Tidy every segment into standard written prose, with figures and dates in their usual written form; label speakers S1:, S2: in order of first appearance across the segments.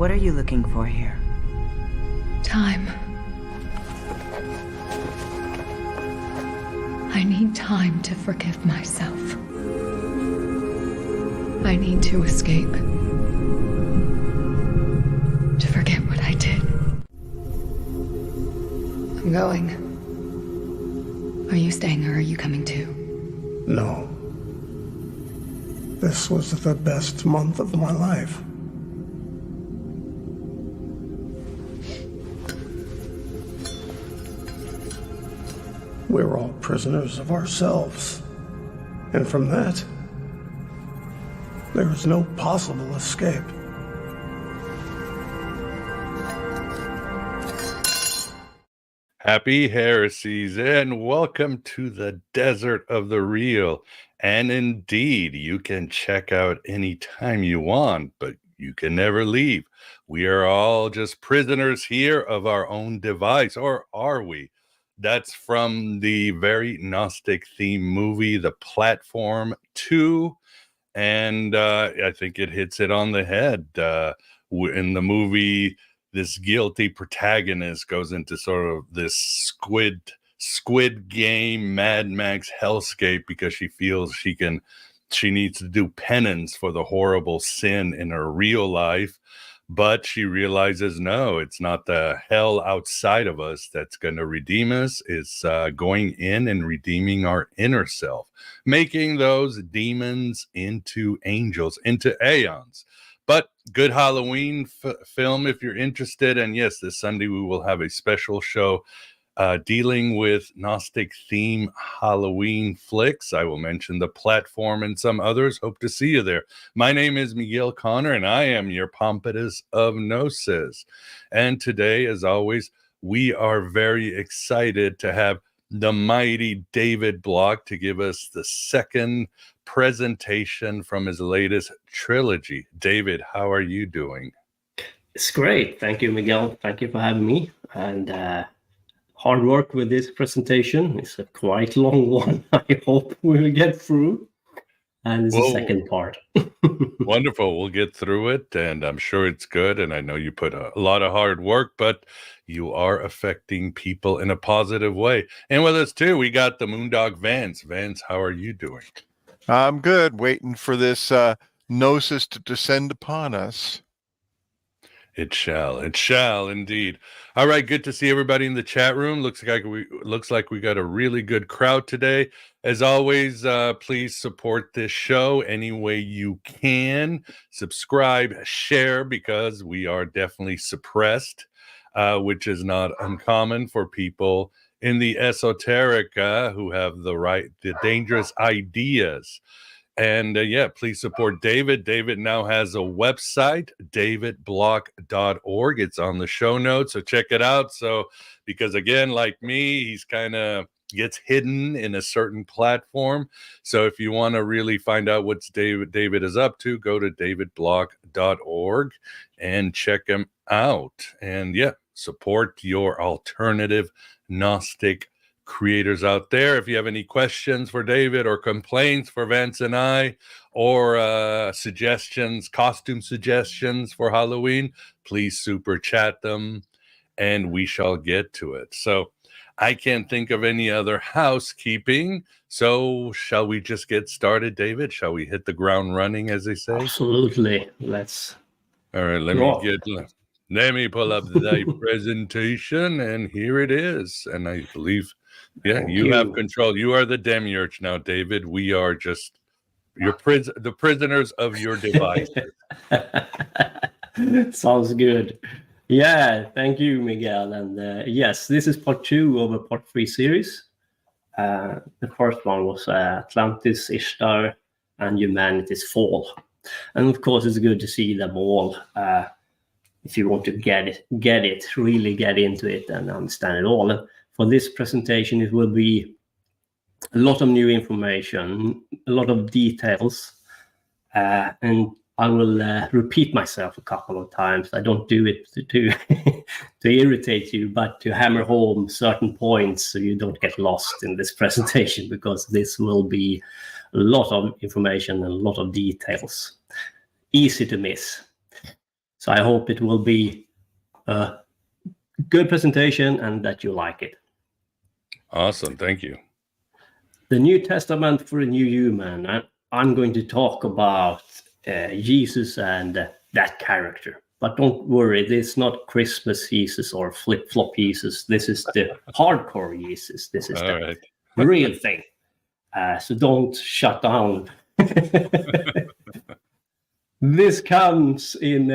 S1: What are you looking for here?
S2: Time. I need time to forgive myself. I need to escape. To forget what I did. I'm going. Are you staying or are you coming too?
S3: No. This was the best month of my life. We're all prisoners of ourselves. And from that, there is no possible escape.
S4: Happy heresies and welcome to the desert of the real. And indeed, you can check out anytime you want, but you can never leave. We are all just prisoners here of our own device, or are we? That's from the very Gnostic theme movie, The Platform 2. And I think it hits it on the head. In the movie, this guilty protagonist goes into sort of this Squid Game, Mad Max hellscape because she feels she needs to do penance for the horrible sin in her real life. But she realizes, no, it's not the hell outside of us that's going to redeem us. It's going in and redeeming our inner self, making those demons into angels, into aeons. But good Halloween film if you're interested. And yes, this Sunday we will have a special show dealing with Gnostic theme Halloween flicks. I will mention The Platform and some others. Hope to see you there. My name is Miguel Connor, and I am your Pompatus of Gnosis. And today, as always, we are very excited to have the mighty David Block to give us the second presentation from his latest trilogy. David, how are you doing?
S5: It's great. Thank you, Miguel. Thank you for having me. And hard work with this presentation. It's a quite long one. I hope we will get through. And it's the second part.
S4: Wonderful. We'll get through it, and I'm sure it's good. And I know you put a lot of hard work, but you are affecting people in a positive way. And with us, too, we got the Moondog Vance. Vance, how are you doing?
S6: I'm good. Waiting for this gnosis to descend upon us.
S4: It shall indeed. All right, good to see everybody in the chat room. Looks like we got a really good crowd today. As always, please support this show any way you can. Subscribe, share, because we are definitely suppressed, which is not uncommon for people in the esoterica who have the dangerous ideas. And please support David. David now has a website, davidblock.org. It's on the show notes, so check it out. So, because again, like me, he's kind of gets hidden in a certain platform. So if you want to really find out what David is up to, go to davidblock.org and check him out. And support your alternative Gnostic creators out there. If you have any questions for David or complaints for Vance and I, or suggestions, costume suggestions for Halloween, please super chat them and we shall get to it. So I can't think of any other housekeeping. So shall we just get started, David? Shall we hit the ground running, as they say?
S5: Absolutely. Let's.
S4: All right, let me pull up the presentation, and here it is. And I believe you have control. You are the demiurge now, David. We are just the prisoners of your device.
S5: Sounds good. Yeah, thank you, Miguel. And yes, this is part 2 of a part 3 series. The first one was Atlantis, Ishtar, and humanity's fall. And of course, it's good to see them all. If you want to really get into it and understand it all. And for this presentation, it will be a lot of new information, a lot of details, and I will repeat myself a couple of times. I don't do it to irritate you, but to hammer home certain points so you don't get lost in this presentation, because this will be a lot of information and a lot of details. Easy to miss. So I hope it will be a good presentation and that you like it.
S4: Awesome. Thank you.
S5: The New Testament for a New Human. I'm going to talk about Jesus and that character. But don't worry, this is not Christmas Jesus or flip-flop Jesus. This is the hardcore Jesus. This is the real thing. So don't shut down. This comes in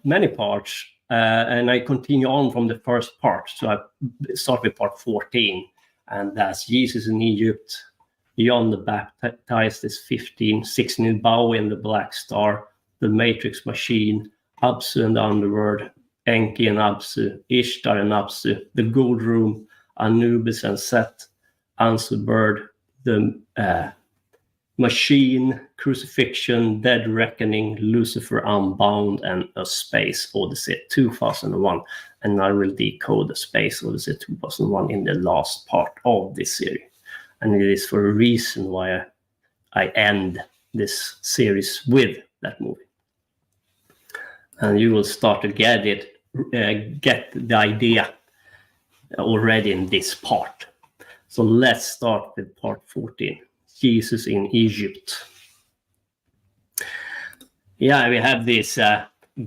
S5: many parts, and I continue on from the first part. So I start with part 14, and that's Jesus in Egypt. John the Baptist is 15, 16 Bowie and the Black Star, the Matrix Machine, Abzu and the Underworld, Enki and Abzu, Ishtar and Abzu, the Gold Room, Anubis and Set, Anzu Bird, the Machine, Crucifixion, Dead Reckoning, Lucifer Unbound, and A Space Odyssey 2001. And I will decode the Space Odyssey 2001 in the last part of this series. And it is for a reason why I end this series with that movie. And you will start to get the idea already in this part. So let's start with part 14, Jesus in Egypt. Yeah, we have this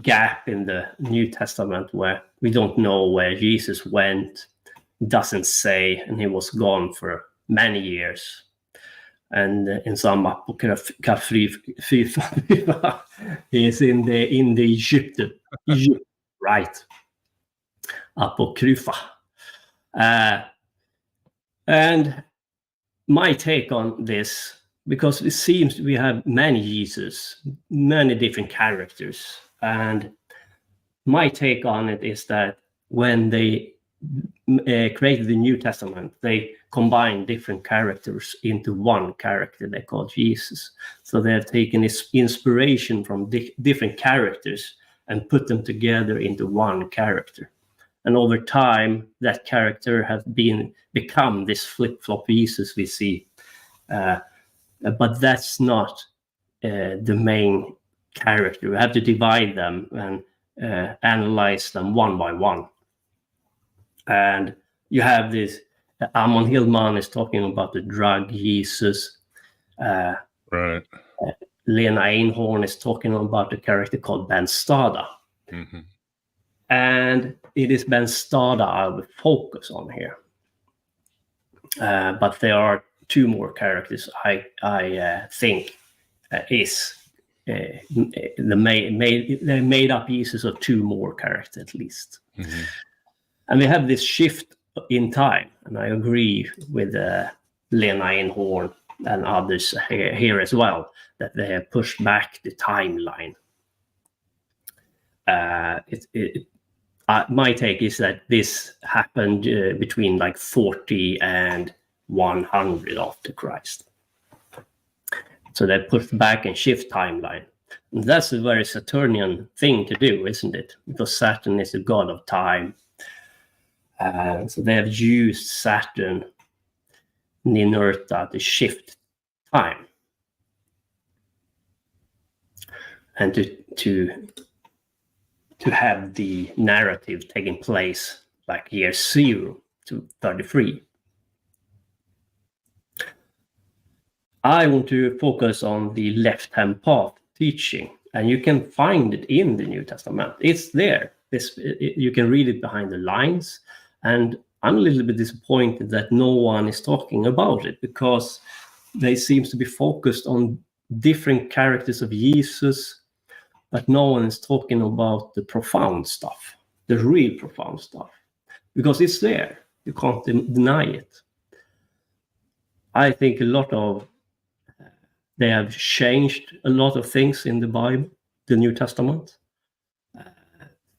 S5: gap in the New Testament where we don't know where Jesus went, doesn't say, and he was gone for many years. And in some apocrypha, he is in the Egypt, right? Apocrypha. And my take on this, because it seems we have many Jesus, many different characters, and my take on it is that when they created the New Testament, they combined different characters into one character they call Jesus. So they have taken this inspiration from different characters and put them together into one character. And over time, that character has become this flip-flop Jesus we see. But that's not the main character. We have to divide them and analyze them one by one. And you have this, Amon Hillman is talking about the drug Jesus.
S4: Right.
S5: Lena Einhorn is talking about a character called Ben Stada.
S4: Mm-hmm.
S5: And it is Ben Stada I will focus on here. But there are two more characters I think is the made up Jesus of two more characters at least. Mm-hmm. And we have this shift in time, and I agree with Lena Einhorn and others here as well, that they have pushed back the timeline. My take is that this happened between like 40 and 100 after Christ. So they pushed back and shift timeline. And that's a very Saturnian thing to do, isn't it? Because Saturn is the god of time. So they have used Saturn, Ninurta, to shift time. And to have the narrative taking place like year 0 to 33. I want to focus on the left-hand path teaching, and you can find it in the New Testament. It's there. You can read it behind the lines, and I'm a little bit disappointed that no one is talking about it, because they seem to be focused on different characters of Jesus, but no one is talking about the profound stuff, the real profound stuff, because it's there. You can't deny it. I think they have changed a lot of things in the Bible, the New Testament.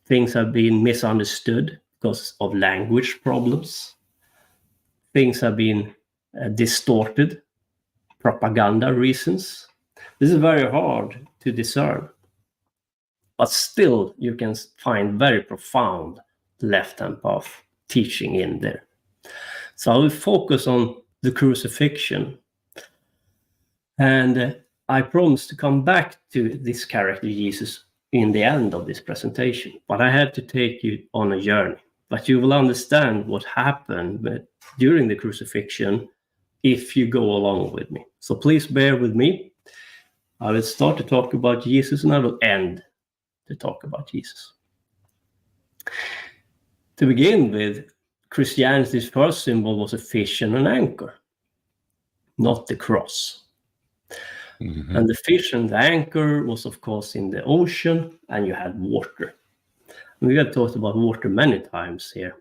S5: Things have been misunderstood because of language problems. Things have been distorted, propaganda reasons. This is very hard to discern. But still, you can find very profound left-hand path teaching in there. So I will focus on the crucifixion. And I promise to come back to this character, Jesus, in the end of this presentation, but I have to take you on a journey. But you will understand what happened during the crucifixion if you go along with me. So please bear with me. I will start to talk about Jesus and I will end to talk about Jesus. To begin with, Christianity's first symbol was a fish and an anchor, not the cross.
S4: Mhm.
S5: And the fish and the anchor was, of course, in the ocean, and you had water. We have talked about water many times here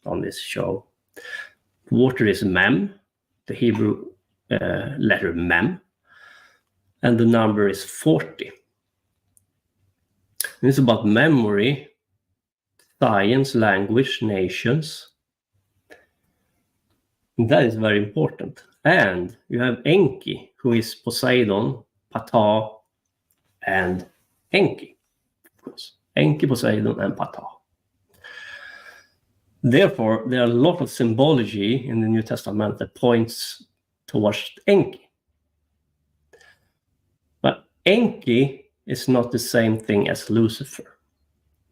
S5: on this show. Water is mem, the Hebrew letter mem, and the number is 40. And it's about memory, science, language, nations. And that is very important. And you have Enki, who is Poseidon, Ptah, and Enki, of course. Enki, Poseidon, and Ptah. Therefore, there are a lot of symbology in the New Testament that points towards Enki. But Enki is not the same thing as Lucifer.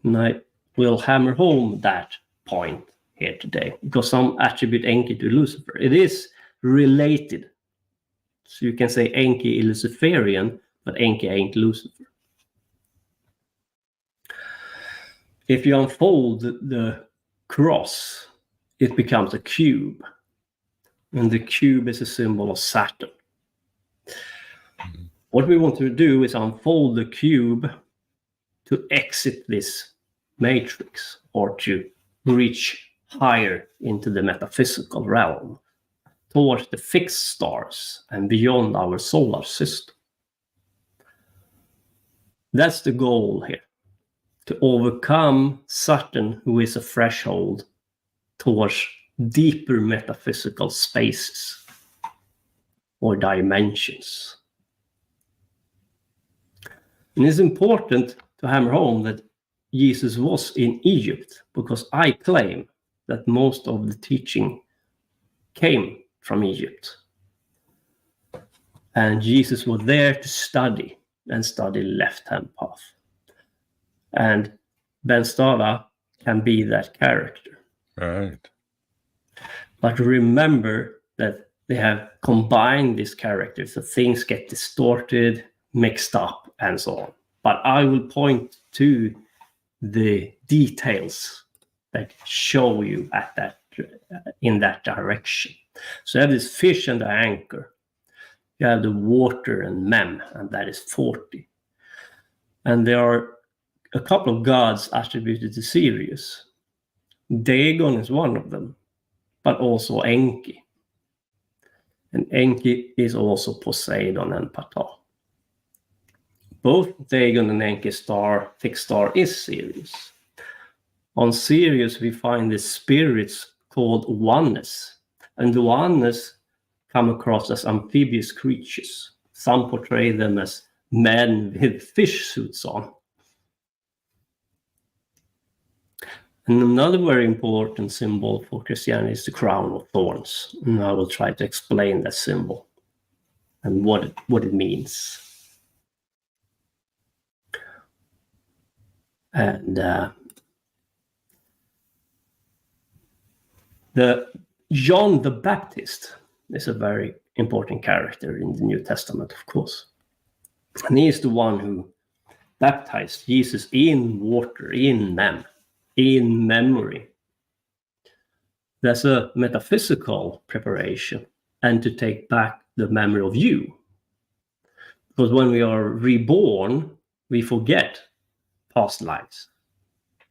S5: And I will hammer home that point here today, because some attribute Enki to Lucifer. It is related. So you can say Enki is Luciferian, but Enki ain't Lucifer. If you unfold the cross, it becomes a cube. And the cube is a symbol of Saturn. What we want to do is unfold the cube to exit this matrix, or to reach higher into the metaphysical realm, towards the fixed stars and beyond our solar system. That's the goal here, to overcome Saturn, who is a threshold towards deeper metaphysical spaces or dimensions. And it's important to hammer home that Jesus was in Egypt, because I claim that most of the teaching came from Egypt. And Jesus was there to study, and study left-hand path. And Ben Stava can be that character.
S4: Right.
S5: But remember that they have combined these characters, so things get distorted, mixed up, and so on. But I will point to the details that show you at that in that direction. So you have this fish and the anchor. You have the water and mem, and that is 40. And there are a couple of gods attributed to Sirius. Dagon is one of them, but also Enki. And Enki is also Poseidon and Ptah. Both Dagon and Enki star, fixed star, is Sirius. On Sirius, we find the spirits called oneness. And the oneness come across as amphibious creatures. Some portray them as men with fish suits on. And another very important symbol for Christianity is the crown of thorns. And I will try to explain that symbol and what it means. And the John the Baptist is a very important character in the New Testament, of course. And he is the one who baptized Jesus in water, in memory. There's a metaphysical preparation, and to take back the memory of you. Because when we are reborn, we forget past lives.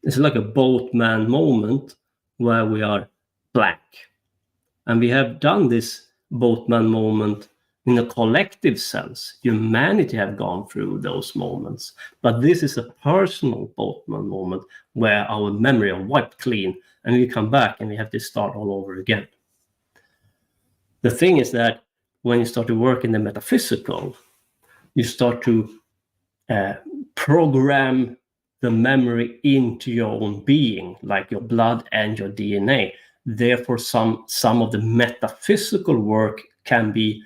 S5: It's like a boatman moment where we are blank. And we have done this boatman moment in a collective sense. Humanity have gone through those moments. But this is a personal boatman moment where our memory are wiped clean, and we come back and we have to start all over again. The thing is that when you start to work in the metaphysical, you start to program the memory into your own being, like your blood and your DNA. Therefore, some of the metaphysical work can be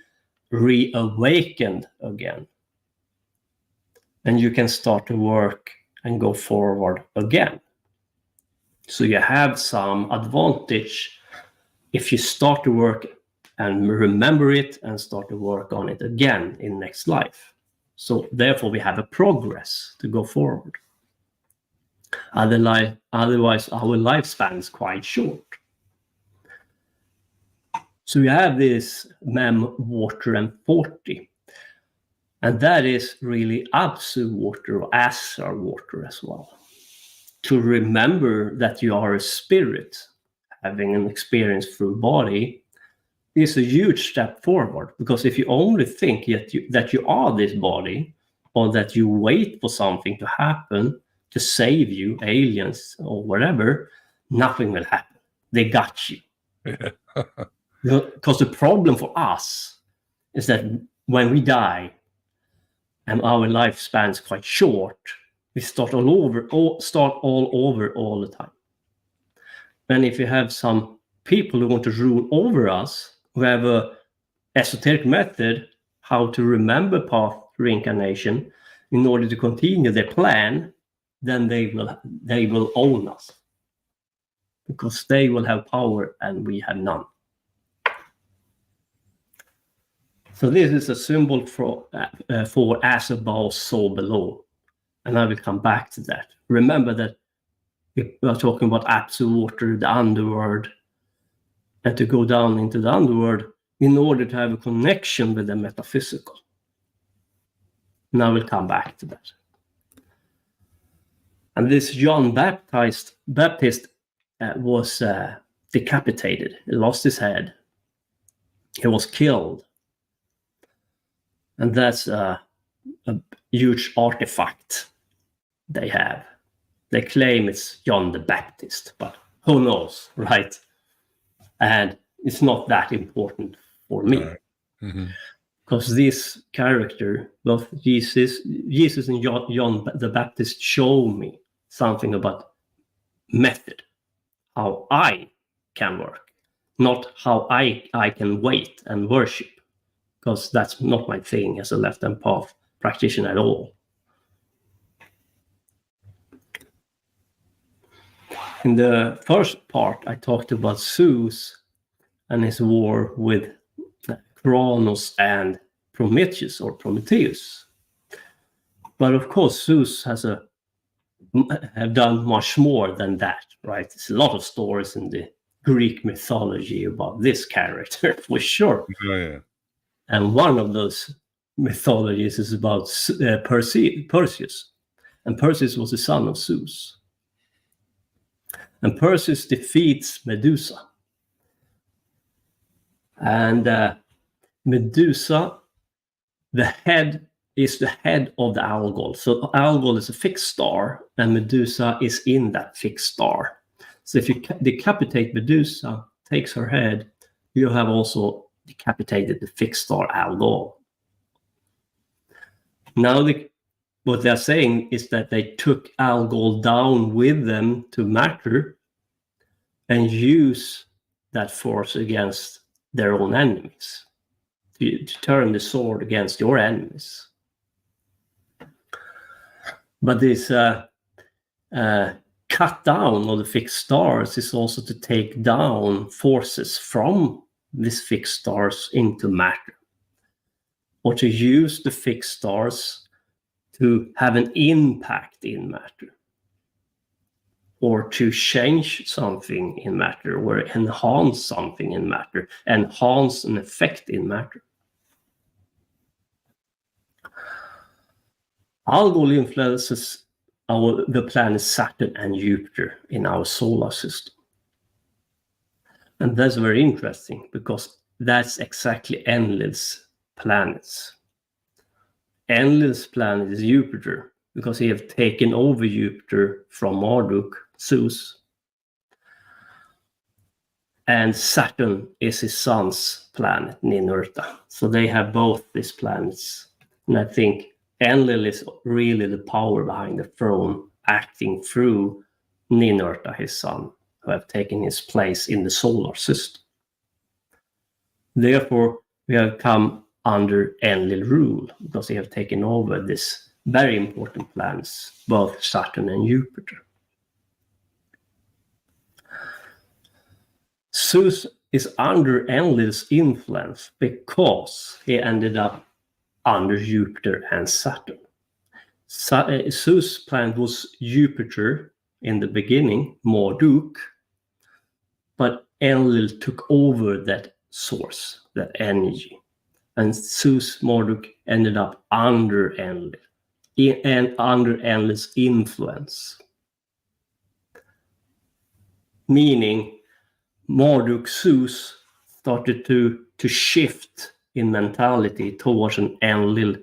S5: reawakened again. And you can start to work and go forward again. So you have some advantage if you start to work and remember it and start to work on it again in next life. So therefore we have a progress to go forward. Otherwise our lifespan is quite short. So you have this mem water and 40. And that is really Abzu water or Ashtar water as well. To remember that you are a spirit having an experience through body is a huge step forward. Because if you only think that you are this body, or that you wait for something to happen to save you, aliens or whatever, nothing will happen. They got you. Because the problem for us is that when we die and our lifespan is quite short, we start all over all the time. And if you have some people who want to rule over us, who have a esoteric method how to remember past reincarnation in order to continue their plan, then they will own us, because they will have power and we have none. So this is a symbol for as above, so below. And I will come back to that. Remember that we are talking about Abzu water, the underworld, and to go down into the underworld in order to have a connection with the metaphysical. And I will come back to that. And this John Baptist was decapitated. He lost his head. He was killed. And that's a huge artifact they have. They claim it's John the Baptist, but who knows, right? And it's not that important for me.
S4: Right. Mm-hmm.
S5: Because this character, both Jesus and John the Baptist, show me something about method, how I can work, not how I can wait and worship, because that's not my thing as a left-hand path practitioner at all. In the first part, I talked about Zeus and his war with Kronos and Prometheus or Prometheus. But of course, Zeus have done much more than that, right? There's a lot of stories in the Greek mythology about this character, for sure.
S4: Oh, yeah.
S5: And one of those mythologies is about Perseus. And Perseus was the son of Zeus. And Perseus defeats Medusa. And Medusa, the head is the head of the Algol. So Algol is a fixed star, and Medusa is in that fixed star. So if you decapitate Medusa, takes her head, you have also decapitated the fixed star Algol. Now what they're saying is that they took Algol down with them to matter and use that force against their own enemies, to turn the sword against your enemies. But this cut down of the fixed stars is also to take down forces from these fixed stars into matter, or to use the fixed stars to have an impact in matter, or to change something in matter, or enhance something in matter, enhance an effect in matter. Algol influences the planets Saturn and Jupiter in our solar system. And that's very interesting, because that's exactly Enlil's planets. Enlil's planet is Jupiter, because he have taken over Jupiter from Marduk, Zeus. And Saturn is his son's planet, Ninurta. So they have both these planets. And I think Enlil is really the power behind the throne, acting through Ninurta, his son, who have taken his place in the solar system. Therefore, we have come under Enlil rule, because they have taken over this very important planets, both Saturn and Jupiter. Zeus is under Enlil's influence because he ended up under Jupiter and Saturn. Zeus' planet was Jupiter in the beginning, Marduk, but Enlil took over that source, that energy. And Zeus Marduk ended up under Enlil, and under Enlil's influence. Meaning Marduk Zeus started to shift in mentality towards an Enlil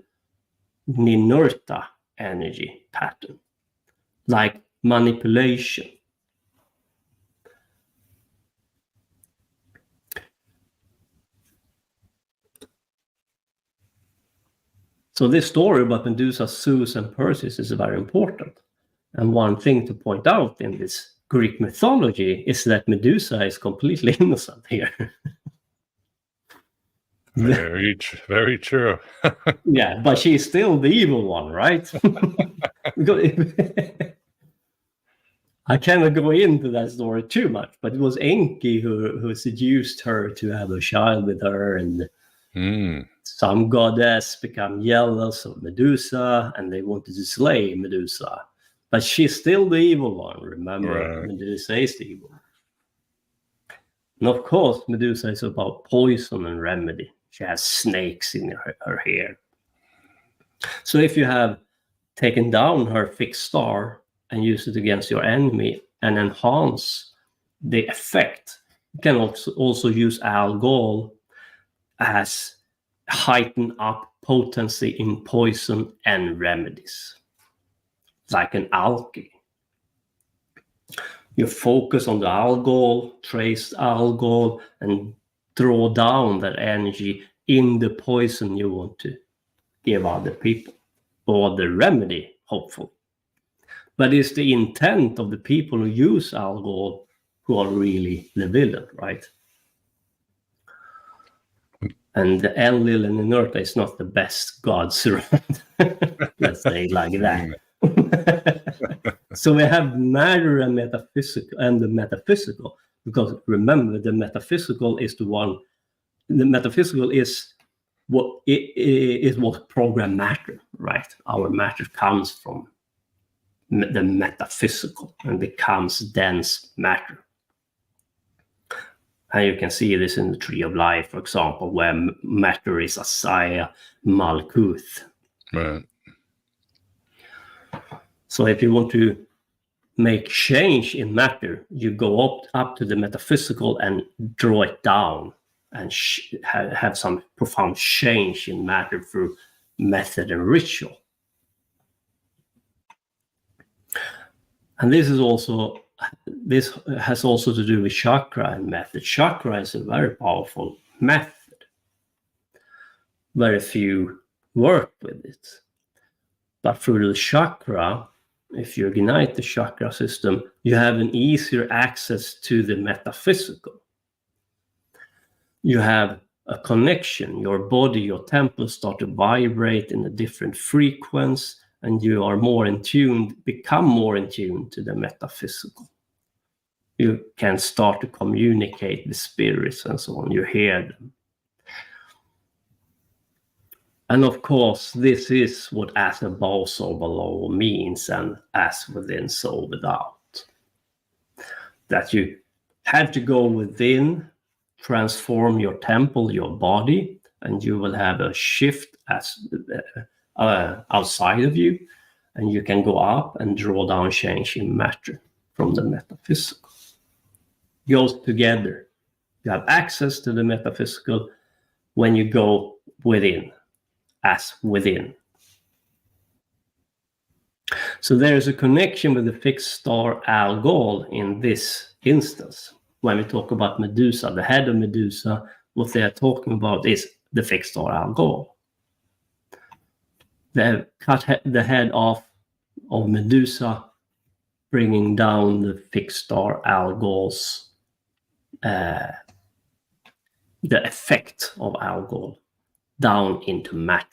S5: Ninurta energy pattern, like manipulation. So this story about Medusa, Zeus, and Perseus is very important. And one thing to point out in this Greek mythology is that Medusa is completely innocent here.
S4: Very true.
S5: Yeah, but she's still the evil one, right? I cannot go into that story too much, but it was Enki who seduced her to have a child with her, and some goddess became jealous of Medusa, and they wanted to slay Medusa. But she's still the evil one, remember? Right. Medusa is the evil one. And of course, Medusa is about poison and remedy. She has snakes in her hair. So if you have taken down her fixed star and used it against your enemy and enhance the effect, you can also use alcohol as heighten up potency in poison and remedies, like an algae. You focus on the alcohol, trace alcohol, and draw down that energy in the poison you want to give other people, or the remedy, hopefully. But it's the intent of the people who use alcohol who are really the villain, right? And the Enlil and Ninurta is not the best gods around. Let's say it like that. So we have matter and metaphysical, and the metaphysical, because remember, the metaphysical is the one. The metaphysical is what program matter, right? Our matter comes from the metaphysical and becomes dense matter. And you can see this in the Tree of Life, for example, where matter is Asaya Malkuth.
S4: Right.
S5: So if you want to make change in matter, you go up to the metaphysical and draw it down and have some profound change in matter through method and ritual. And this has also to do with chakra and method. Chakra is a very powerful method. Very few work with it. But through the chakra, if you ignite the chakra system, you have an easier access to the metaphysical. You have a connection. Your body, your temples start to vibrate in a different frequency, and you are more in tune, become more in tune to the metaphysical. You can start to communicate with spirits and so on. You hear them. And of course, this is what as above, so below means, and as within, so without. That you have to go within, transform your temple, your body, and you will have a shift as outside of you, and you can go up and draw down change in matter from the metaphysical. It goes together. You have access to the metaphysical when you go within. As within. So there is a connection with the fixed star Algol in this instance. When we talk about Medusa, the head of Medusa, what they are talking about is the fixed star Algol. They have cut the head off of Medusa, bringing down the fixed star Algol's, the effect of Algol down into matter.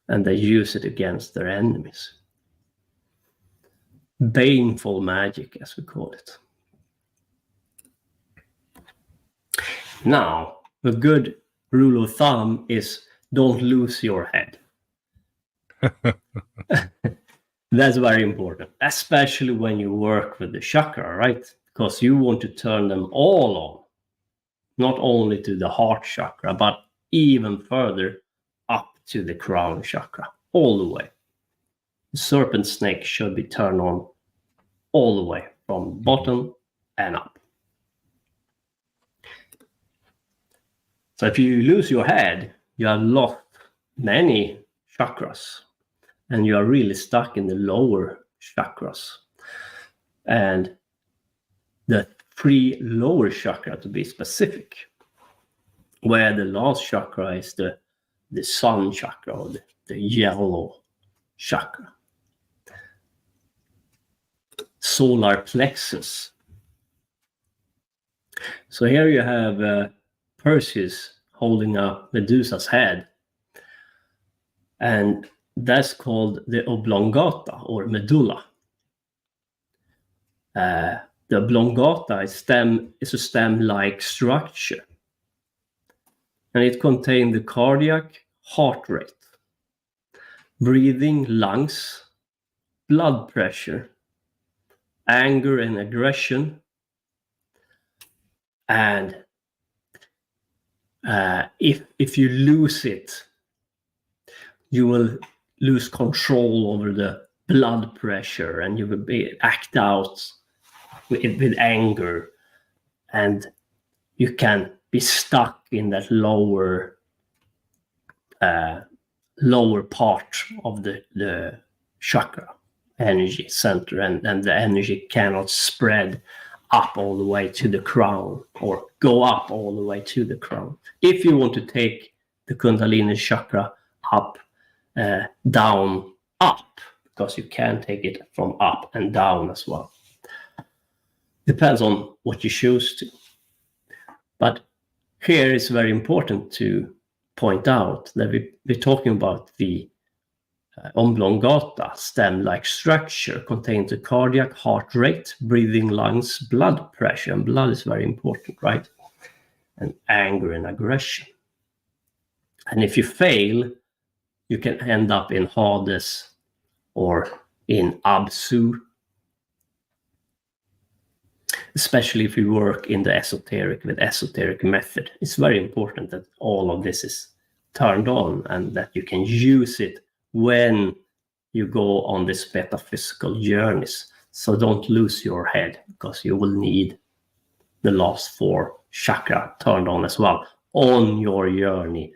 S5: and they use it against their enemies. Baneful magic, as we call it. Now, a good rule of thumb is don't lose your head. That's very important, especially when you work with the chakra, right? Because you want to turn them all on, not only to the heart chakra, but even further up to the crown chakra, all the way. The serpent snake should be turned on all the way from bottom and up. So if you lose your head, you have lost many chakras, and you are really stuck in the lower chakras. And the 3 lower chakra, to be specific, where the last chakra is the sun chakra, or the yellow chakra. Solar plexus. So here you have Perseus holding up Medusa's head, and that's called the oblongata, or medulla. The oblongata is a stem-like structure, and it contains the cardiac, heart rate, breathing, lungs, blood pressure, anger and aggression, and if you lose it, you will lose control over the blood pressure, and you will act out with anger, and you can be stuck in that lower part of the chakra energy center, and the energy cannot spread up all the way to the crown, or go up all the way to the crown. If you want to take the Kundalini chakra up, down, up, because you can take it from up and down as well. Depends on what you choose to. But here it's very important to point out that we're talking about the oblongata, stem-like structure, contains the cardiac, heart rate, breathing, lungs, blood pressure, and blood is very important, right? And anger and aggression. And if you fail, you can end up in Hades or in Abzu, especially if you work in the esoteric with esoteric method. It's very important that all of this is turned on and that you can use it when you go on these metaphysical journeys. So don't lose your head, because you will need the last 4 chakra turned on as well on your journey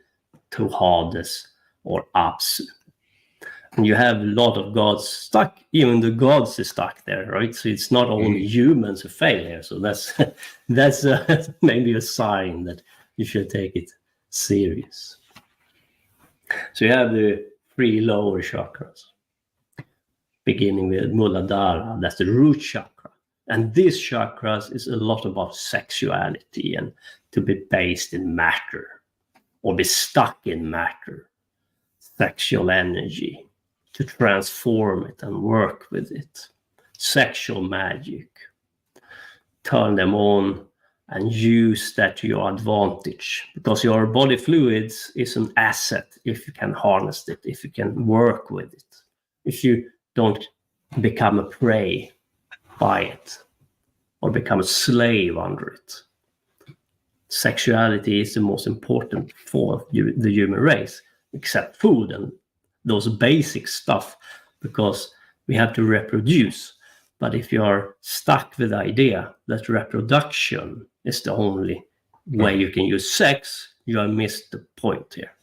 S5: to Hades or Abzu. And you have a lot of gods stuck, even the gods are stuck there, right? So it's not only humans who fail here. So that's maybe a sign that you should take it serious. So you have the 3 lower chakras, beginning with Muladhara, that's the root chakra. And these chakras is a lot about sexuality and to be based in matter or be stuck in matter, sexual energy, to transform it and work with it. Sexual magic, turn them on and use that to your advantage, because your body fluids is an asset if you can harness it, if you can work with it, if you don't become a prey by it or become a slave under it. Sexuality is the most important for the human race, except food and those basic stuff, because we have to reproduce. But if you are stuck with the idea that reproduction is the only way you can use sex, you have missed the point here.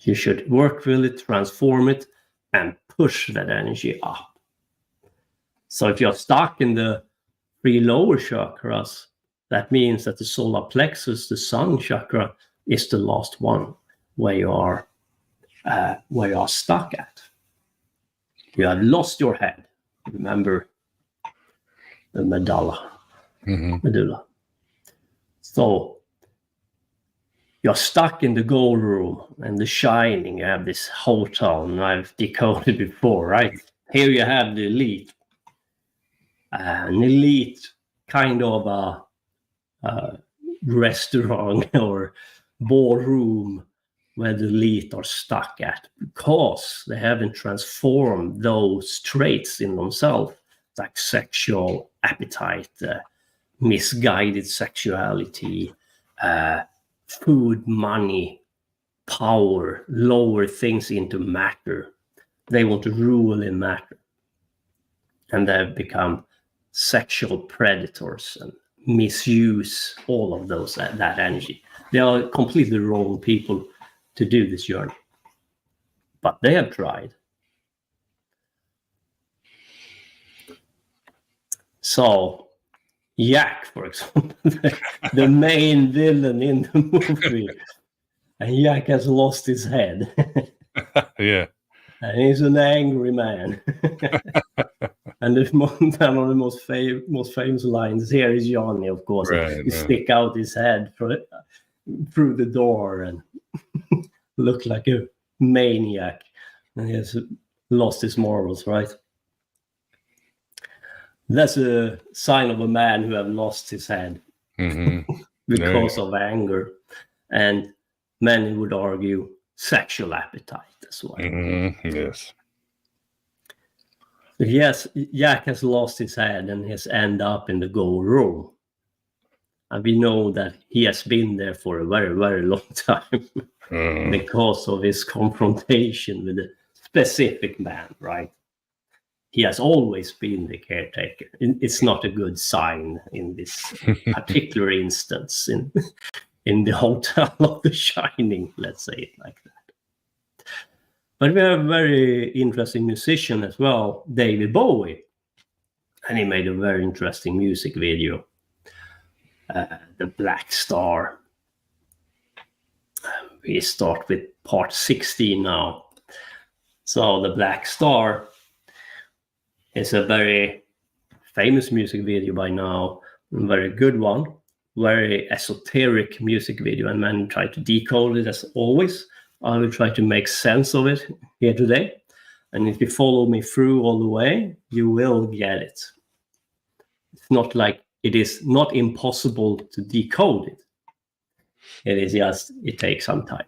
S5: You should work with it, transform it, and push that energy up. So if you're stuck in the 3 lower chakras, that means that the solar plexus, the sun chakra, is the last one where you are stuck at. You have lost your head. Remember the medulla. So you're stuck in the gold room and the Shining. You have this hotel, and I've decoded before, right? Here you have the elite. An elite kind of a restaurant or ballroom where the elite are stuck at because they haven't transformed those traits in themselves, like sexual appetite, misguided sexuality, food, money, power, lower things into matter. They want to rule in matter. And they've become sexual predators and misuse all of those that energy. They are completely wrong people to do this journey. But they have tried. So, Jack, for example, the main villain in the movie, and Jack has lost his head.
S4: Yeah.
S5: And he's an angry man. And one of the most famous lines here is Johnny, of course.
S4: Right,
S5: he stick out his head through the door and look like a maniac. And he has lost his morals, right? That's a sign of a man who have lost his head because of anger. And many would argue sexual appetite as well.
S4: Yes.
S5: Yes, Jack has lost his head and has ended up in the gold room. And we know that he has been there for a very, very long time because of his confrontation with a specific man, right? He has always been the caretaker. It's not a good sign in this particular instance in the Hotel of the Shining, let's say it like that. But we have a very interesting musician as well, David Bowie. And he made a very interesting music video, The Black Star. We start with part 16 now. So The Black Star is a very famous music video by now, a very good one, very esoteric music video, and man try to decode it as always. I will try to make sense of it here today. And if you follow me through all the way, you will get it. It's not like it is not impossible to decode it. It is just, it takes some time.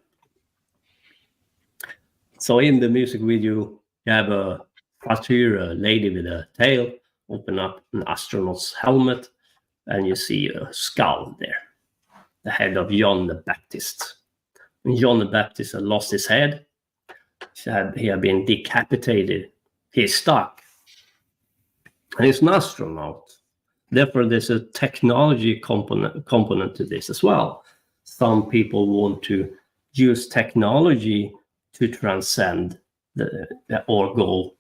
S5: So in the music video, you have a lady with a tail, open up an astronaut's helmet, and you see a skull there, the head of John the Baptist. And John the Baptist had lost his head. He had been decapitated. He's stuck. And he's an astronaut. Therefore, there's a technology component to this as well. Some people want to use technology to transcend or go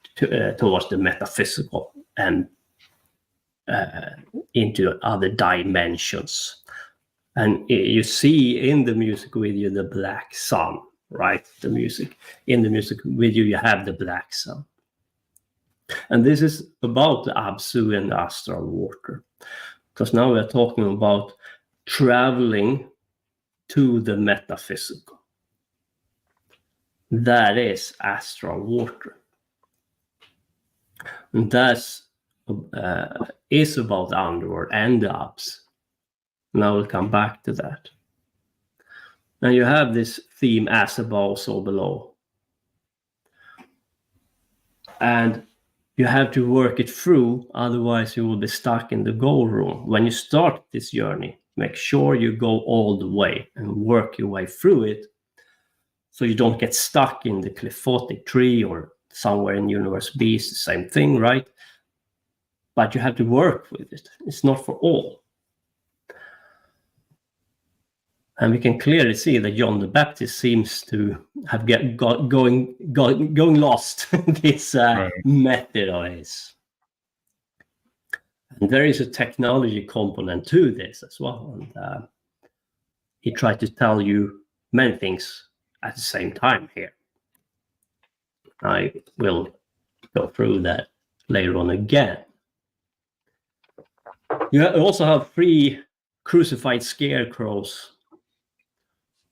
S5: towards the metaphysical and into other dimensions. And you see in the music video the black sun, right? In the music video you have the black sun. And this is about the Abzu and the astral water. Because now we're talking about traveling to the metaphysical. That is astral water. And that is about the underworld and the Abzu. Now we'll come back to that. Now you have this theme, as above, so below. And you have to work it through, otherwise you will be stuck in the goal room. When you start this journey, make sure you go all the way and work your way through it, so you don't get stuck in the Cliffotic tree or somewhere in Universe B. It's the same thing, right? But you have to work with it. It's not for all. And we can clearly see that John the Baptist seems to have going lost this method of his. And there is a technology component to this as well. And he tried to tell you many things at the same time here. I will go through that later on again. You also have 3 crucified scarecrows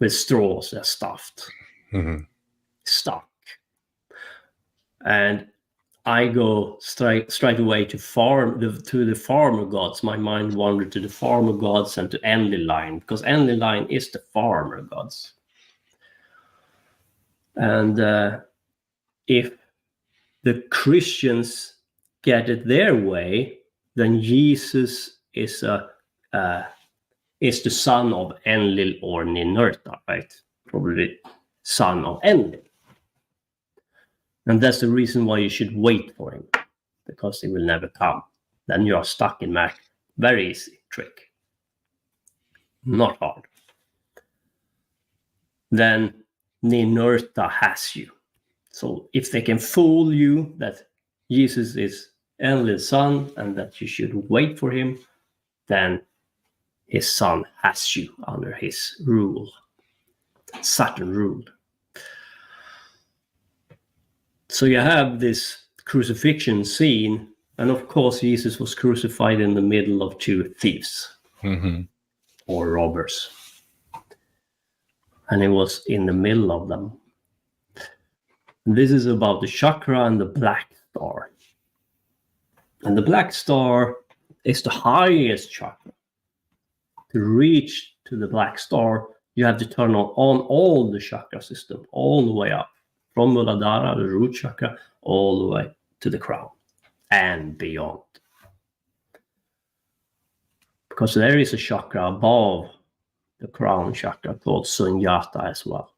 S5: with straws. They're stuffed, stuck. And I go straight away to the farmer gods. My mind wandered to the farmer gods and to Enlil, because Enlil is the farmer gods. And if the Christians get it their way, then Jesus is the son of Enlil or Ninurta, right? Probably son of Enlil. And that's the reason why you should wait for him, because he will never come. Then you are stuck in matter. Very easy trick. Not hard. Then Ninurta has you. So if they can fool you that Jesus is Enlil's son and that you should wait for him, then his son has you under his rule. Saturn rule. So you have this crucifixion scene, and of course Jesus was crucified in the middle of two thieves or robbers. And he was in the middle of them. This is about the chakra and the black star. And the black star is the highest chakra. To reach to the black star, you have to turn on all the chakra system, all the way up. From Muladhara, the root chakra, all the way to the crown and beyond. Because there is a chakra above the crown chakra called Sunyata as well.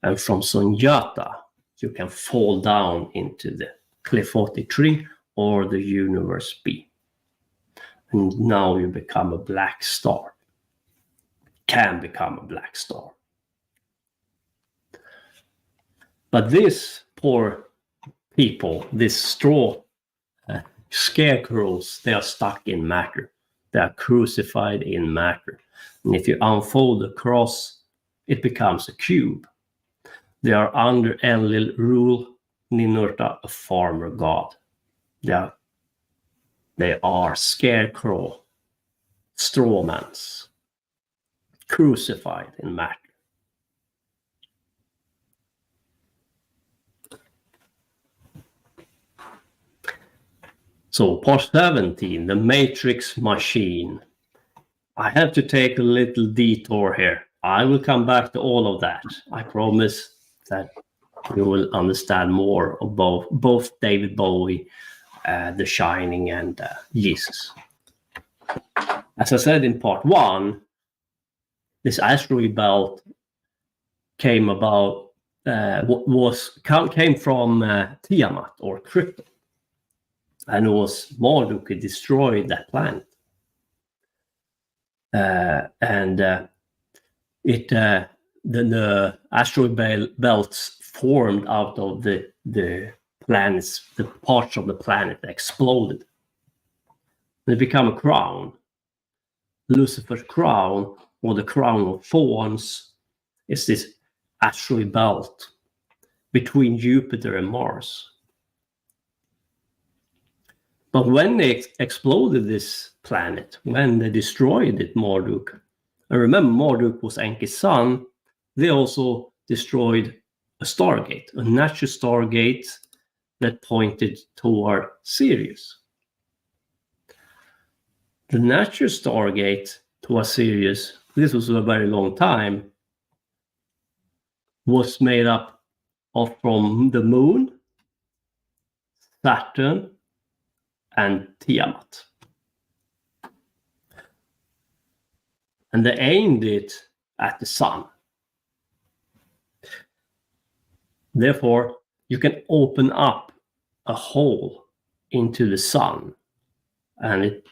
S5: And from Sunyata, you can fall down into the Cliff 43 or the universe B. And now you become a black star. Can become a black star. But this poor people, this straw scarecrows, they are stuck in matter. They are crucified in matter. And if you unfold the cross, it becomes a cube. They are under Enlil rule, Ninurta, a farmer god. They are scarecrow, strawmans, crucified in matter. So part 17, the matrix machine. I have to take a little detour here. I will come back to all of that. I promise that you will understand more of both David Bowie, The Shining, and Jesus. As I said in part 1, this asteroid belt came about, came from Tiamat or Krypton. And it was Marduk who destroyed that planet. The asteroid belts formed out of the planets, the parts of the planet that exploded. They become a crown. Lucifer's crown, or the crown of thorns, is this asteroid belt between Jupiter and Mars. But when they exploded this planet, when they destroyed it, Marduk, and remember Marduk was Enki's son, they also destroyed a Stargate, a natural Stargate that pointed toward Sirius. The natural Stargate toward Sirius, this was a very long time, was made up of from the moon, Saturn, and Tiamat. And they aimed it at the sun. Therefore, you can open up a hole into the sun, and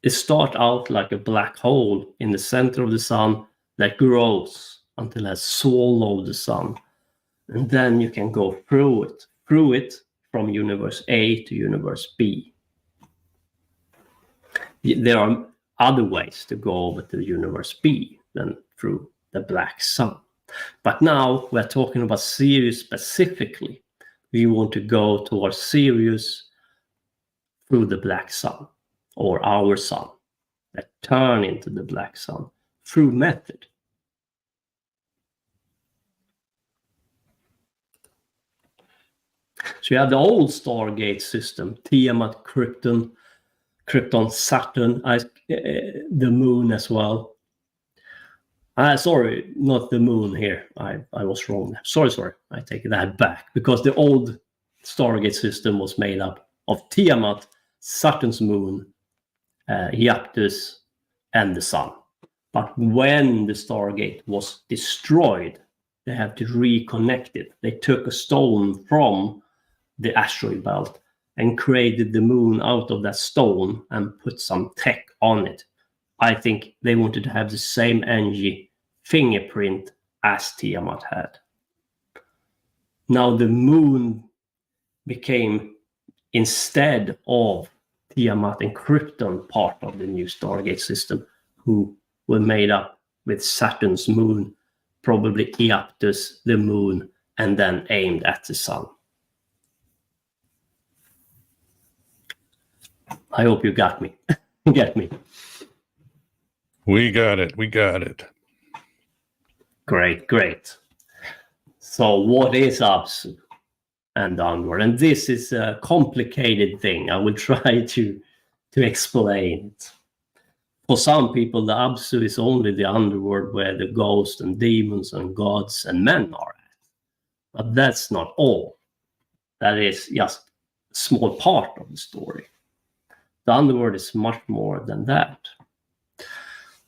S5: it starts out like a black hole in the center of the sun that grows until it has swallowed the sun. And then you can go through it from universe A to universe B. There are other ways to go over to the universe B than through the black sun. But now we're talking about Sirius specifically. We want to go towards Sirius through the black sun, or our sun, that turn into the black sun through method. So you have the old Stargate system, Tiamat, Krypton, Saturn, the moon as well. Sorry, not the moon here. I was wrong. Sorry. I take that back, because the old Stargate system was made up of Tiamat, Saturn's moon, Iactus, and the sun. But when the Stargate was destroyed, they had to reconnect it. They took a stone from the asteroid belt and created the moon out of that stone and put some tech on it. I think they wanted to have the same energy fingerprint as Tiamat had. Now the moon became, instead of Tiamat and Krypton, part of the new Stargate system, who were made up with Saturn's moon, probably Iactus, the moon, and then aimed at the sun. I hope you got me. Get me.
S4: We got it.
S5: Great. So what is Abzu and the underworld? And this is a complicated thing. I will try to explain it. For some people, the Abzu is only the underworld where the ghosts and demons and gods and men are at. But that's not all. That is just a small part of the story. The underworld is much more than that.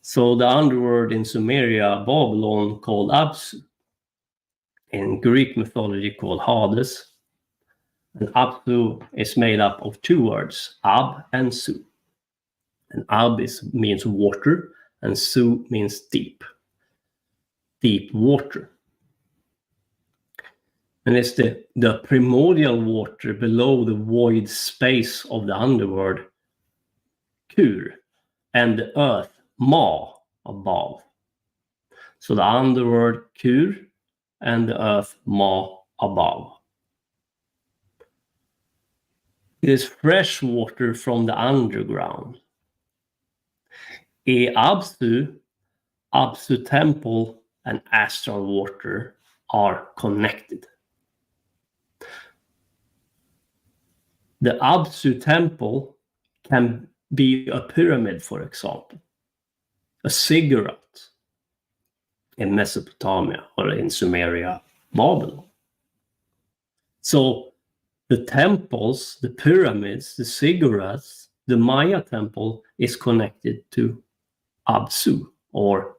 S5: So the underworld in Sumeria, Babylon, called Abzu. In Greek mythology called Hades. And Abzu is made up of two words, Ab and Su. And Ab means water, and Su means deep. Deep water. And it's the primordial water below the void space of the underworld, Kur, and the earth, Ma, above. So the underworld, Kur, and the earth, Ma, above. It is fresh water from the underground. Abzu temple, and astral water are connected. The Abzu temple can be a pyramid, for example, a ziggurat in Mesopotamia or in Sumeria, Babylon. So the temples, the pyramids, the ziggurats, the Maya temple is connected to Abzu, or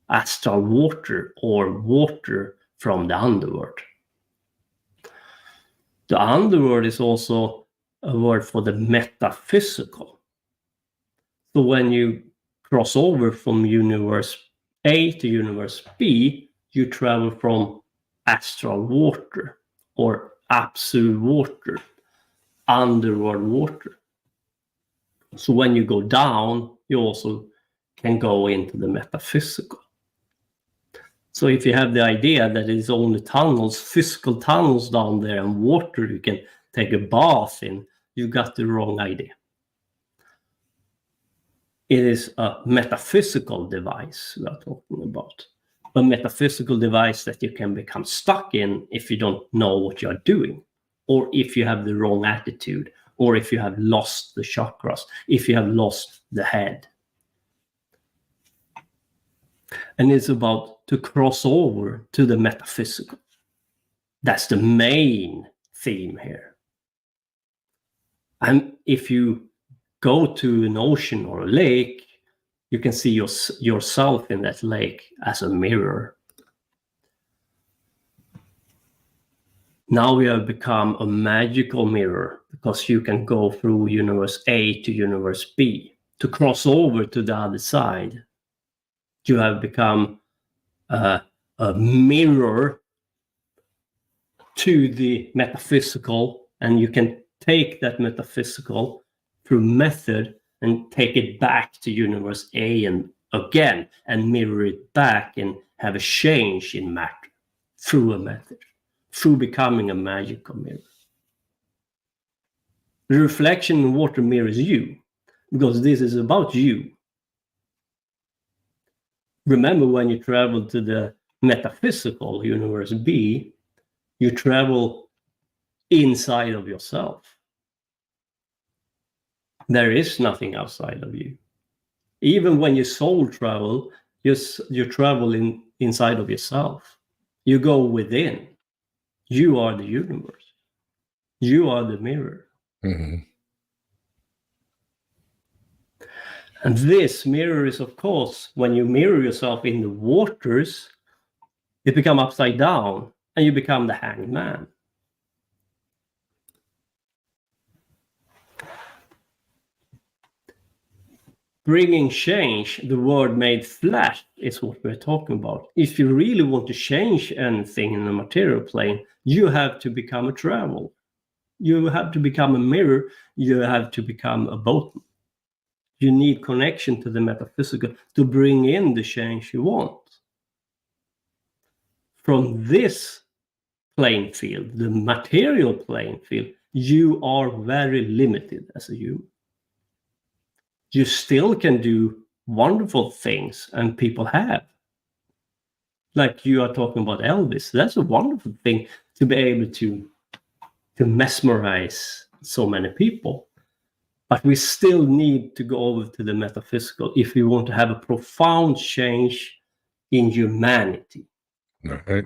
S5: astral water, or water from the underworld. The underworld is also a word for the metaphysical. So when you cross over from universe A to universe B, you travel from astral water, or Abzu water, underworld water. So when you go down, you also can go into the metaphysical. So if you have the idea that it's only tunnels, physical tunnels down there, and water you can take a bath in, you got the wrong idea. It is a metaphysical device we are talking about. A metaphysical device that you can become stuck in if you don't know what you're doing, or if you have the wrong attitude, or if you have lost the chakras, if you have lost the head. And it's about to cross over to the metaphysical. That's the main theme here. And if you go to an ocean or a lake, you can see yourself in that lake as a mirror. Now we have become a magical mirror, because you can go through universe A to universe B. To cross over to the other side, you have become a mirror to the metaphysical, and you can take that metaphysical through method and take it back to universe A and again, and mirror it back and have a change in matter through a method, through becoming a magical mirror. The reflection in water mirrors you, because this is about you. Remember, when you travel to the metaphysical universe B, you travel inside of yourself. There is nothing outside of you. Even when you soul travel, you travel inside of yourself. You go within. You are the universe. You are the mirror.
S4: Mm-hmm.
S5: And this mirror is, of course, when you mirror yourself in the waters, you become upside down and you become the hanged man. Bringing change, the word made flesh, is what we're talking about. If you really want to change anything in the material plane, you have to become a traveler. You have to become a mirror. You have to become a boatman. You need connection to the metaphysical to bring in the change you want. From this playing field, the material playing field, you are very limited as a human. You still can do wonderful things, and people have. Like you are talking about Elvis. That's a wonderful thing to be able to mesmerize so many people. But we still need to go over to the metaphysical if we want to have a profound change in humanity.
S4: Right.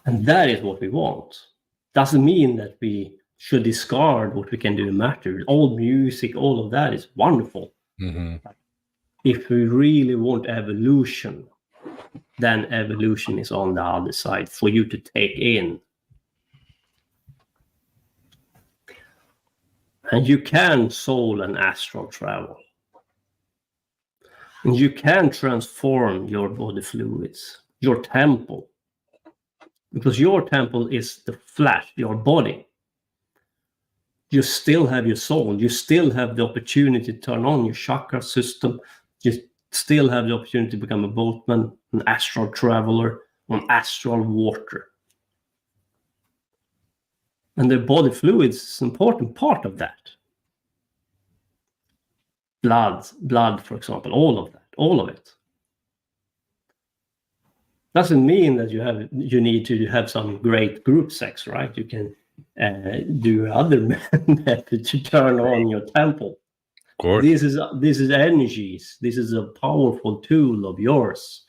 S5: And that is what we want. Doesn't mean that we should discard what we can do in matter. All music, all of that is wonderful.
S4: Mm-hmm.
S5: If we really want evolution, then evolution is on the other side for you to take in. And you can soul and astral travel. And you can transform your body fluids, your temple. Because your temple is the flesh, your body. You still have your soul. You still have the opportunity to turn on your chakra system. You still have the opportunity to become a boatman, an astral traveler, on astral water. And the body fluids is an important part of that. Blood, for example, all of it. Doesn't mean that you need to have some great group sex, right? You can do other methods to turn on your temple.
S4: Of course.
S5: This is energies. This is a powerful tool of yours.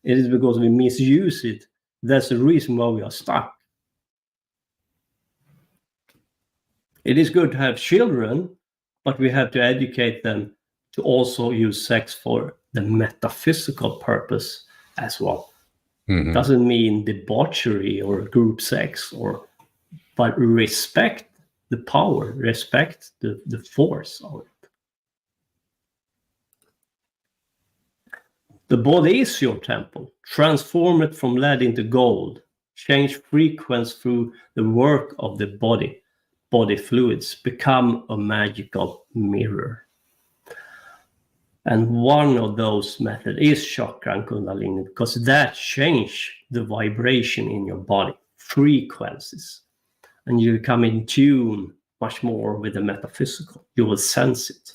S5: It is because we misuse it. That's the reason why we are stuck. It is good to have children, but we have to educate them to also use sex for the metaphysical purpose as well.
S4: Mm-hmm.
S5: Doesn't mean debauchery or group sex, but respect the power, respect the force of it. The body is your temple. Transform it from lead into gold. Change frequency through the work of the body fluids. Become a magical mirror. And one of those methods is chakra and kundalini, because that change the vibration in your body, frequencies. And you come in tune much more with the metaphysical. You will sense it.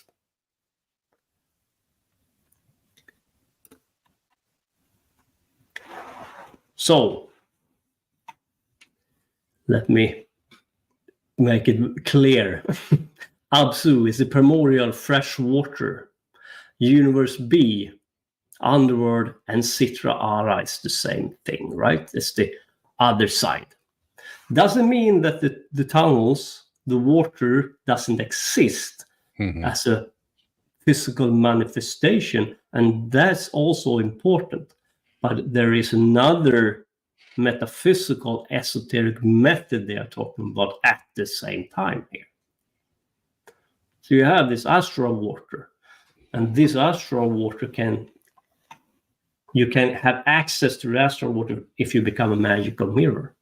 S5: So, let me make it clear. Abzu is the primordial fresh water. Universe B, underworld, and Sitra Ara is the same thing, right? It's the other side. Doesn't mean that the tunnels, the water doesn't exist as a physical manifestation, and that's also important. But there is another metaphysical, esoteric method they are talking about at the same time here. So you have this astral water, and this astral water you can have access to the astral water if you become a magical mirror.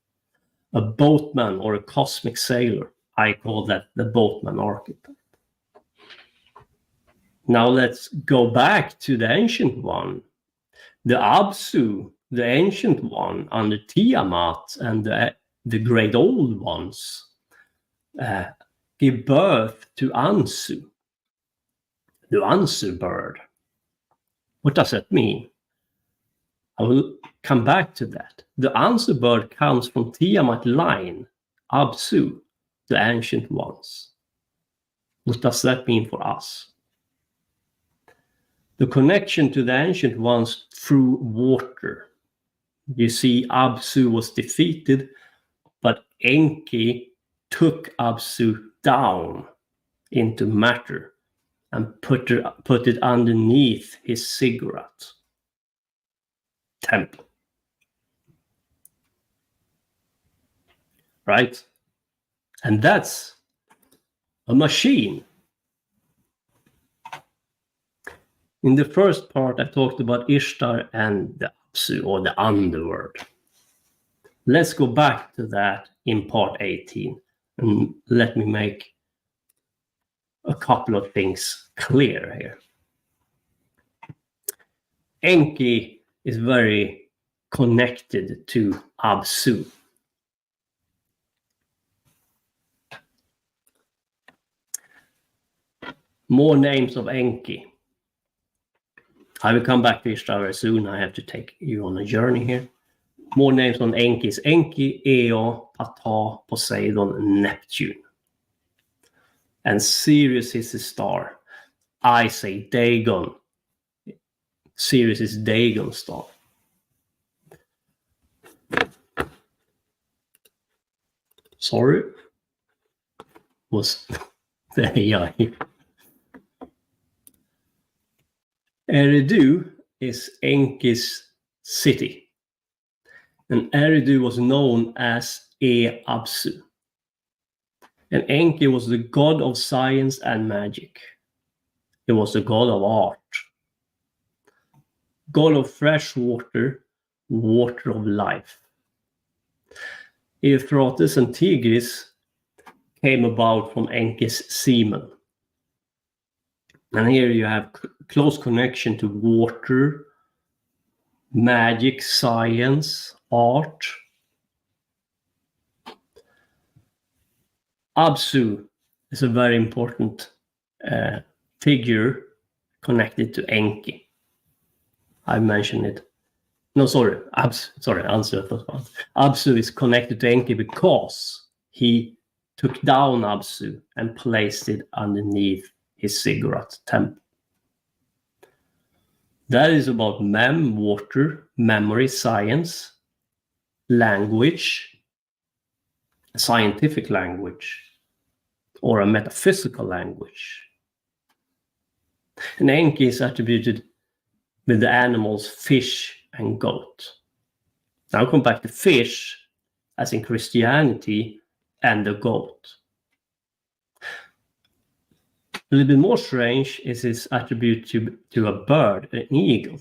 S5: A boatman or a cosmic sailor, I call that the boatman archetype. Now let's go back to the ancient one. The Abzu, the ancient one under Tiamat and the great old ones give birth to Anzu, the Anzu bird. What does that mean? I will come back to that. The Anzu bird comes from Tiamat line, Abzu, the ancient ones. What does that mean for us? The connection to the ancient ones through water. You see, Abzu was defeated, but Enki took Abzu down into matter and put it underneath his ziggurat temple. Right? And that's a machine. In the first part, I talked about Ishtar and the Abzu, or the underworld. Let's go back to that in part 18, and let me make a couple of things clear here. Enki is very connected to Abzu. More names of Enki. I will come back to Ishtar very soon. I have to take you on a journey here. More names on Enki is Enki, Eo, Ptah, Poseidon, Neptune. And Sirius is the star. I say Dagon. Sirius is Dagon's star. Sorry. Was the AI. Eridu is Enki's city. And Eridu was known as Abzu. And Enki was the god of science and magic. He was the god of art. God of fresh water, water of life. Euphrates and Tigris came about from Enki's semen. And here you have close connection to water, magic, science, art. Abzu is a very important figure connected to Enki. I mentioned it. No, sorry, Anzu. Abzu is connected to Enki because he took down Abzu and placed it underneath his ziggurat temple. That is about water, memory, science, language, a scientific language, or a metaphysical language. And Enki is attributed with the animals fish and goat. Now I'll come back to fish, as in Christianity, and the goat. A little bit more strange is his attribute to a bird, an eagle.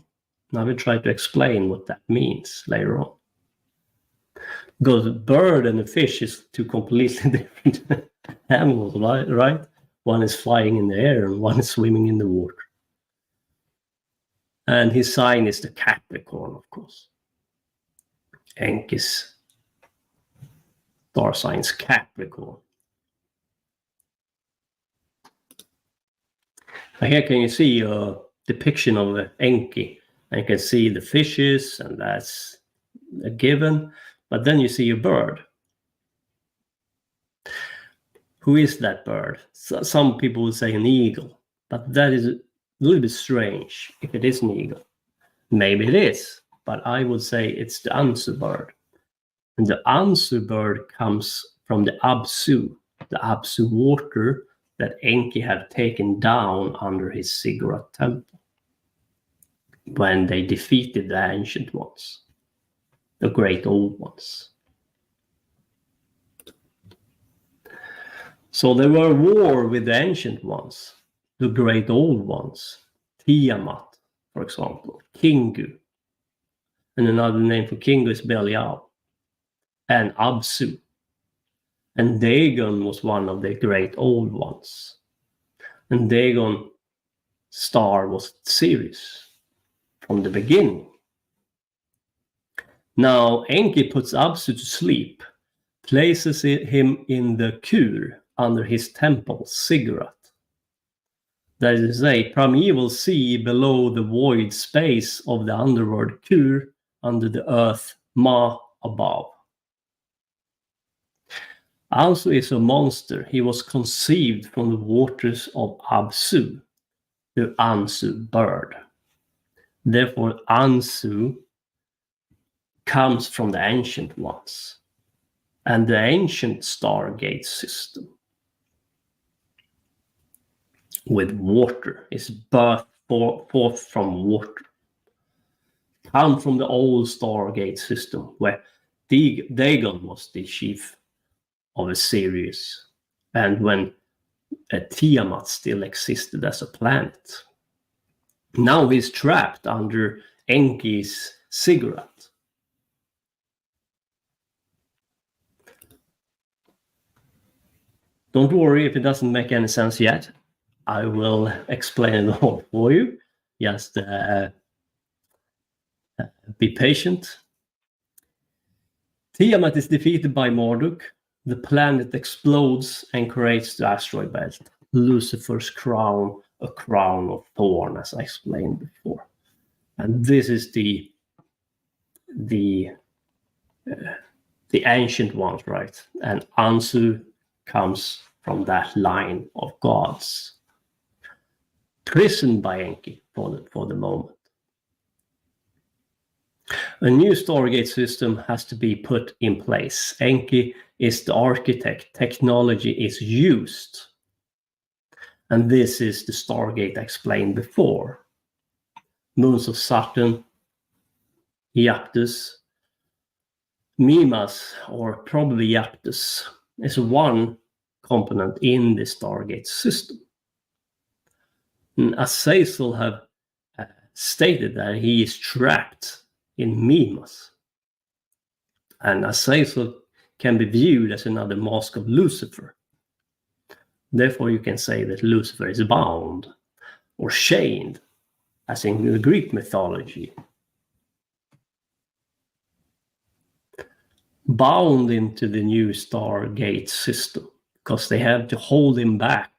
S5: And I will try to explain what that means later on. Because a bird and a fish is two completely different animals, right? One is flying in the air and one is swimming in the water. And his sign is the Capricorn, of course. Enki's star sign is Capricorn. Here can you see a depiction of Enki. And you can see the fishes, and that's a given. But then you see a bird. Who is that bird? Some people would say an eagle, but that is a little bit strange if it is an eagle. Maybe it is, but I would say it's the Anzu bird. And the Anzu bird comes from the Abzu water that Enki had taken down under his ziggurat temple when they defeated the ancient ones, the great old ones. So they were at war with the ancient ones, the great old ones, Tiamat, for example, Kingu, and another name for Kingu is Belial, and Abzu. And Dagon was one of the great old ones. And Dagon's star was Sirius from the beginning. Now Enki puts Abzu to sleep, places him in the Kur under his temple, ziggurat. That is to say, primeval sea below the void space of the underworld Kur under the earth, Ma above. Anzu is a monster. He was conceived from the waters of Abzu, the Anzu bird. Therefore, Anzu comes from the ancient ones and the ancient Stargate system with water is birthed forth from water. Come from the old Stargate system where Dagon was the chief of a series, and when Tiamat still existed as a planet. Now he's trapped under Enki's cigarette. Don't worry if it doesn't make any sense yet. I will explain it all for you. Just be patient. Tiamat is defeated by Marduk. The planet explodes and creates the asteroid belt. Lucifer's crown, a crown of thorn, as I explained before. And this is the ancient ones, right? And Anzu comes from that line of gods, prisoned by Enki for the moment. A new Stargate system has to be put in place. Enki is the architect. Technology is used. And this is the Stargate I explained before. Moons of Saturn, Iaptus, Mimas, or probably Iaptus, is one component in the Stargate system. And Azazel have stated that he is trapped in Mimas. And Azazel can be viewed as another mask of Lucifer. Therefore, you can say that Lucifer is bound or chained, as in the Greek mythology. Bound into the new Stargate system, because they have to hold him back,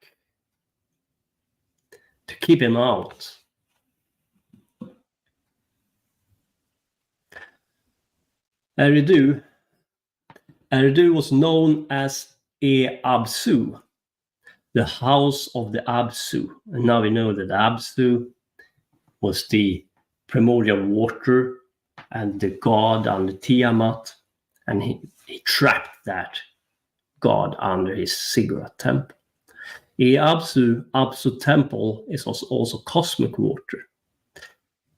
S5: to keep him out. Abzu was known as Abzu, the house of the Abzu. And now we know that Abzu was the primordial water and the god under Tiamat, and he trapped that god under his cigarette temple. Abzu temple is also cosmic water.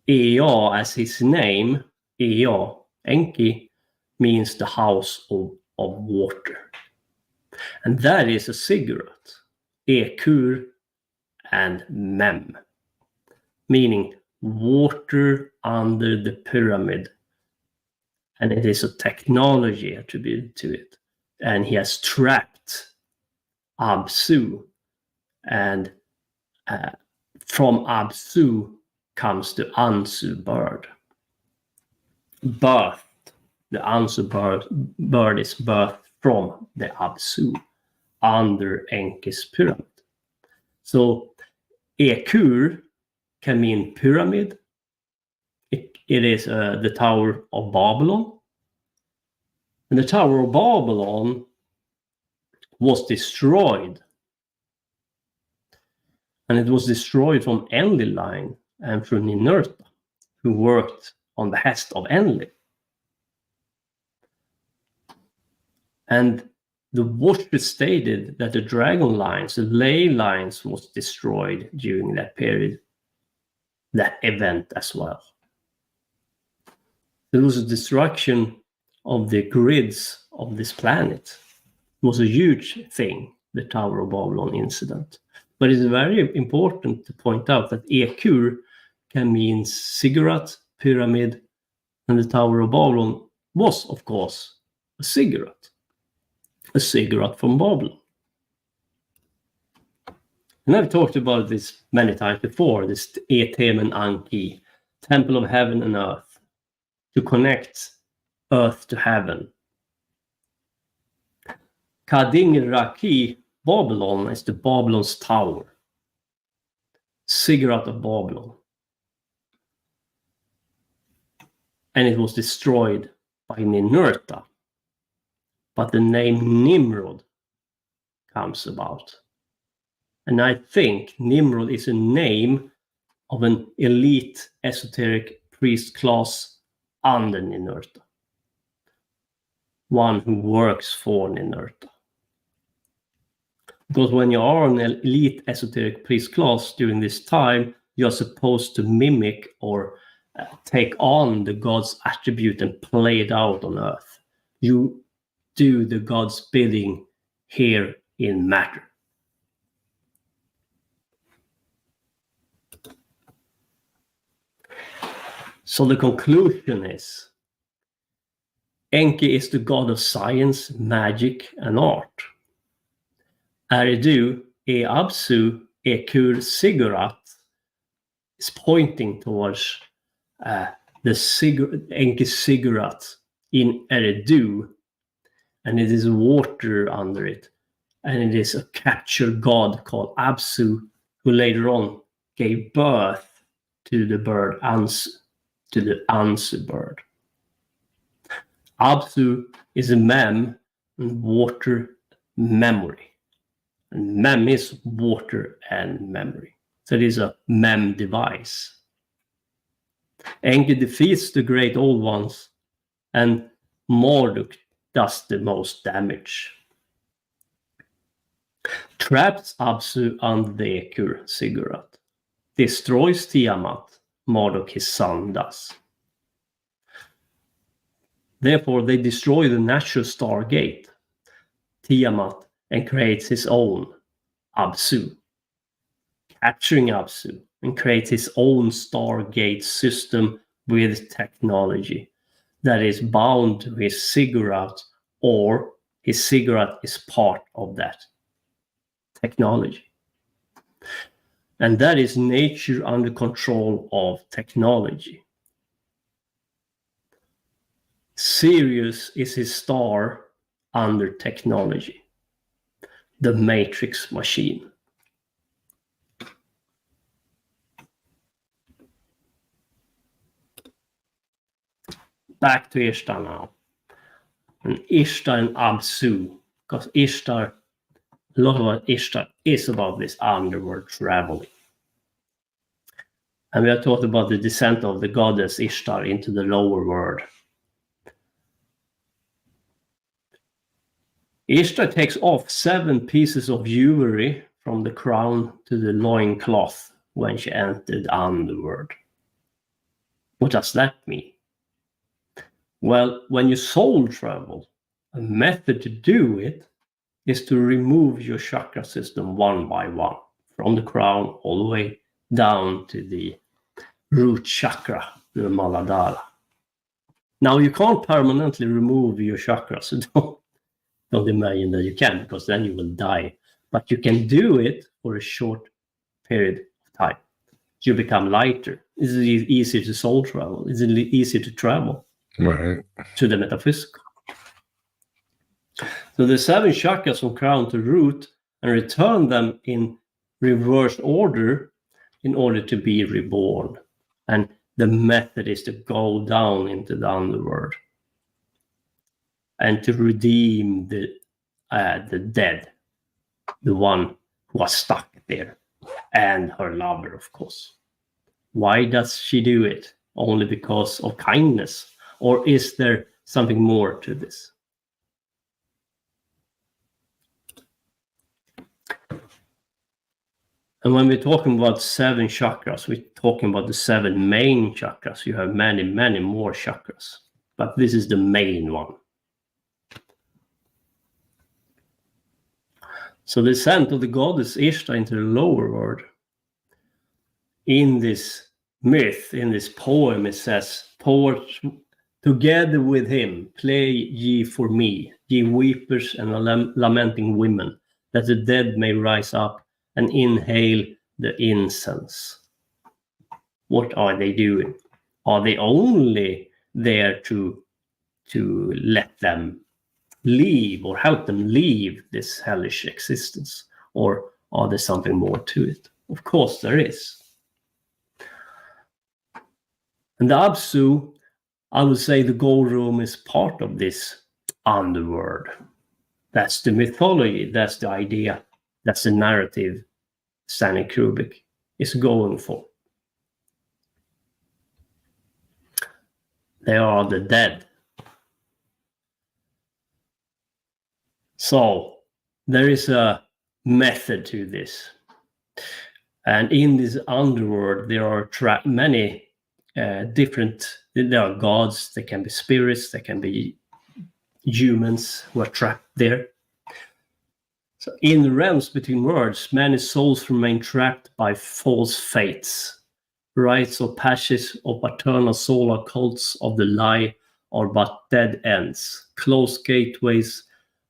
S5: Ea, as his name, Ea, Enki, means the house of water. And that is a cigarette, Ekur and Mem, meaning water under the pyramid. And it is a technology attributed to it. And he has trapped Abzu. And from Abzu comes the Anzu bird. Birthed. The Anzu bird is birthed from the Abzu under Enki's pyramid. So Ekur can mean pyramid. It is the Tower of Babylon. And the Tower of Babylon was destroyed. And it was destroyed from Enlil line and from Ninurta, who worked on the behest of Enlil. And the Watcher stated that the dragon lines, the ley lines, was destroyed during that period, that event as well. There was a destruction of the grids of this planet. It was a huge thing, the Tower of Babylon incident. But it's very important to point out that Ekur can mean cigarette, pyramid, and the Tower of Babylon was, of course, a cigarette from Babylon. And I've talked about this many times before, this Etem Anki, Temple of Heaven and Earth, to connect earth to heaven. Kading Raki, Babylon, is the Babylon's tower. Cigarette of Babylon. and it was destroyed by Ninurta. But the name Nimrod comes about. And I think Nimrod is a name of an elite esoteric priest class under Ninurta. One who works for Ninurta. Because when you are an elite esoteric priest class during this time, you're supposed to mimic or take on the god's attribute and play it out on earth. You do the god's bidding here in matter. So the conclusion is, Enki is the god of science, magic, and art. Eridu, Abzu, Ekur, Sigurd is pointing towards Enki's Sigurd in Eridu, and it is water under it, and it is a captured god called Abzu, who later on gave birth to the bird Anzu, to the Anzu bird. Abzu is a mem, and water memory. And mem is water and memory. So it is a mem device. Enki defeats the great old ones, and Marduk does the most damage. Traps Abzu under the Ekur Sigurd. Destroys Tiamat, Marduk his son does. Therefore, they destroy the natural Stargate, Tiamat, and creates his own Abzu, capturing Abzu, and creates his own Stargate system with technology that is bound to his Sigurd, or his Sigurd is part of that technology. And that is nature under control of technology. Sirius is his star under technology, the matrix machine. Back to Ishtar now. And Ishtar and Abzu, because Ishtar, a lot of what Ishtar is about this underworld traveling. And we have talked about the descent of the goddess Ishtar into the lower world. Ishtar takes off 7 pieces of jewelry from the crown to the loincloth when she entered the underworld. What does that mean? Well, when you soul travel, a method to do it is to remove your chakra system one by one, from the crown all the way down to the root chakra, the Muladhara. Now, you can't permanently remove your chakras, so don't imagine that you can, because then you will die. But you can do it for a short period of time. You become lighter. It's easier to soul travel. It's easier to travel to the metaphysical. So the 7 chakras from crown to root, and return them in reverse order in order to be reborn. And the method is to go down into the underworld and to redeem the dead, the one who was stuck there, and her lover, of course. Why does she do it? Only because of kindness? Or is there something more to this? And when we're talking about 7 chakras, we're talking about the 7 main chakras. You have many, many more chakras, but this is the main one. So the descent of the goddess Ishtar into the lower world. In this myth, in this poem, it says, "Poets, together with him, play ye for me, ye weepers and lamenting women, that the dead may rise up and inhale the incense." What are they doing? Are they only there to let them leave or help them leave this hellish existence? Or are there something more to it? Of course there is. And the Abzu I would say the gold room is part of this underworld. That's the mythology, that's the idea, that's the narrative Stanley Kubrick is going for. They are the dead. So there is a method to this. And in this underworld, there are many different, there are gods, there can be spirits, there can be humans who are trapped there. So in the realms between worlds, many souls remain trapped by false fates. Rites or passages of paternal solar cults of the lie are but dead ends, closed gateways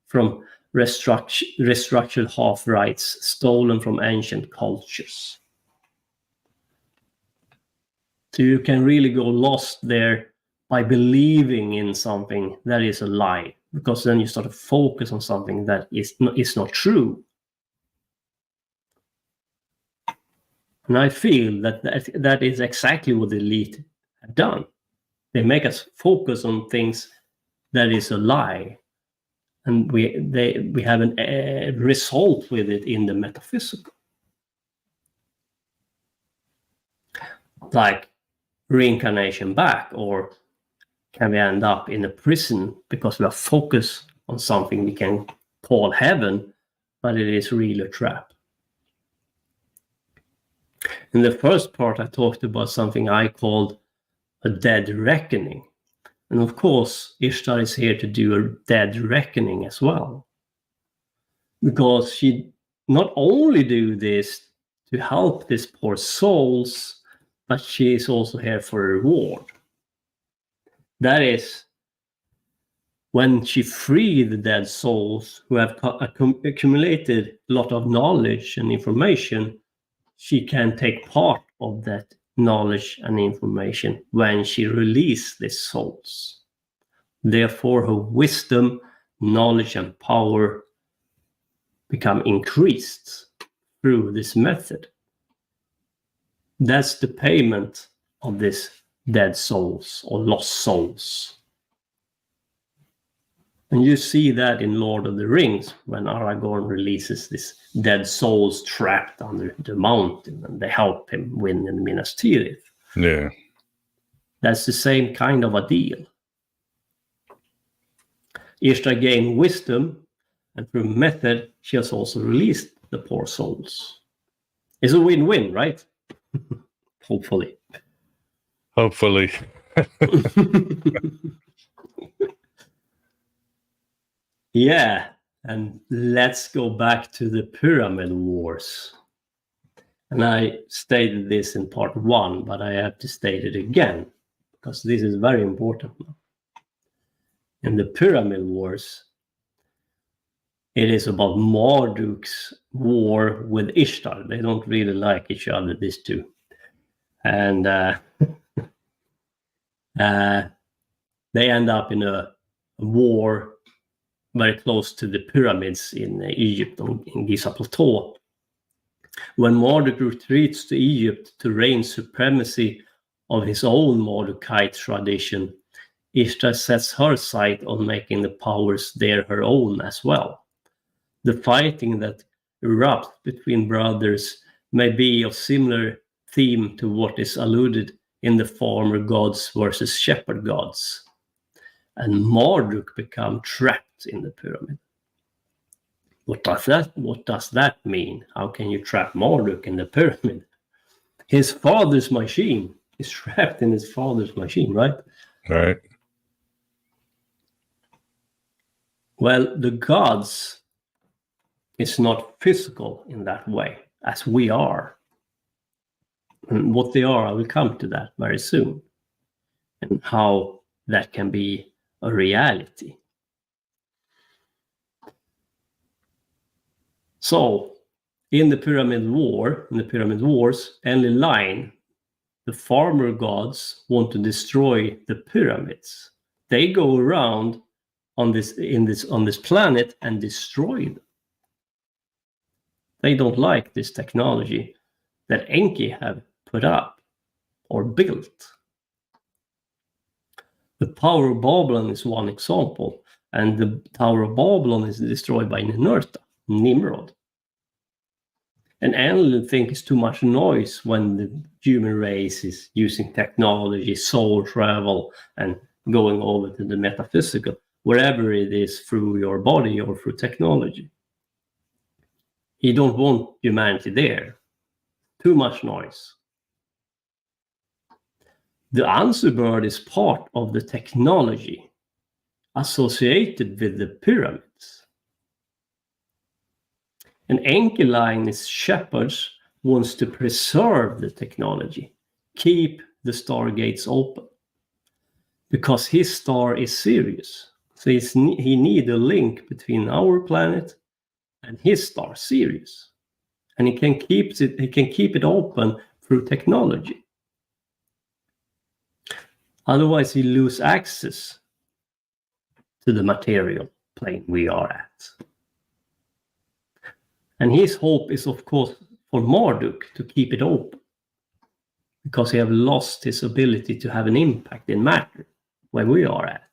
S5: from restructured half-rights stolen from ancient cultures. So you can really go lost there by believing in something that is a lie, because then you start to focus on something that is not true. And I feel that is exactly what the elite have done. They make us focus on things that is a lie, and we have a result with it in the metaphysical, like reincarnation back, or can we end up in a prison because we are focused on something we can call heaven, but it is really a trap. In the first part, I talked about something I called a dead reckoning. And of course, Ishtar is here to do a dead reckoning as well. Because she not only do this to help these poor souls, but she is also here for a reward. That is, when she freed the dead souls who have accumulated a lot of knowledge and information, she can take part of that knowledge and information when she released these souls. Therefore, her wisdom, knowledge, and power become increased through this method. That's the payment of these dead souls or lost souls. And you see that in Lord of the Rings when Aragorn releases these dead souls trapped under the mountain, and they help him win in Minas Tirith.
S4: Yeah.
S5: That's the same kind of a deal. Ishtar gained wisdom, and through method, she has also released the poor souls. It's a win-win, right? Hopefully.
S4: Hopefully.
S5: Yeah, and let's go back to the Pyramid Wars. And I stated this in part 1, but I have to state it again, because this is very important now. In the Pyramid Wars, it is about Marduk's war with Ishtar. They don't really like each other, these two. And they end up in a war very close to the pyramids in Egypt, in Giza Plateau. When Marduk retreats to Egypt to reign supremacy of his own Mardukite tradition, Ishtar sets her sight on making the powers there her own as well. The fighting that erupts between brothers may be of similar theme to what is alluded in the farmer gods versus shepherd gods. And Marduk become trapped in the pyramid. What does that mean? How can you trap Marduk in the pyramid? His father's machine is trapped in his father's machine, right?
S4: Right.
S5: Well, the gods is not physical in that way, as we are. And what they are, I will come to that very soon. And how that can be a reality. So, in the Pyramid Wars, Enlil, the farmer gods want to destroy the pyramids. They go around on this planet and destroy them. They don't like this technology that Enki have put up or built. The Tower of Babylon is one example, and the Tower of Babylon is destroyed by Nimrod. And Enlil think it's too much noise when the human race is using technology, soul travel, and going over to the metaphysical, wherever it is, through your body or through technology. You don't want humanity there. Too much noise. The Anzu bird is part of the technology associated with the pyramids. An Enki line is shepherds wants to preserve the technology, keep the stargates open, because his star is Sirius. So he need a link between our planet and his star Sirius, and he can keep it open through technology. Otherwise, he lose access to the material plane we are at. And his hope is, of course, for Marduk to keep it open, because he have lost his ability to have an impact in matter where we are at.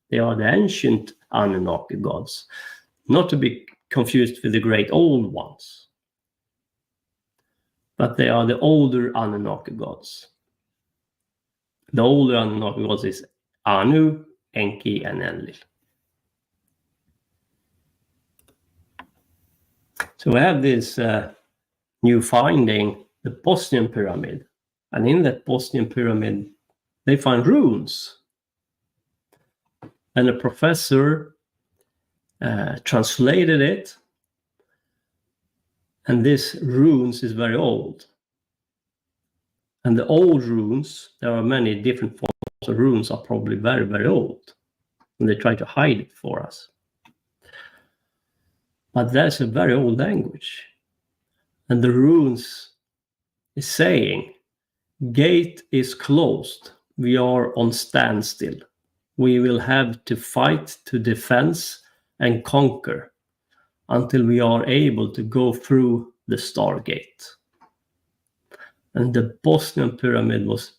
S5: They are the ancient Anunnaki gods, not to be confused with the great old ones, but they are the older Anunnaki gods. The older Anunnaki gods is Anu, Enki, and Enlil. So we have this new finding, the Bosnian pyramid. And in that Bosnian pyramid, they find runes. And a professor translated it. And this runes is very old. And the old runes, there are many different forms of runes, are probably very, very old. And they try to hide it for us. But that's a very old language. And the runes is saying, gate is closed. We are on standstill. We will have to fight to defense and conquer until we are able to go through the Stargate. And the Bosnian pyramid was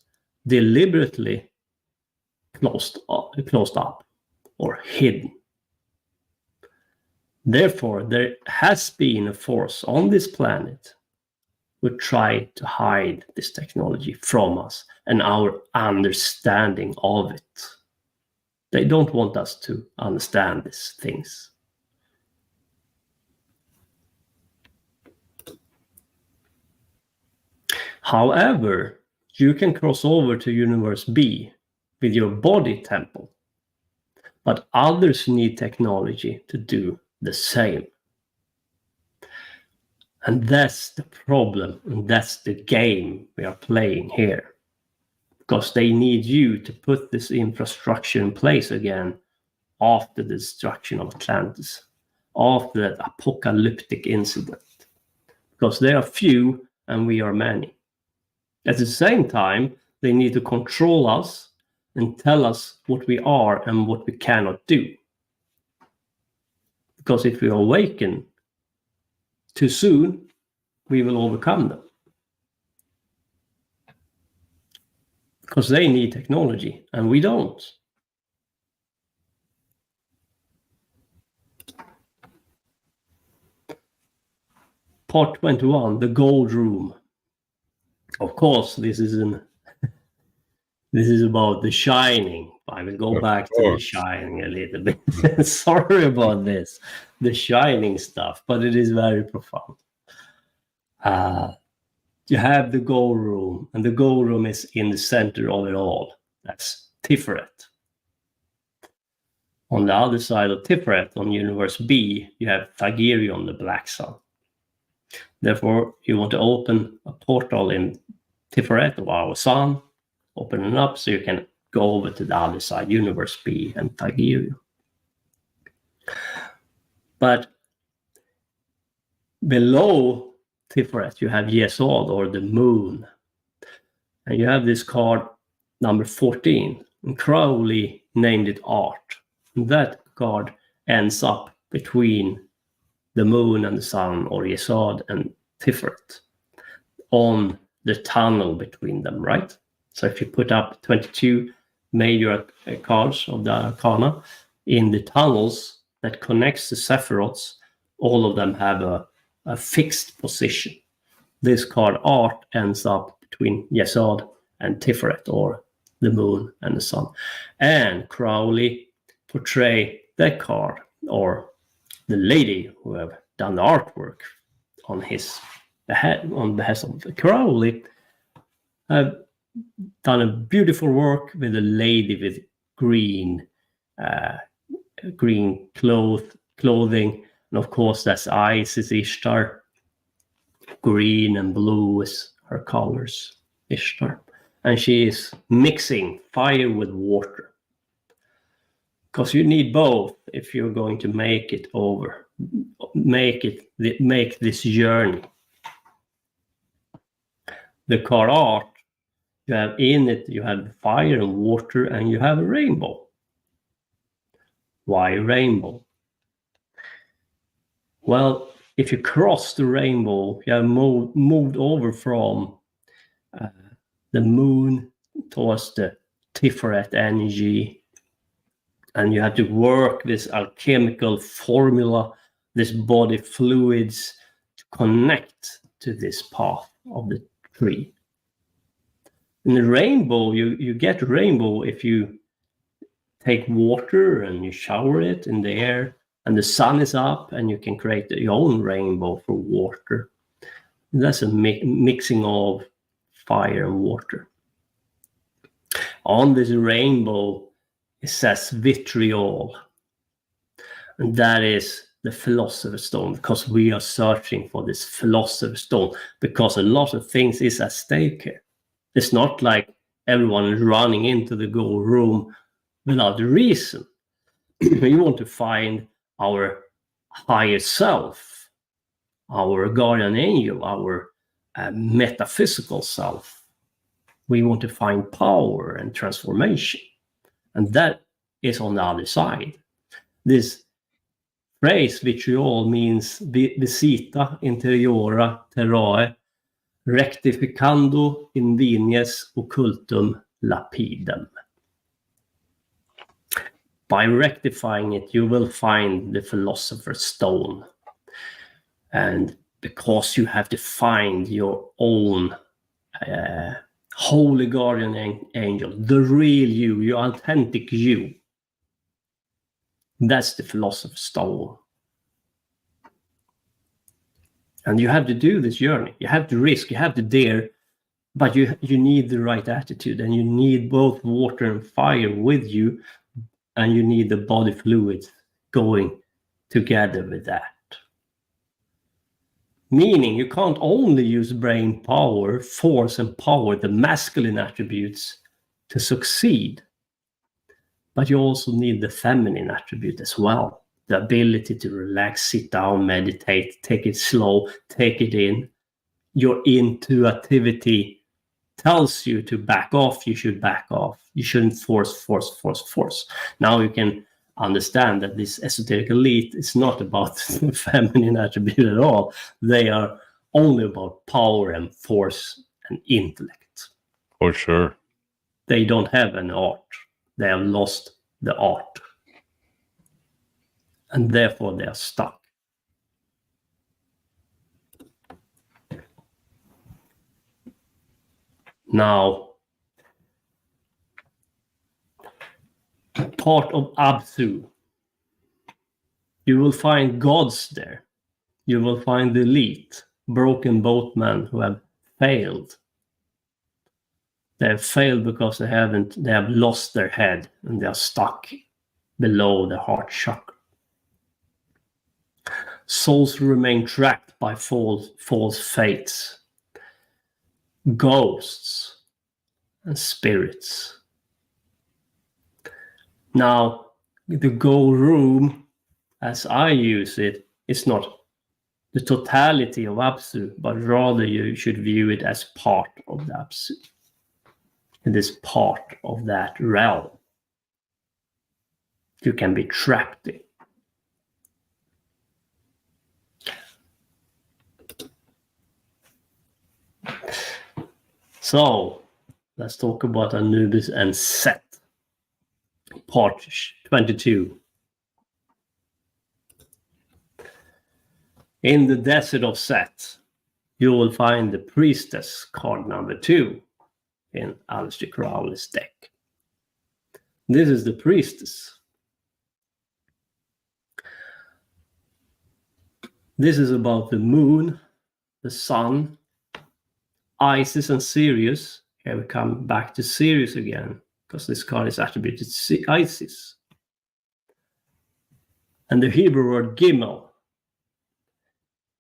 S5: deliberately closed up or hidden. Therefore, there has been a force on this planet who tried to hide this technology from us and our understanding of it. They don't want us to understand these things. However, you can cross over to Universe B with your body temple, but others need technology to do the same. And that's the problem, and that's the game we are playing here. Because they need you to put this infrastructure in place again after the destruction of Atlantis, after that apocalyptic incident. Because they are few and we are many. At the same time, they need to control us and tell us what we are and what we cannot do. Because if we awaken too soon, we will overcome them. Because they need technology and we don't. Part 21, the gold room. Of course, this is about The Shining. I will go back to The Shining a little bit. Sorry about this, The Shining stuff, but it is very profound. You have the gold room, and the gold room is in the center of it all. That's Tiferet. On the other side of Tiferet, on Universe B, you have Thagirion, the Black Sun. Therefore, you want to open a portal in Tiferet of our sun, open it up so you can go over to the other side, Universe B and Thagirion. But below Tiferet, you have Yesod, or the moon. And you have this card, number 14. And Crowley named it Art. And that card ends up between the moon and the sun, or Yesod and Tiferet, on the tunnel between them, right? So if you put up 22 major cards of the Arcana, in the tunnels that connects the Sephiroths, all of them have a fixed position. This card art ends up between Yesod and Tiferet, or the moon and the sun. And Crowley portray that card, or the lady who have done the artwork on his behest of Crowley, have done a beautiful work with a lady with green clothing, and of course that's Isis, Ishtar. Green and blue is her colors, Ishtar, and she is mixing fire with water, because you need both if you're going to make this journey. The card art, you have in it, you have fire and water, and you have a rainbow. Why rainbow? Well, if you cross the rainbow, you have moved over from the moon towards the Tiferet energy, and you have to work this alchemical formula, this body fluids, to connect to this path of the tree. In the rainbow, you get rainbow if you take water and you shower it in the air, and the sun is up, and you can create your own rainbow for water. That's a mixing of fire and water. On this rainbow, it says vitriol, and that is the Philosopher's Stone, because we are searching for this Philosopher's Stone, because a lot of things is at stake here. It's not like everyone is running into the gold room without a reason. We want to find our higher self, our guardian angel, our metaphysical self. We want to find power and transformation. And that is on the other side. This phrase vitriol means visita interiora terrae rectificando invenies occultum lapidem. By rectifying it, you will find the Philosopher's Stone. And because you have to find your own holy guardian angel, the real you, your authentic you, that's the Philosopher's Stone. And you have to do this journey. You have to risk, you have to dare, but you need the right attitude, and you need both water and fire with you, and you need the body fluids going together with that. Meaning you can't only use brain power, force, and power, the masculine attributes, to succeed, but you also need the feminine attribute as well. The ability to relax, sit down, meditate, take it slow, take it in. Your intuitivity tells you to back off, you should back off. You shouldn't force. Now you can understand that this esoteric elite is not about the feminine attribute at all. They are only about power and force and intellect.
S4: For sure.
S5: They don't have an art. They have lost the art. And therefore they are stuck. Now, part of Abzu, you will find gods there. You will find the elite, broken boatmen who have failed. They have failed because they have lost their head, and they are stuck below the heart chakra. Souls remain trapped by false fates, ghosts, and spirits. Now, the gold room, as I use it, is not the totality of Abzu, but rather you should view it as part of the Abzu. It is part of that realm you can be trapped in. So, let's talk about Anubis and Set. Part 22. In the desert of Set, you will find the priestess, card number 2, in Aleister Crowley's deck. This is the priestess. This is about the moon, the sun, Isis and Sirius. Here we come back to Sirius again, because this card is attributed to Isis. And the Hebrew word Gimel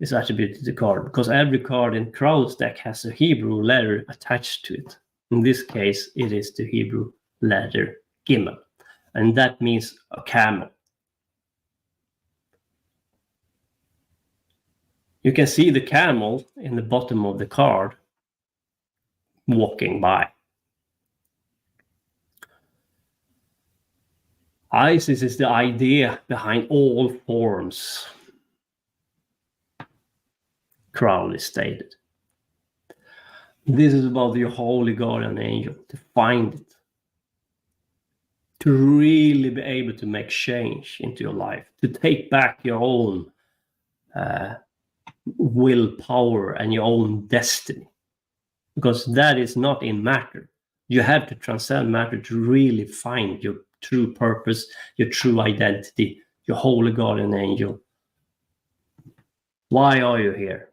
S5: is attributed to the card, because every card in Crowley's deck has a Hebrew letter attached to it. In this case, it is the Hebrew letter Gimel, and that means a camel. You can see the camel in the bottom of the card walking by. Isis is the idea behind all forms, Crowley stated. This is about your holy guardian angel, to find it, to really be able to make change into your life, to take back your own willpower and your own destiny, because that is not in matter. You have to transcend matter to really find your true purpose, your true identity, your holy guardian angel. Why are you here?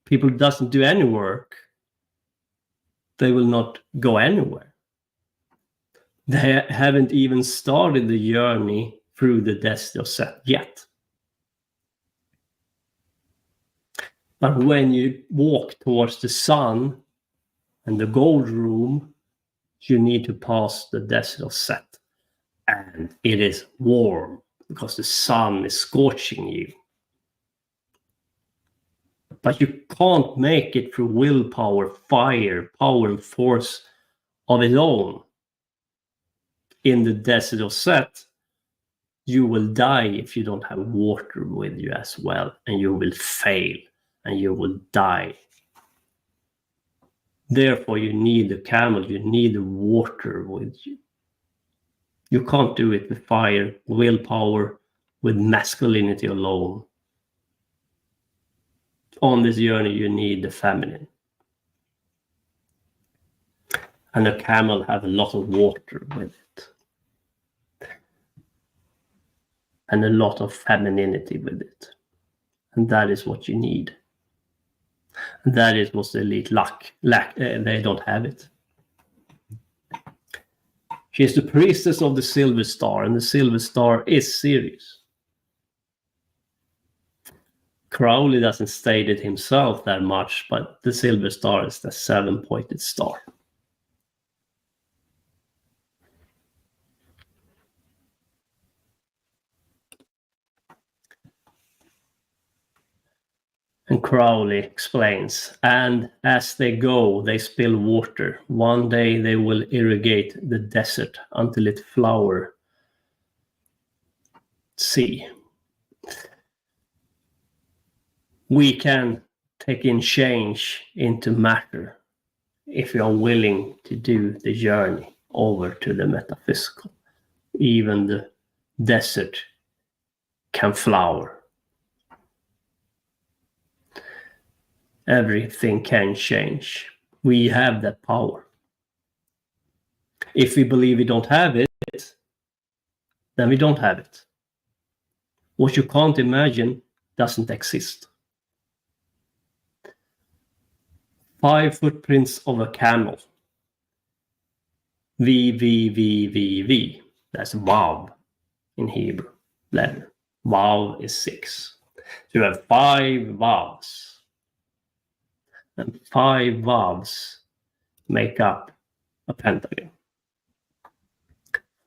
S5: People doesn't do any work, they will not go anywhere. They haven't even started the journey through the desert of Set yet. But when you walk towards the sun and the gold room, you need to pass the desert of Set. And it is warm because the sun is scorching you. But you can't make it through willpower, fire, power, and force of its own. In the desert of Set, you will die if you don't have water with you as well, and you will fail, and you will die. Therefore, you need the camel, you need the water with you. You can't do it with fire, willpower, with masculinity alone. On this journey, you need the feminine. And a camel has a lot of water with it. And a lot of femininity with it. And that is what you need. And that is what the elite lack. They don't have it. She is the priestess of the Silver Star, and the Silver Star is Sirius. Crowley doesn't state it himself that much, but the Silver Star is the 7-pointed star. And Crowley explains, and as they go, they spill water. One day they will irrigate the desert until it flower. See. We can take in change into matter if we are willing to do the journey over to the metaphysical. Even the desert can flower. Everything can change. We have that power. If we believe we don't have it, then we don't have it. What you can't imagine doesn't exist. 5 footprints of a camel. V. That's Vav in Hebrew letter. Vav is 6. So you have 5 Vavs. And 5 Vavs make up a pentagon.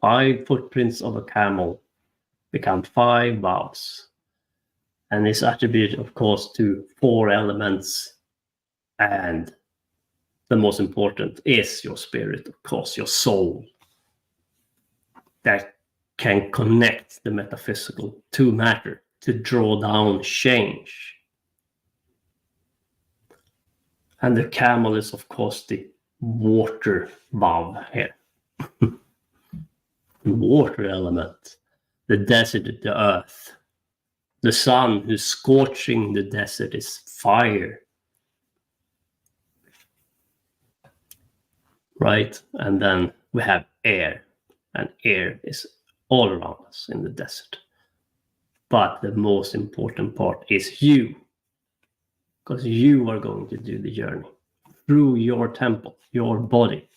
S5: 5 footprints of a camel become 5 Vavs. And is attributed, of course, to 4 elements. And the most important is your spirit, of course, your soul, that can connect the metaphysical to matter, to draw down change. And the camel is, of course, the water valve here. water element, the desert, the earth. The sun who's scorching the desert is fire. Right? And then we have air, and air is all around us in the desert. But the most important part is you, because you are going to do the journey through your temple, your body.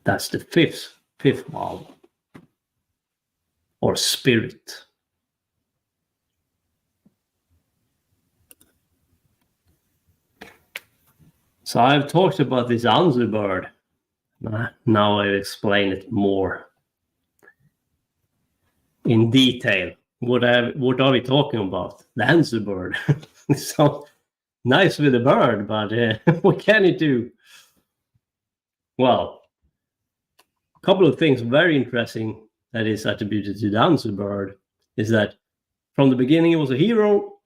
S5: That's the fifth valve, or spirit. So I've talked about this Anzu bird. Now I explain it more in detail. What are we talking about? The Anzu bird. So nice with the bird, but what can it do? Well, a couple of things very interesting that is attributed to the Anzu bird is that from the beginning it was a hero,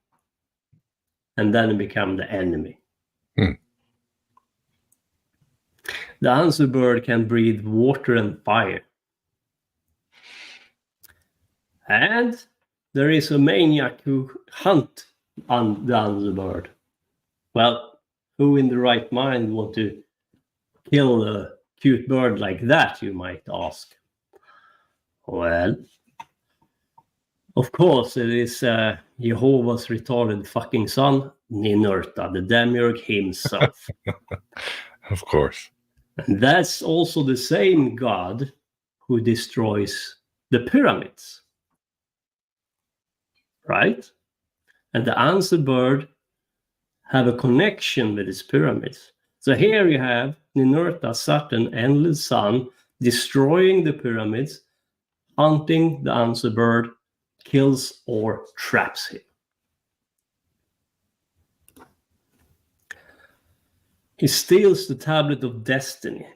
S5: and then it became the enemy. The Anzu bird can breathe water and fire. And there is a maniac who hunts on the Anzu bird. Well, who in the right mind want to kill a cute bird like that, you might ask? Well, of course, it is Jehovah's retarded fucking son, Ninurta, the demiurge himself.
S4: Of course.
S5: And that's also the same god who destroys the pyramids. Right? And the Anzu bird have a connection with his pyramids. So here you have Ninurta, Saturn, endless sun, destroying the pyramids, hunting the Anzu bird, kills or traps him. He steals the tablet of destiny.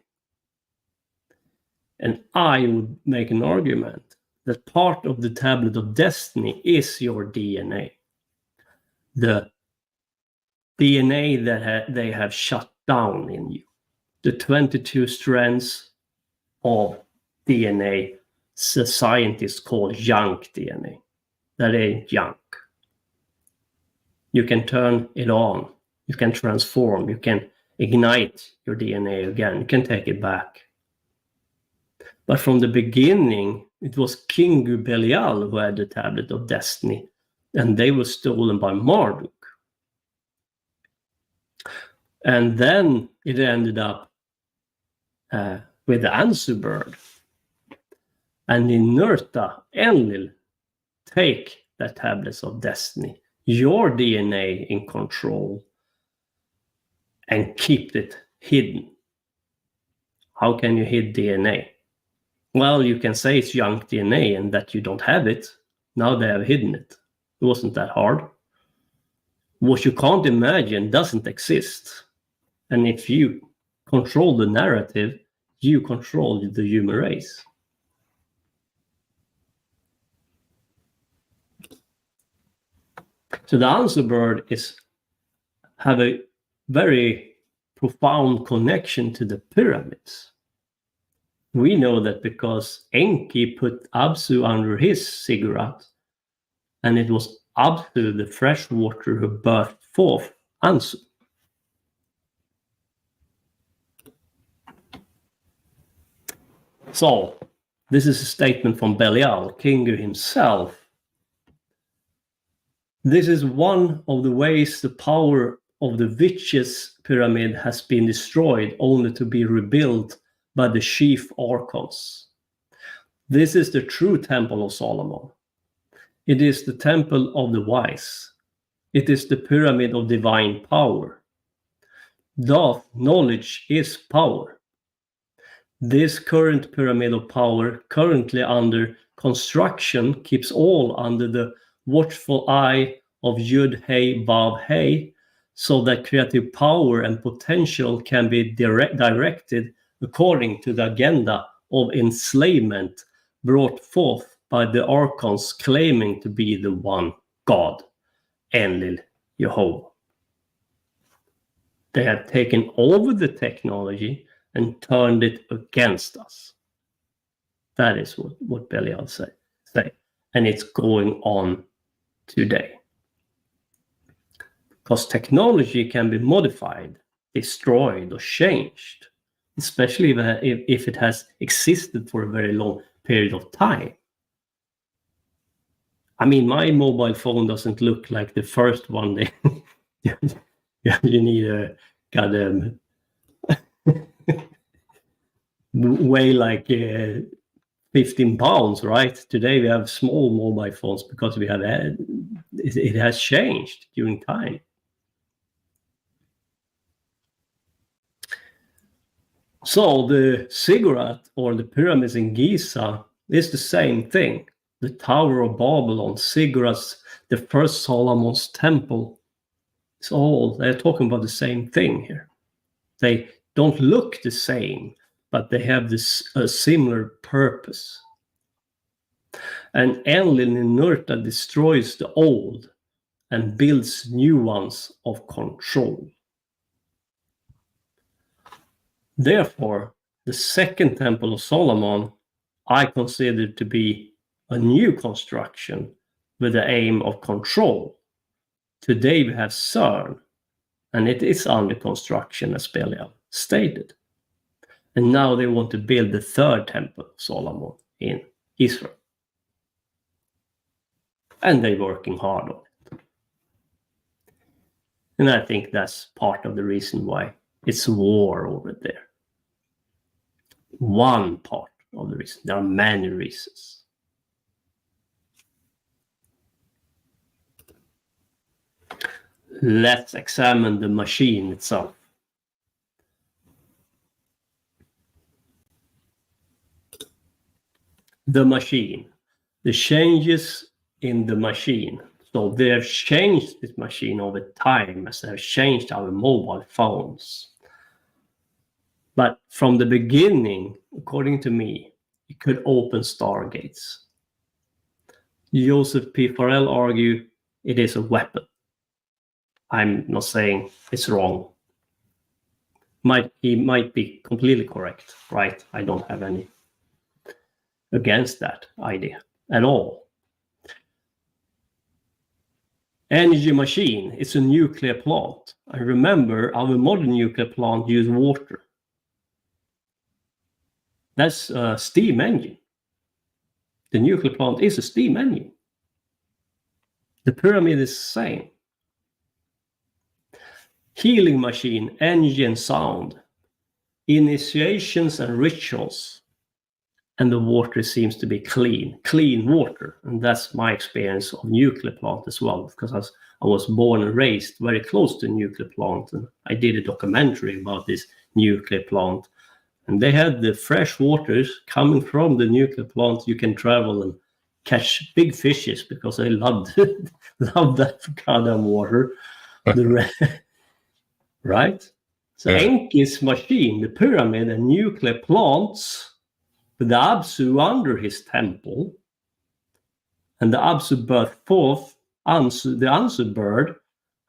S5: And I would make an argument that part of the tablet of destiny is your DNA. The DNA that they have shut down in you. The 22 strands of DNA the scientists call junk DNA. That ain't junk. You can turn it on. You can transform. You can ignite your DNA again. You can take it back. But from the beginning, it was King Belial who had the tablet of destiny, and they were stolen by Marduk. And then it ended up with the Anzu bird. And Ninurta, Enlil, take the tablets of destiny, your DNA in control, and keep it hidden. How can you hide DNA? Well, you can say it's junk DNA and that you don't have it. Now they have hidden it. It wasn't that hard. What you can't imagine doesn't exist. And if you control the narrative, you control the human race. So the Anzu bird have a very profound connection to the pyramids. We know that because Enki put Abzu under his cigarette, and it was Abzu, the fresh water, who birthed forth Anzu. So, this is a statement from Belial, Kingu himself. This is one of the ways the power of the witches' pyramid has been destroyed, only to be rebuilt by the chief archons. This is the true temple of Solomon. It is the temple of the wise. It is the pyramid of divine power. Thus, knowledge is power. This current pyramid of power, currently under construction, keeps all under the watchful eye of Yud Hey Vav Hey, so that creative power and potential can be directed according to the agenda of enslavement brought forth by the archons claiming to be the one God, Enlil, Jehovah. They have taken over the technology, and turned it against us. That is what Belial say. And it's going on today. Because technology can be modified, destroyed, or changed, especially if it has existed for a very long period of time. I mean, my mobile phone doesn't look like the first one. You need a goddamn weigh like 15 pounds, right? Today we have small mobile phones because we have it has changed during time. So the ziggurat or the pyramids in Giza is the same thing. The Tower of Babylon, ziggurats, the first Solomon's temple. They're talking about the same thing here. They don't look the same, but they have a similar purpose. And Enlil-ninurta destroys the old and builds new ones of control. Therefore, the second Temple of Solomon I consider to be a new construction with the aim of control. Today we have CERN, and it is under construction, as Belial stated. And now they want to build the third Temple of Solomon in Israel. And they're working hard on it. And I think that's part of the reason why it's war over there. One part of the reason. There are many reasons. Let's examine the machine itself. The machine. The changes in the machine. So they have changed this machine over time as they have changed our mobile phones. But from the beginning, according to me, it could open stargates. Joseph P. Farrell argued it is a weapon. I'm not saying it's wrong. He might be completely correct, right? I don't have any against that idea at all. Energy machine is a nuclear plant. I remember our modern nuclear plant use water. That's a steam engine. The nuclear plant is a steam engine. The pyramid is the same. Healing machine, energy and sound, initiations and rituals, and the water seems to be clean water. And that's my experience of nuclear plant as well, because I was born and raised very close to a nuclear plant, and I did a documentary about this nuclear plant. And they had the fresh waters coming from the nuclear plant. You can travel and catch big fishes because they loved that goddamn water. Right? So
S4: Yeah.
S5: Enki's machine, the pyramid and nuclear plants, with the Abzu under his temple, and the Abzu birthed forth the Anzu bird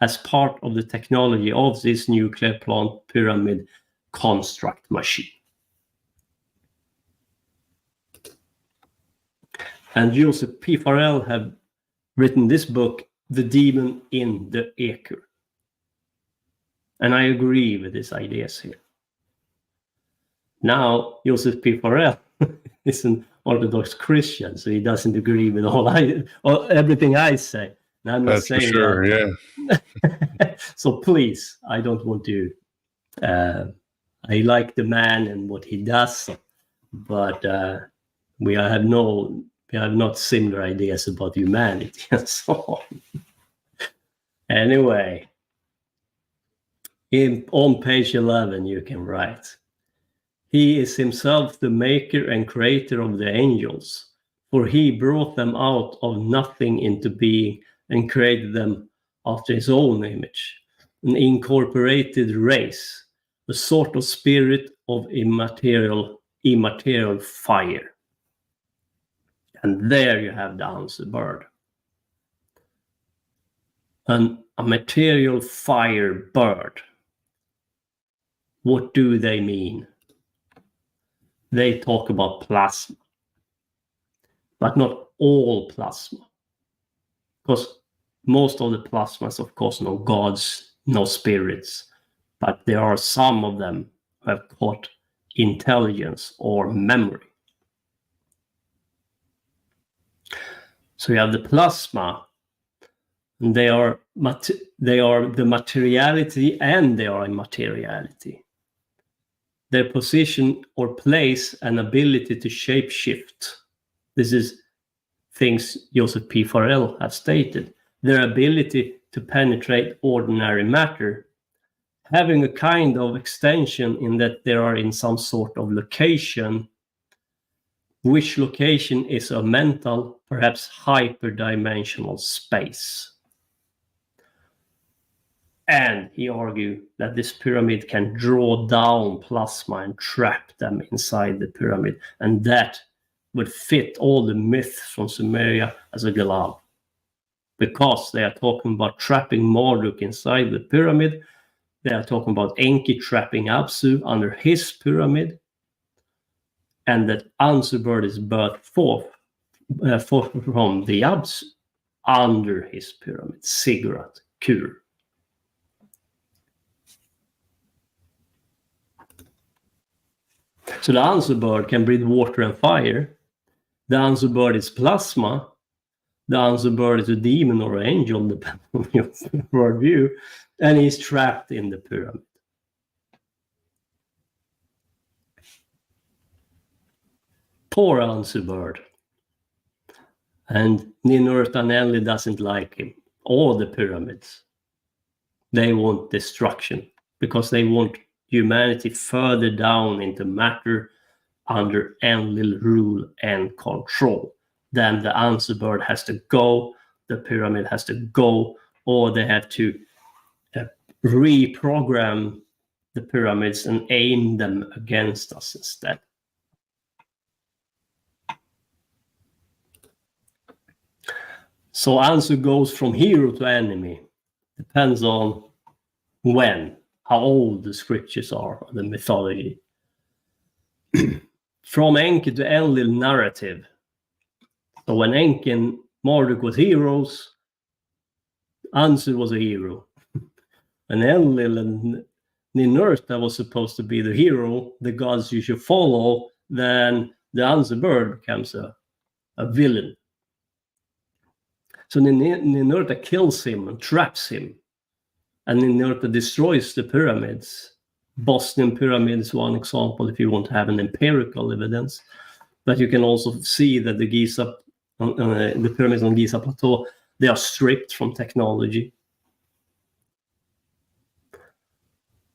S5: as part of the technology of this nuclear plant pyramid construct machine. And Joseph P. Farrell have written this book, The Demon in the Acre. And I agree with his ideas here. Now, Joseph P. Farrell is an Orthodox Christian, so he doesn't agree with everything I say. And I'm not
S4: That's for
S5: saying
S4: sure,
S5: that. Yeah. So please, I don't want to. I like the man and what he does, but we have not similar ideas about humanity and so on. Anyway. On page 11, you can write, he is himself the maker and creator of the angels, for he brought them out of nothing into being and created them after his own image, an incorporated race, a sort of spirit of immaterial fire. And there you have the Anzu bird. A material fire bird. What do they mean? they talk about plasma, but not all plasma. Because most of the plasma is, of course, no gods, no spirits, but there are some of them who have caught intelligence or memory. So you have the plasma, and they are the materiality and they are immateriality. Their position or place and ability to shapeshift. This is things Joseph P. Farrell has stated. Their ability to penetrate ordinary matter, having a kind of extension in that they are in some sort of location, which location is a mental, perhaps hyperdimensional space. And he argued that this pyramid can draw down plasma and trap them inside the pyramid, and that would fit all the myths from Sumeria as a glove. Because they are talking about trapping Marduk inside the pyramid, they are talking about Enki trapping Abzu under his pyramid, and that Anzu bird is birthed forth from the Abzu under his pyramid, Sigurd Kur. So the Anzu bird can breathe water and fire. The Anzu bird is plasma. The Anzu bird is a demon or an angel, depending on your worldview, and he's trapped in the pyramid. Poor Anzu bird. And Ninurta and Enlil doesn't like him, or the pyramids. They want destruction, because they want humanity further down into matter under Enlil rule and control. Then the Anzu bird has to go, the pyramid has to go, or they have to reprogram the pyramids and aim them against us instead. So Anzu goes from hero to enemy. Depends on when, how old the scriptures are, the mythology. From Enki to Enlil narrative. So when Enki and Marduk was heroes, Anzu was a hero. When Enlil and Ninurta was supposed to be the hero, the gods you should follow, then the Anzu bird becomes a villain. So Ninurta kills him and traps him. And Ninurta destroys the pyramids. Bosnian pyramid is one example if you want to have an empirical evidence. But you can also see that the Giza, the pyramids on Giza Plateau, they are stripped from technology.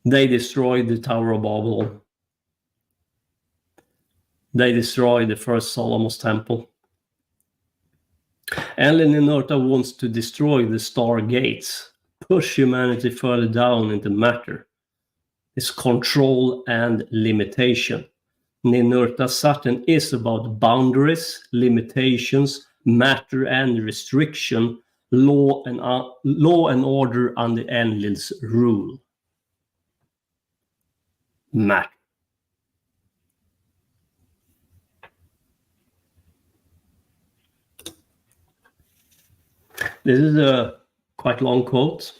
S5: They destroyed the Tower of Babel. They destroyed the first Solomon's temple. Enlil Ninurta wants to destroy the Stargates, push humanity further down into matter. It's control and limitation. Ninurta Saturn is about boundaries, limitations, matter and restriction, law and order under Enlil's rule. Matter. This is a quite long quote.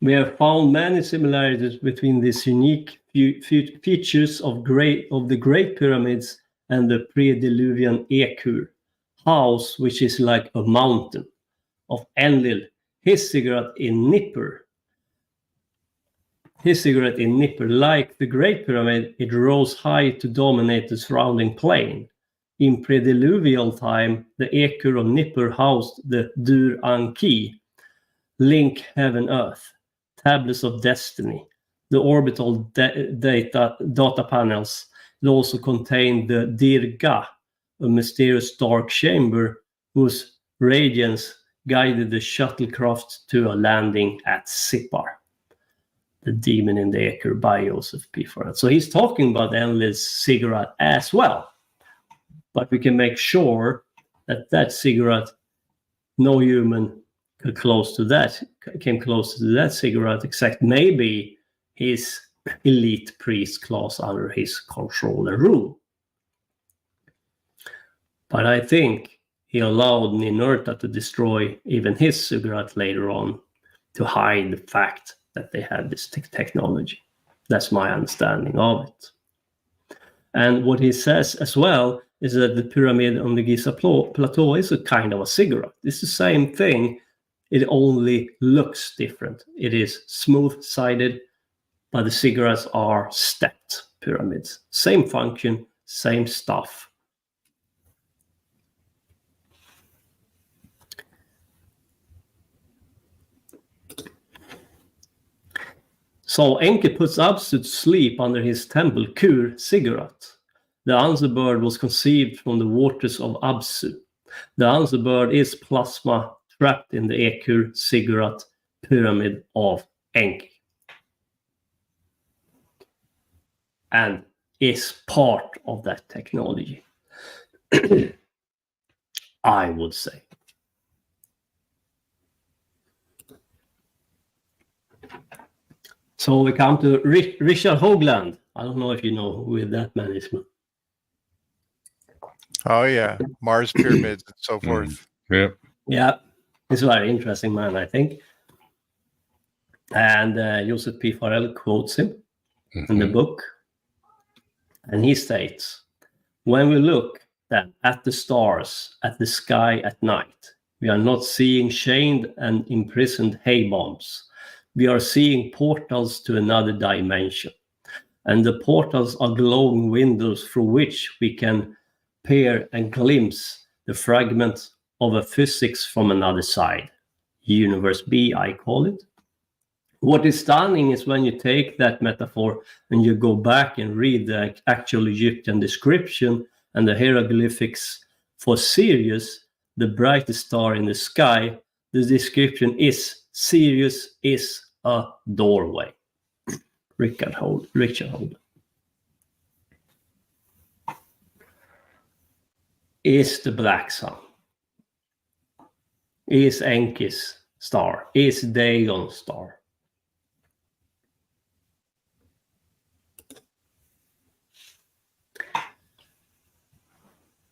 S5: We have found many similarities between these unique features of the Great Pyramids and the pre-Diluvian Ekur house, which is like a mountain, of Enlil, his cigarette in Nippur. His cigarette in Nippur, like the Great Pyramid, it rose high to dominate the surrounding plain. In pre-diluvial time, the Ekur of Nippur housed the Dur Anki, link heaven-earth, tablets of destiny, the orbital data panels. It also contained the Dirga, a mysterious dark chamber whose radiance guided the shuttlecraft to a landing at Sipar. The demon in the Ekur by Joseph P. Farrell. So he's talking about Enlil's cigarette as well. But we can make sure that that cigarette, no human came close to that cigarette, except maybe his elite priest class under his control and rule. But I think he allowed Ninurta to destroy even his ziggurat later on to hide the fact that they had this technology. That's my understanding of it. And what he says as well is that the pyramid on the Giza plateau is a kind of a ziggurat. It's the same thing. It only looks different. It is smooth-sided, but the ziggurats are stepped pyramids. Same function, same stuff. So Enki puts Abzu to sleep under his temple Kur ziggurat. The Anzu bird was conceived from the waters of Abzu. The Anzu bird is plasma trapped in the Ekur ziggurat pyramid of Enki, and is part of that technology, I would say. So we come to Richard Hoagland. I don't know if you know who that man is.
S6: Oh yeah, Mars pyramids and so forth.
S4: Yep.
S5: Yeah, he's a very interesting man, I think. And Joseph P. Farrell quotes him in the book. And he states, when we look then at the stars, at the sky at night, we are not seeing chained and imprisoned hay bombs. We are seeing portals to another dimension. And the portals are glowing windows through which we can peer and glimpse the fragment of a physics from another side. Universe B, I call it. What is stunning is when you take that metaphor and you go back and read the actual Egyptian description and the hieroglyphics for Sirius, the brightest star in the sky, the description is Sirius is a doorway. Richard Hold. Is the black sun, is Enki's star, is Dagon's star.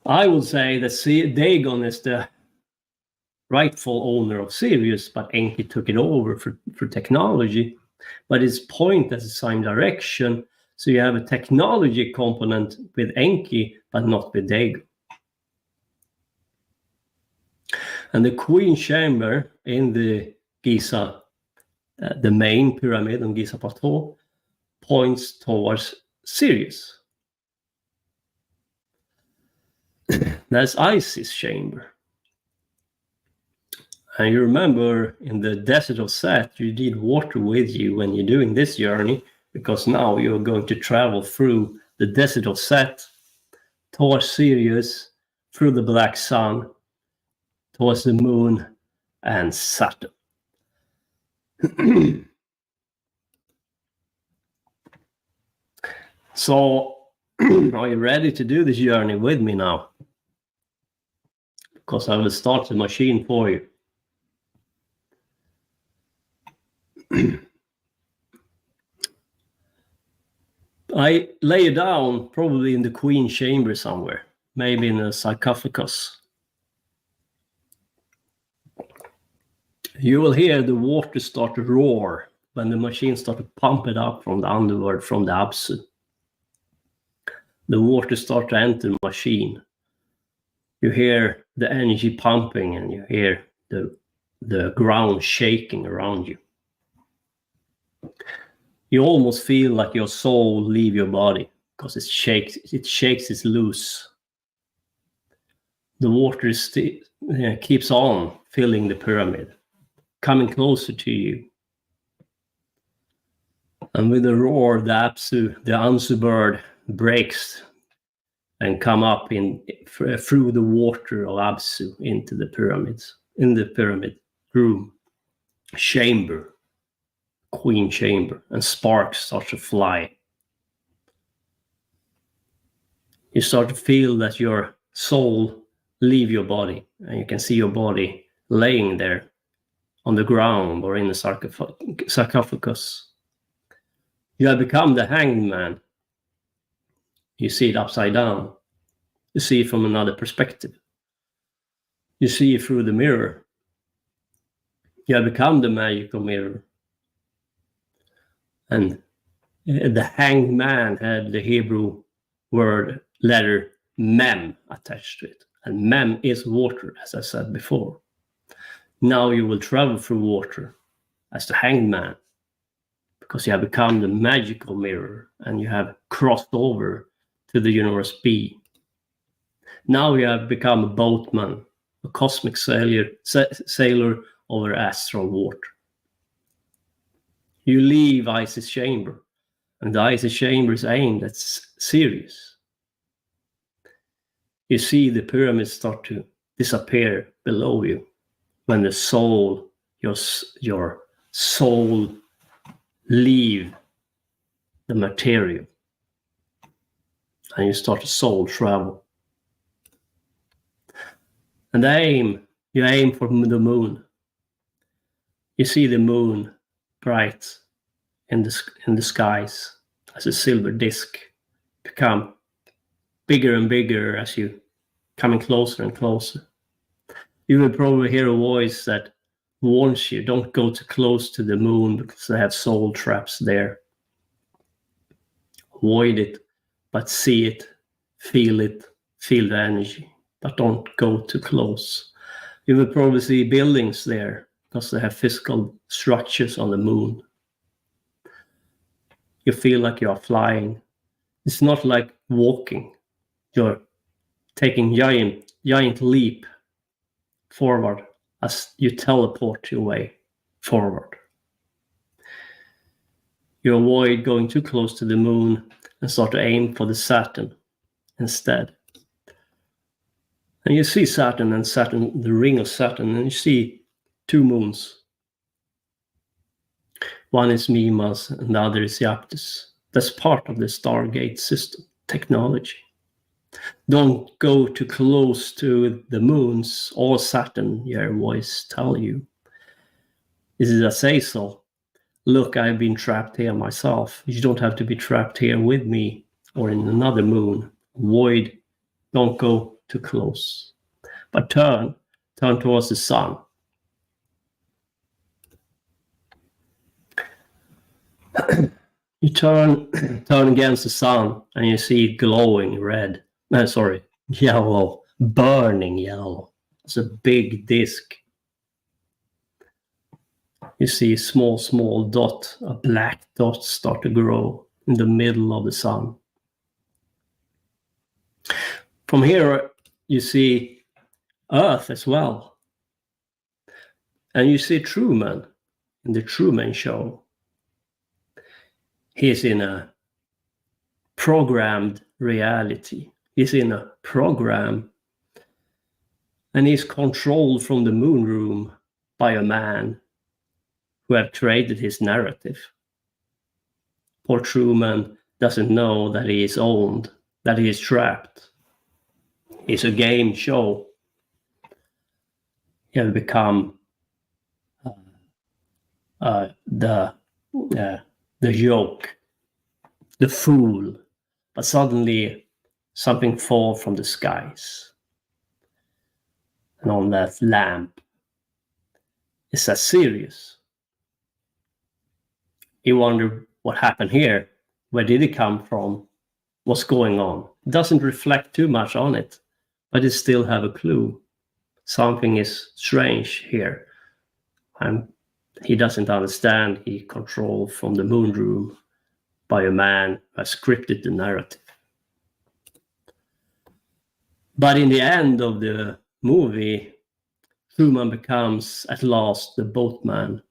S5: I would say that Dagon is the rightful owner of Sirius, but Enki took it over for technology. But its point as the same direction, so you have a technology component with Enki, but not with Dagon. And the Queen Chamber in the Giza, the main pyramid on Giza Plateau, points towards Sirius. That's Isis' chamber. And you remember in the desert of Set, you need water with you when you're doing this journey, because now you're going to travel through the desert of Set, towards Sirius, through the black sun, towards the moon and Saturn. So, are you ready to do this journey with me now? Because I will start the machine for you. I lay you down probably in the Queen Chamber somewhere, maybe in a sarcophagus. You will hear the water start to roar when the machine starts to pump it up from the underworld, from the Abzu. The water starts to enter the machine. You hear the energy pumping and you hear the ground shaking around you. You almost feel like your soul leave your body because it shakes, it's loose. The water keeps on filling the pyramid, coming closer to you. And with a roar, the Anzu bird breaks and come up through the water of Abzu into the pyramids, in the pyramid room, chamber, Queen Chamber, and sparks start to fly. You start to feel that your soul leave your body, and you can see your body laying there on the ground or in the sarcophagus. You have become the hanged man. You see it upside down. You see from another perspective. You see through the mirror. You have become the magical mirror. And the hanged man had the Hebrew word letter mem attached to it. And mem is water, as I said before. Now you will travel through water as the hanged man, because you have become the magical mirror and you have crossed over to the universe B. Now you have become a boatman, a cosmic sailor over astral water. You leave Isis chamber, and the Isis chamber is aimed at Sirius. You see the pyramids start to disappear below you when the soul, your soul, leave the material, and you start a soul travel. And you aim for the moon. You see the moon bright in the skies as a silver disc become bigger and bigger as you coming closer and closer. You will probably hear a voice that warns you, don't go too close to the moon because they have soul traps there. Avoid it, but see it, feel the energy, but don't go too close. You will probably see buildings there because they have physical structures on the moon. You feel like you are flying. It's not like walking. You're taking giant leap forward as you teleport your way forward. You avoid going too close to the moon and start to aim for the Saturn instead. And you see Saturn, the ring of Saturn, and you see two moons. One is Mimas and the other is Iaptis. That's part of the Stargate system technology. Don't go too close to the moons or Saturn, your voice tell you. This is a say-so. Look, I've been trapped here myself. You don't have to be trapped here with me or in another moon. Avoid, don't go too close. But turn towards the sun. You turn against the sun and you see glowing red. Yellow, burning yellow. It's a big disc. You see a small dot, a black dot start to grow in the middle of the sun. From here, you see Earth as well. And you see Truman in the Truman Show. He's in a programmed reality. He's in a program, and he's controlled from the moon room by a man who have created his narrative. Poor Truman doesn't know that he is owned, that he is trapped. It's a game show. He has become the joke, the fool. But suddenly something falls from the skies. And on that lamp is a Sirius. You wonder what happened here. Where did it come from? What's going on? It doesn't reflect too much on it, but it still have a clue. Something is strange here. And he doesn't understand. He controlled from the moon room by a man who has scripted the narrative. But in the end of the movie, Truman becomes at last the boatman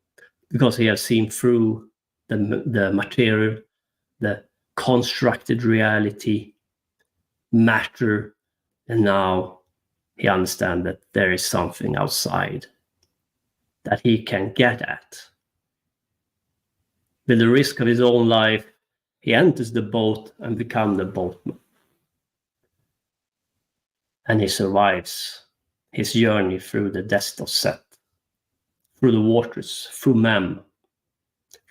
S5: because he has seen through the material, the constructed reality, matter, and now he understands that there is something outside that he can get at. With the risk of his own life, he enters the boat and becomes the boatman. And he survives his journey through the desert of Set, through the waters, through Mem,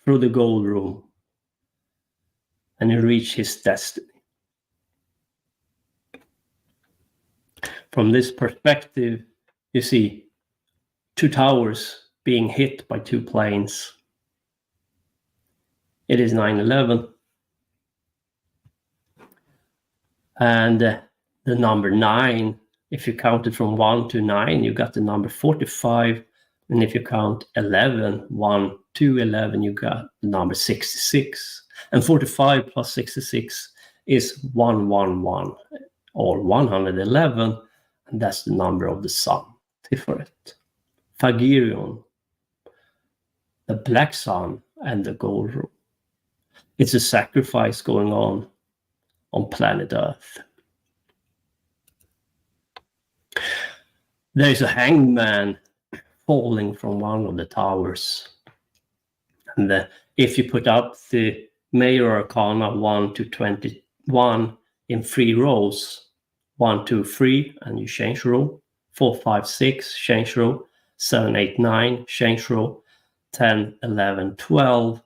S5: through the gold room, and he reached his destiny. From this perspective, you see two towers being hit by two planes. It is 9/11. And the number 9, if you count it from 1 to 9, you got the number 45. And if you count 11, 1 to 11, you got the number 66. And 45 plus 66 is 111, or 111, and that's the number of the sun, Tiferet. Phagirion, the black sun, and the gold room. It's a sacrifice going on planet Earth. There is a hanged man falling from one of the towers. And if you put up the Major Arcana 1 to 21 in 3 rows, 1, 2, 3, and you change row, 4, 5, 6, change row, 7, 8, 9, change row, 10, 11, 12.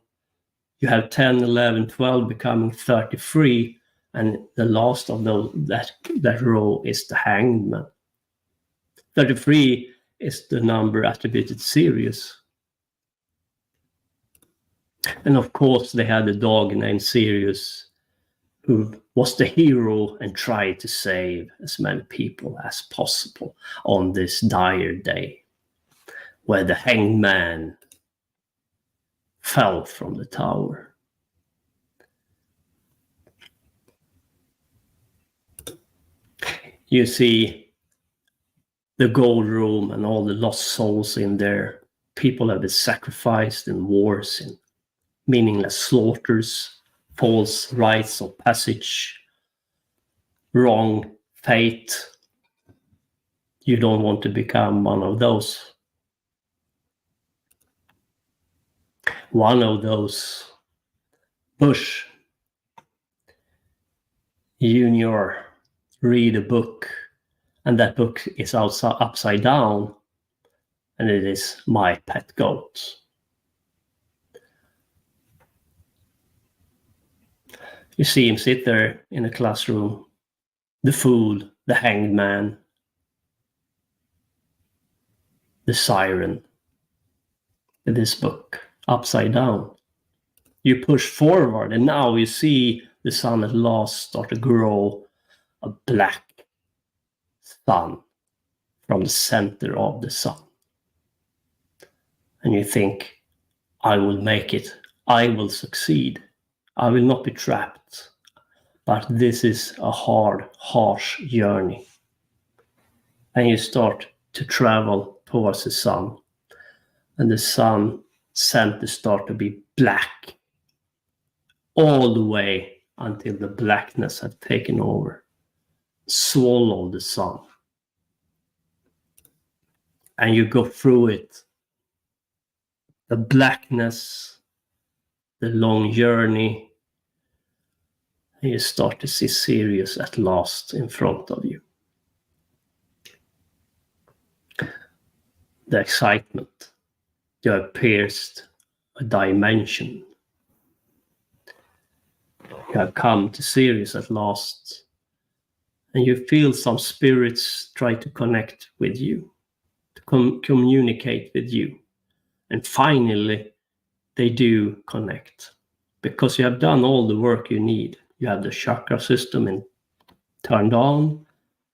S5: You have 10, 11, 12 becoming 33, and the last of that row is the hanged man. 33 is the number attributed to Sirius. And of course, they had a dog named Sirius, who was the hero and tried to save as many people as possible on this dire day, where the hanged man fell from the tower. You see the gold room and all the lost souls in there. People have been sacrificed in wars, in meaningless slaughters, false rites of passage, wrong fate. You don't want to become one of those. One of those. Bush Junior read a book, and that book is upside down, and it is My Pet Goat. You see him sit there in a classroom, the fool, the hanged man, the siren, in this book, upside down. You push forward, and now you see the sun at last start to grow a black sun from the center of the sun. And you think, I will make it. I will succeed. I will not be trapped. But this is a hard, harsh journey. And you start to travel towards the sun. And the sun center start to be black. All the way until the blackness had taken over. Swallow the sun. And you go through it. The blackness, the long journey, and you start to see Sirius at last in front of you. The excitement. You have pierced a dimension. You have come to Sirius at last. And you feel some spirits try to connect with you, to communicate with you. And finally, they do connect. Because you have done all the work you need. You have the chakra system turned on,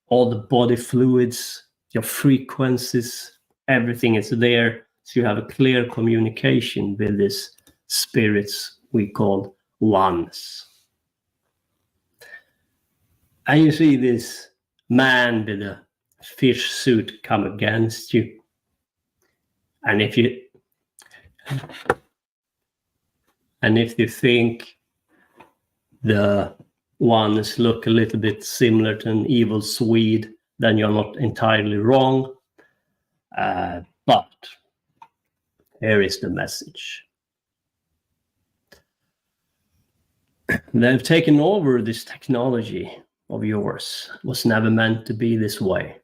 S5: all the body fluids, your frequencies, everything is there. So you have a clear communication with these spirits we call ones. And you see this man with a fish suit come against you. And if you think the ones look a little bit similar to an evil Swede, then you're not entirely wrong. But here is the message. They've taken over this technology of yours. It was never meant to be this way.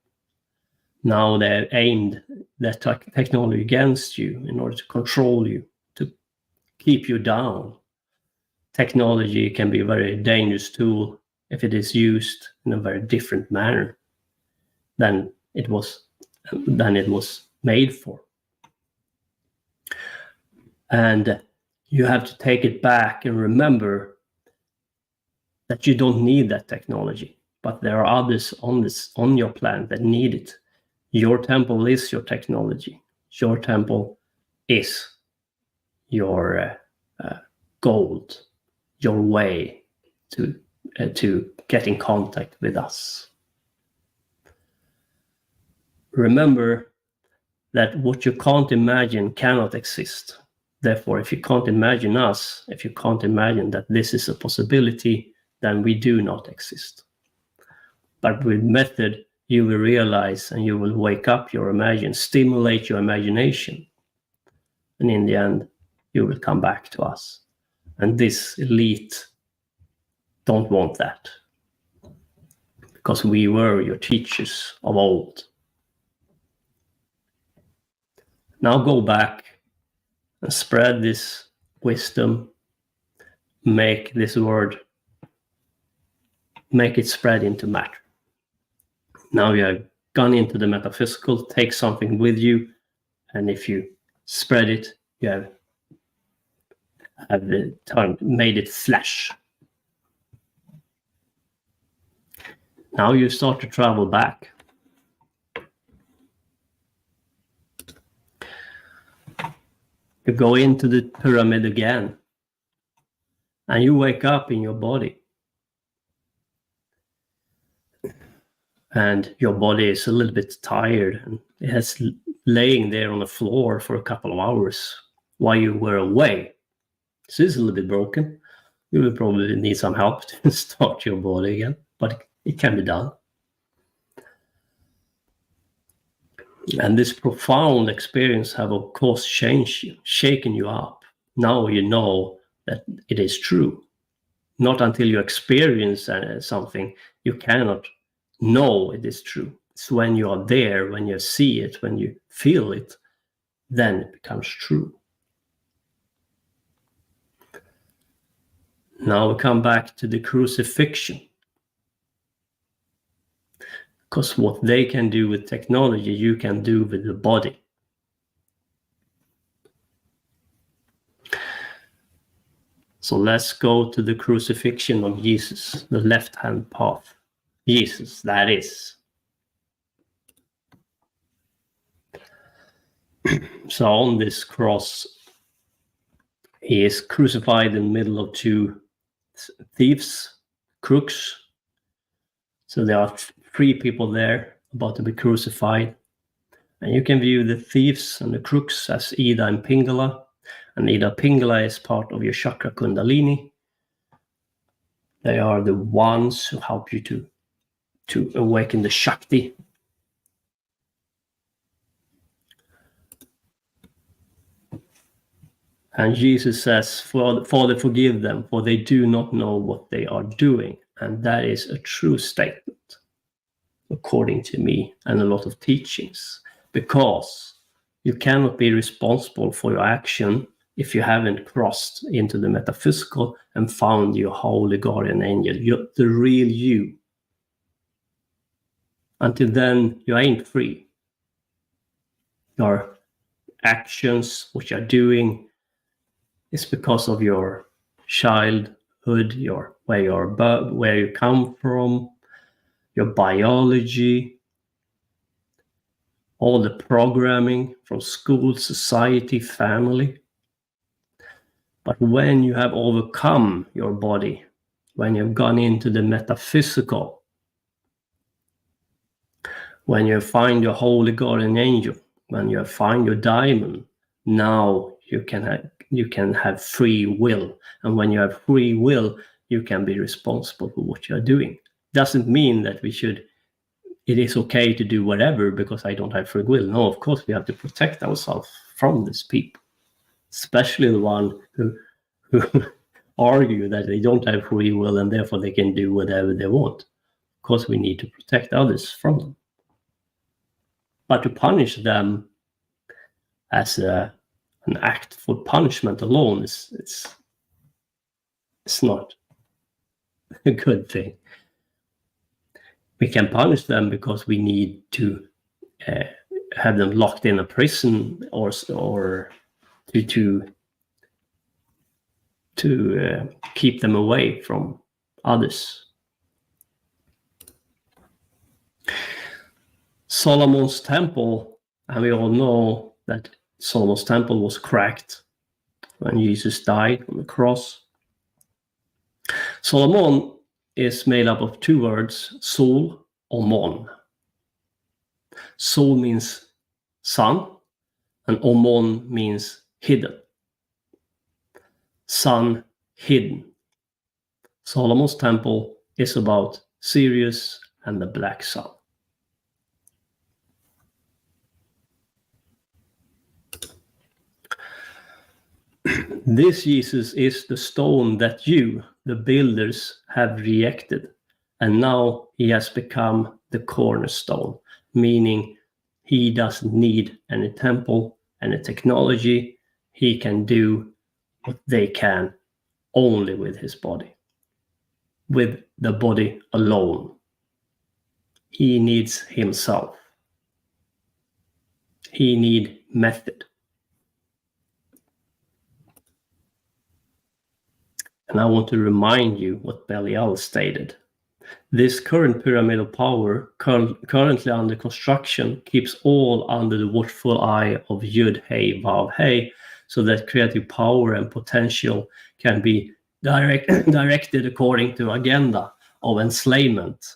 S5: Now they've aimed that technology against you in order to control you, to keep you down. Technology can be a very dangerous tool if it is used in a very different manner. than it was made for. And you have to take it back and remember that you don't need that technology, but there are others on your planet that need it. Your temple is your technology. Your temple is your gold, your way to get in contact with us. Remember that what you can't imagine cannot exist. Therefore, if you can't imagine us, if you can't imagine that this is a possibility, then we do not exist. But with method, you will realize and you will wake up stimulate your imagination. And in the end, you will come back to us. And this elite don't want that. Because we were your teachers of old. Now go back and spread this wisdom. Make this word, make it spread into matter. Now you have gone into the metaphysical, take something with you, and if you spread it, you have made it flesh. Now you start to travel back. You go into the pyramid again, and you wake up in your body. And your body is a little bit tired, and it has laying there on the floor for a couple of hours while you were away. So it's a little bit broken. You will probably need some help to start your body again, but it can be done. And this profound experience have, of course, changed you, shaken you up. Now you know that it is true. Not until you experience something, you cannot know it is true. It's when you are there, when you see it, when you feel it, then it becomes true. Now we come back to the crucifixion. Because what they can do with technology, you can do with the body. So let's go to the crucifixion of Jesus, the left-hand path. Jesus, that is. So on this cross, he is crucified in the middle of two thieves, crooks. So there are three people there about to be crucified. And you can view the thieves and the crooks as Ida and Pingala. And Ida Pingala is part of your chakra kundalini. They are the ones who help you to awaken the Shakti. And Jesus says, Father, forgive them, for they do not know what they are doing. And that is a true statement, according to me and a lot of teachings, because you cannot be responsible for your action if you haven't crossed into the metaphysical and found your holy guardian angel, the real you. Until then, you ain't free. Your actions, what you're doing, is because of your childhood, where you come from, your biology, all the programming from school, society, family. But when you have overcome your body, when you've gone into the metaphysical, when you find your holy guardian angel, when you find your diamond, now you can have free will. And when you have free will, you can be responsible for what you're doing. Doesn't mean that it is okay to do whatever because I don't have free will. No, of course we have to protect ourselves from these people, especially the one who argue that they don't have free will and therefore they can do whatever they want. Of course we need to protect others from them. But to punish them as an act for punishment alone it's not a good thing. We can punish them because we need to have them locked in a prison or to keep them away from others. Solomon's temple, and we all know that Solomon's temple was cracked when Jesus died on the cross. Solomon is made up of two words, sol or mon. Sol means sun, and omon means hidden. Sun hidden. Solomon's temple is about Sirius and the black sun. This Jesus is the stone that you, the builders, have rejected, and now he has become the cornerstone, meaning he doesn't need any temple, any technology. He can do what they can only with his body, with the body alone. He needs himself. He needs method. And I want to remind you what Belial stated. This current pyramid of power, currently under construction, keeps all under the watchful eye of Yud Hey Vav Hey, so that creative power and potential can be directed according to agenda of enslavement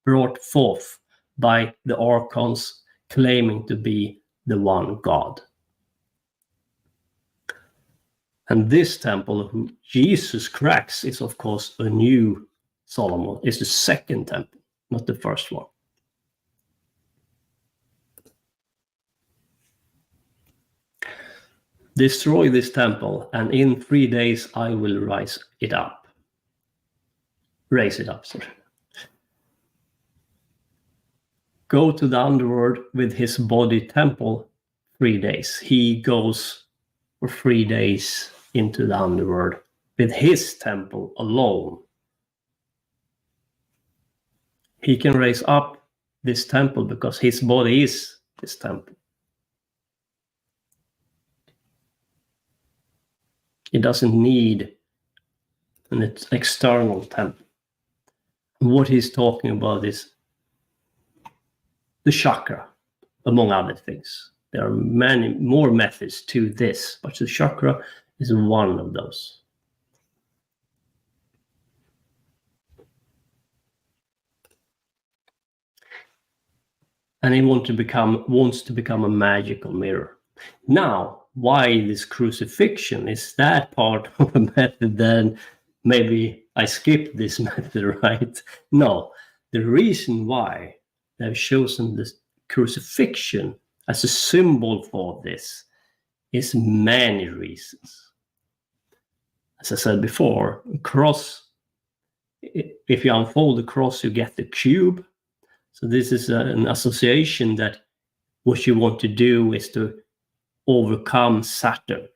S5: brought forth by the archons claiming to be the one God. And this temple who Jesus cracks is, of course, a new Solomon. It's the second temple, not the first one. Destroy this temple, and in 3 days I will raise it up. Sorry. Go to the underworld with his body temple 3 days. He goes for 3 days into the underworld with his temple alone. He can raise up this temple because his body is this temple. He doesn't need an external temple. What he's talking about is the chakra, among other things. There are many more methods to this, but the chakra is one of those. And he wants to become a magical mirror. Now, why this crucifixion? Is that part of a method? Then maybe I skipped this method, right? No, the reason why they've chosen this crucifixion as a symbol for this is many reasons. As I said before, cross, if you unfold the cross, you get the cube. So this is an association that what you want to do is to overcome Saturn,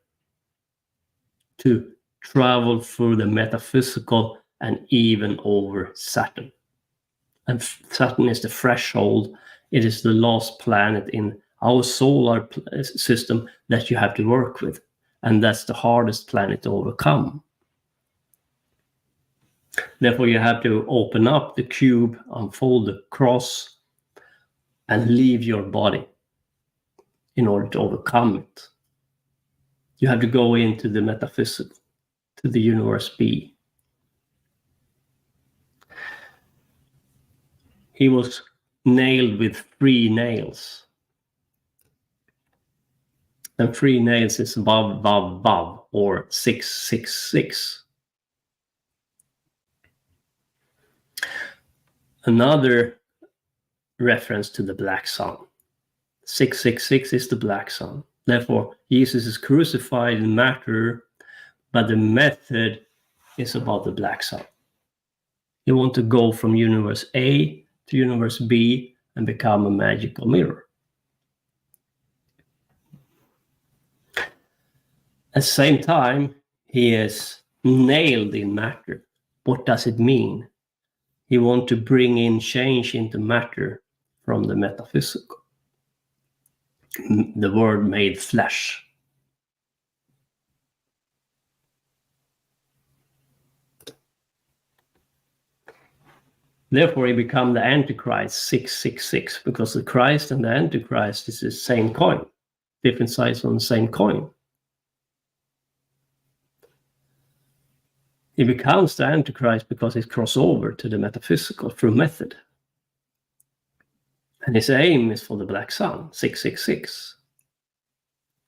S5: to travel through the metaphysical and even over Saturn. And Saturn is the threshold. It is the last planet in our solar system that you have to work with. And that's the hardest planet to overcome. Therefore, you have to open up the cube, unfold the cross, and leave your body in order to overcome it. You have to go into the metaphysical, to the universe B. He was nailed with 3 nails. And 3 nails is vav, vav, vav, or 666. Another reference to the black sun. 666 is the black sun. Therefore, Jesus is crucified in matter, but the method is about the black sun. You want to go from universe A to universe B and become a magical mirror. At the same time, he is nailed in matter. What does it mean? He wants to bring in change into matter from the metaphysical. The word made flesh. Therefore, he became the Antichrist 666, because the Christ and the Antichrist is the same coin, different sides on the same coin. He becomes the Antichrist because he crosses over to the metaphysical through method. And his aim is for the black sun, 666.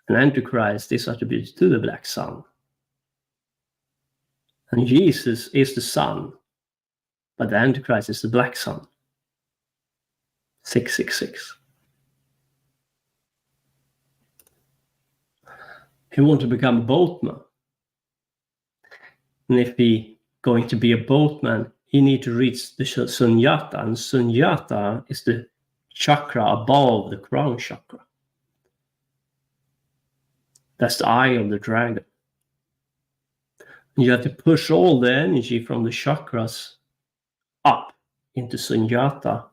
S5: And Antichrist is attributed to the black sun. And Jesus is the sun, but the Antichrist is the black sun, 666. He wants to become a boatman. And if he going to be a boatman, he need to reach the Sunyata. And Sunyata is the chakra above the crown chakra. That's the eye of the dragon. And you have to push all the energy from the chakras up into Sunyata.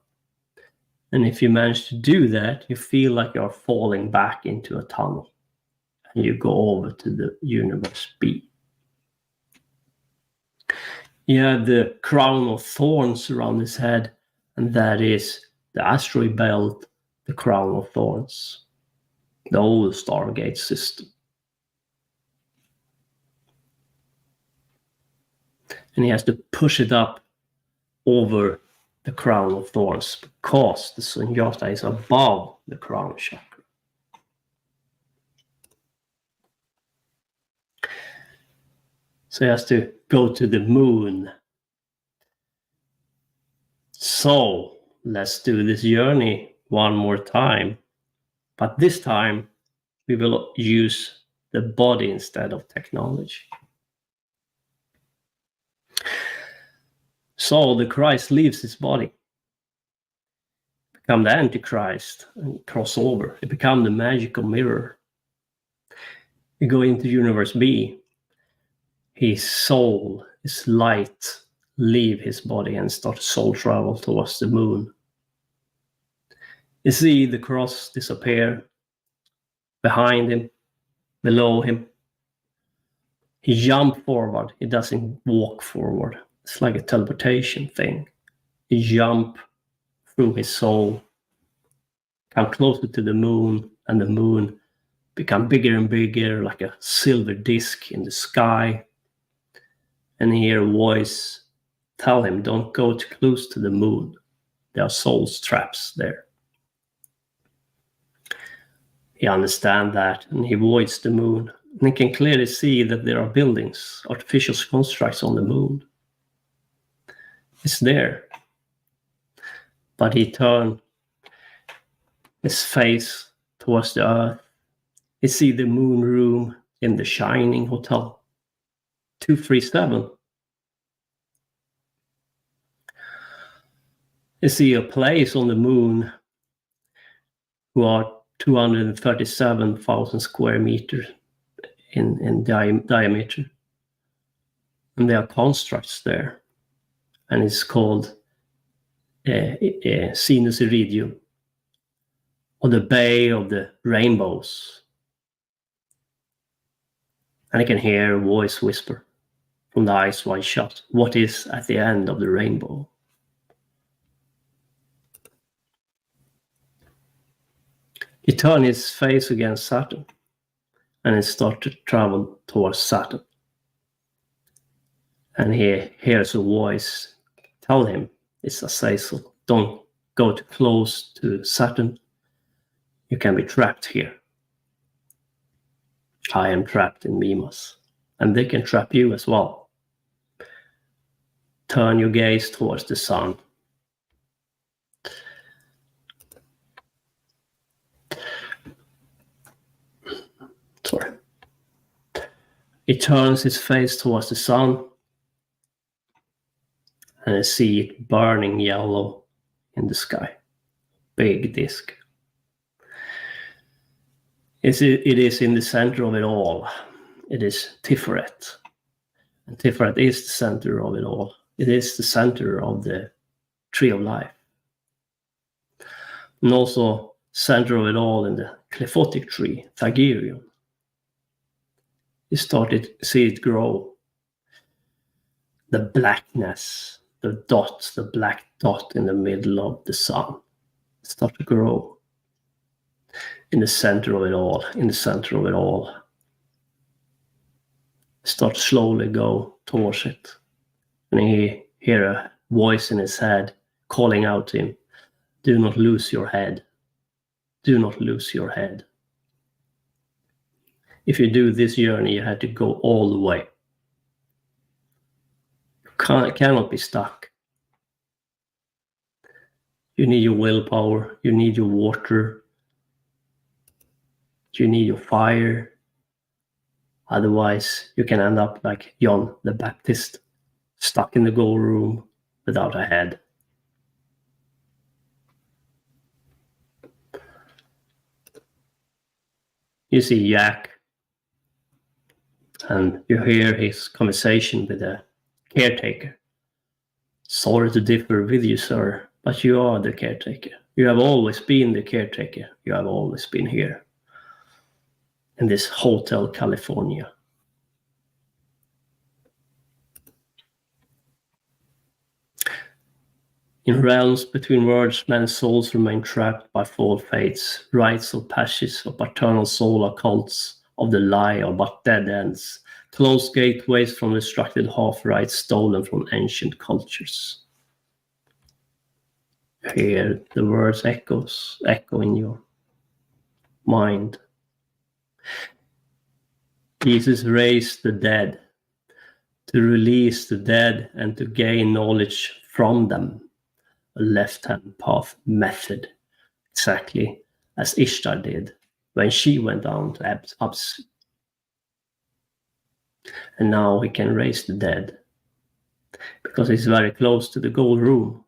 S5: And if you manage to do that, you feel like you're falling back into a tunnel. And you go over to the universe B. He had the crown of thorns around his head, and that is the asteroid belt, the crown of thorns, the old Stargate system. And he has to push it up over the crown of thorns because the Sunyata is above the crown chakra. So he has to go to the moon. So let's do this journey one more time. But this time we will use the body instead of technology. So the Christ leaves his body, become the Antichrist and cross over. It become the magical mirror. You go into universe B. His soul, his light, leave his body and start soul travel towards the moon. You see the cross disappear behind him, below him. He jumps forward. He doesn't walk forward. It's like a teleportation thing. He jumps through his soul, come closer to the moon, and the moon become bigger and bigger, like a silver disc in the sky. And he hear a voice tell him, don't go too close to the moon. There are soul traps there. He understands that, and he avoids the moon. And he can clearly see that there are buildings, artificial constructs on the moon. It's there. But he turned his face towards the earth. He see the moon room in the Shining Hotel. 237. You see a place on the moon who are 237,000 square meters in diameter. And there are constructs there. And it's called Sinus Iridium, or the Bay of the Rainbows. And I can hear a voice whisper from the eyes wide shut, what is at the end of the rainbow? He turned his face against Saturn, and he started to travel towards Saturn. And he hears a voice tell him, it's Azazel, don't go too close to Saturn. You can be trapped here. I am trapped in Mimas, and they can trap you as well. Turn your gaze towards the sun. Sorry. He turns his face towards the sun, and I see it burning yellow in the sky. Big disk. It is in the center of it all. It is Tiferet. And Tiferet is the center of it all. It is the center of the tree of life. And also center of it all in the Qliphothic tree, Thagirion. You started to see it grow. The blackness, the black dot in the middle of the sun, start to grow. In the center of it all, start slowly go towards it. And he hear a voice in his head calling out to him, do not lose your head. Do not lose your head. If you do this journey, you have to go all the way. You cannot be stuck. You need your willpower, you need your water, you need your fire. Otherwise, you can end up like John the Baptist, stuck in the gold room without a head. You see Jack, and you hear his conversation with the caretaker. Sorry to differ with you, sir, but you are the caretaker. You have always been the caretaker. You have always been here in this Hotel California. In realms between worlds, men's souls remain trapped by false fates, rites or passions of paternal soul or cults of the lie are but dead ends, closed gateways from destructed half-rights stolen from ancient cultures. Hear the words echo in your mind. Jesus raised the dead to release the dead and to gain knowledge from them. A left-hand path method, exactly as Ishtar did when she went down to Abzu. And now he can raise the dead because he's very close to the gold room.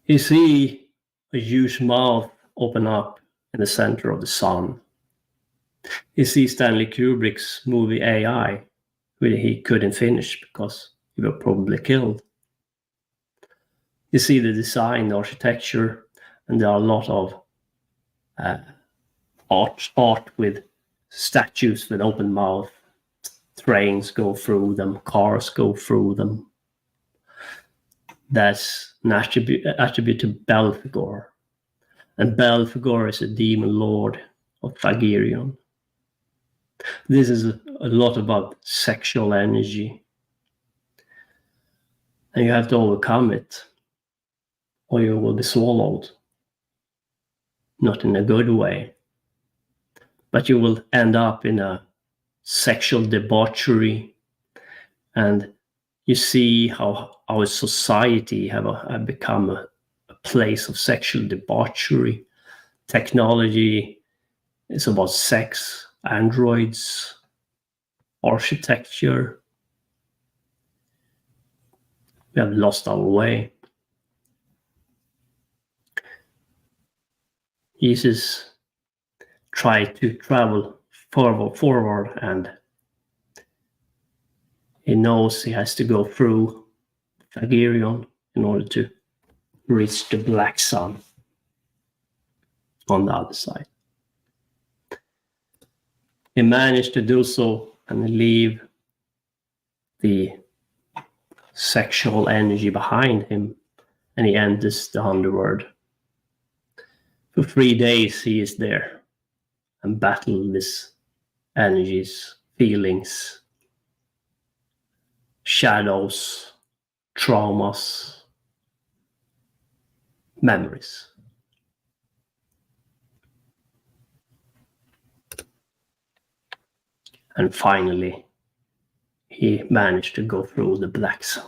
S5: You see a huge mouth open up in the center of the sun. You see Stanley Kubrick's movie AI, which he couldn't finish because he was probably killed. You see the design, the architecture, and there are a lot of art with statues with open mouth. Trains go through them, cars go through them. That's an attribute to Belphegor. And Belphegor is a demon lord of Thagirion. This is a lot about sexual energy. And you have to overcome it, or you will be swallowed. Not in a good way. But you will end up in a sexual debauchery. And you see how our society have become a place of sexual debauchery. Technology is about sex, androids, architecture. We have lost our way. Jesus tried to travel forward, and he knows he has to go through Thagirion in order to reach the black sun on the other side. He managed to do so and leave the sexual energy behind him, and he enters the underworld. For 3 days he is there and battles these energies, feelings, shadows, traumas, memories. And finally, he managed to go through the black sun.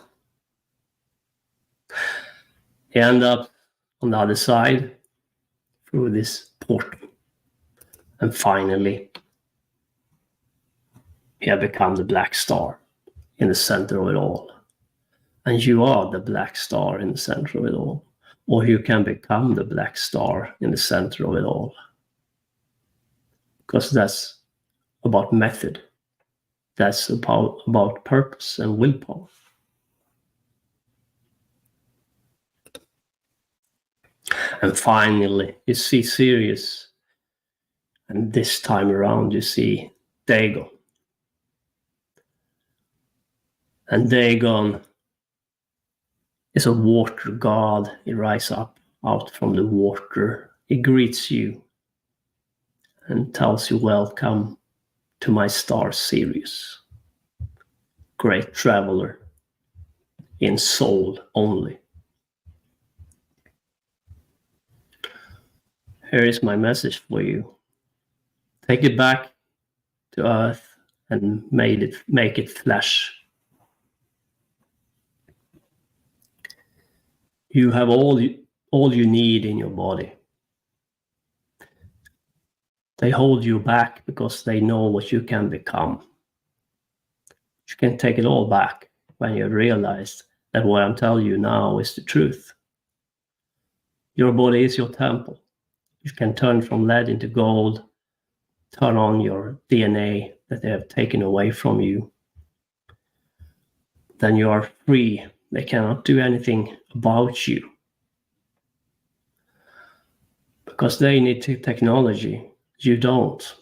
S5: He ended up on the other side through this portal. And finally, he had become the black star in the center of it all. And you are the black star in the center of it all. Or you can become the black star in the center of it all. Because that's about method. That's about purpose and willpower. And finally, you see Sirius. And this time around, you see Dagon. And Dagon is a water god. He rises up out from the water. He greets you and tells you, welcome to my star Sirius. Great traveler in soul only. Here is my message for you. Take it back to Earth and make it flesh. You have all you need in your body. They hold you back because they know what you can become. You can take it all back when you realize that what I'm telling you now is the truth. Your body is your temple. You can turn from lead into gold, turn on your DNA that they have taken away from you. Then you are free. They cannot do anything about you. Because they need technology. You don't.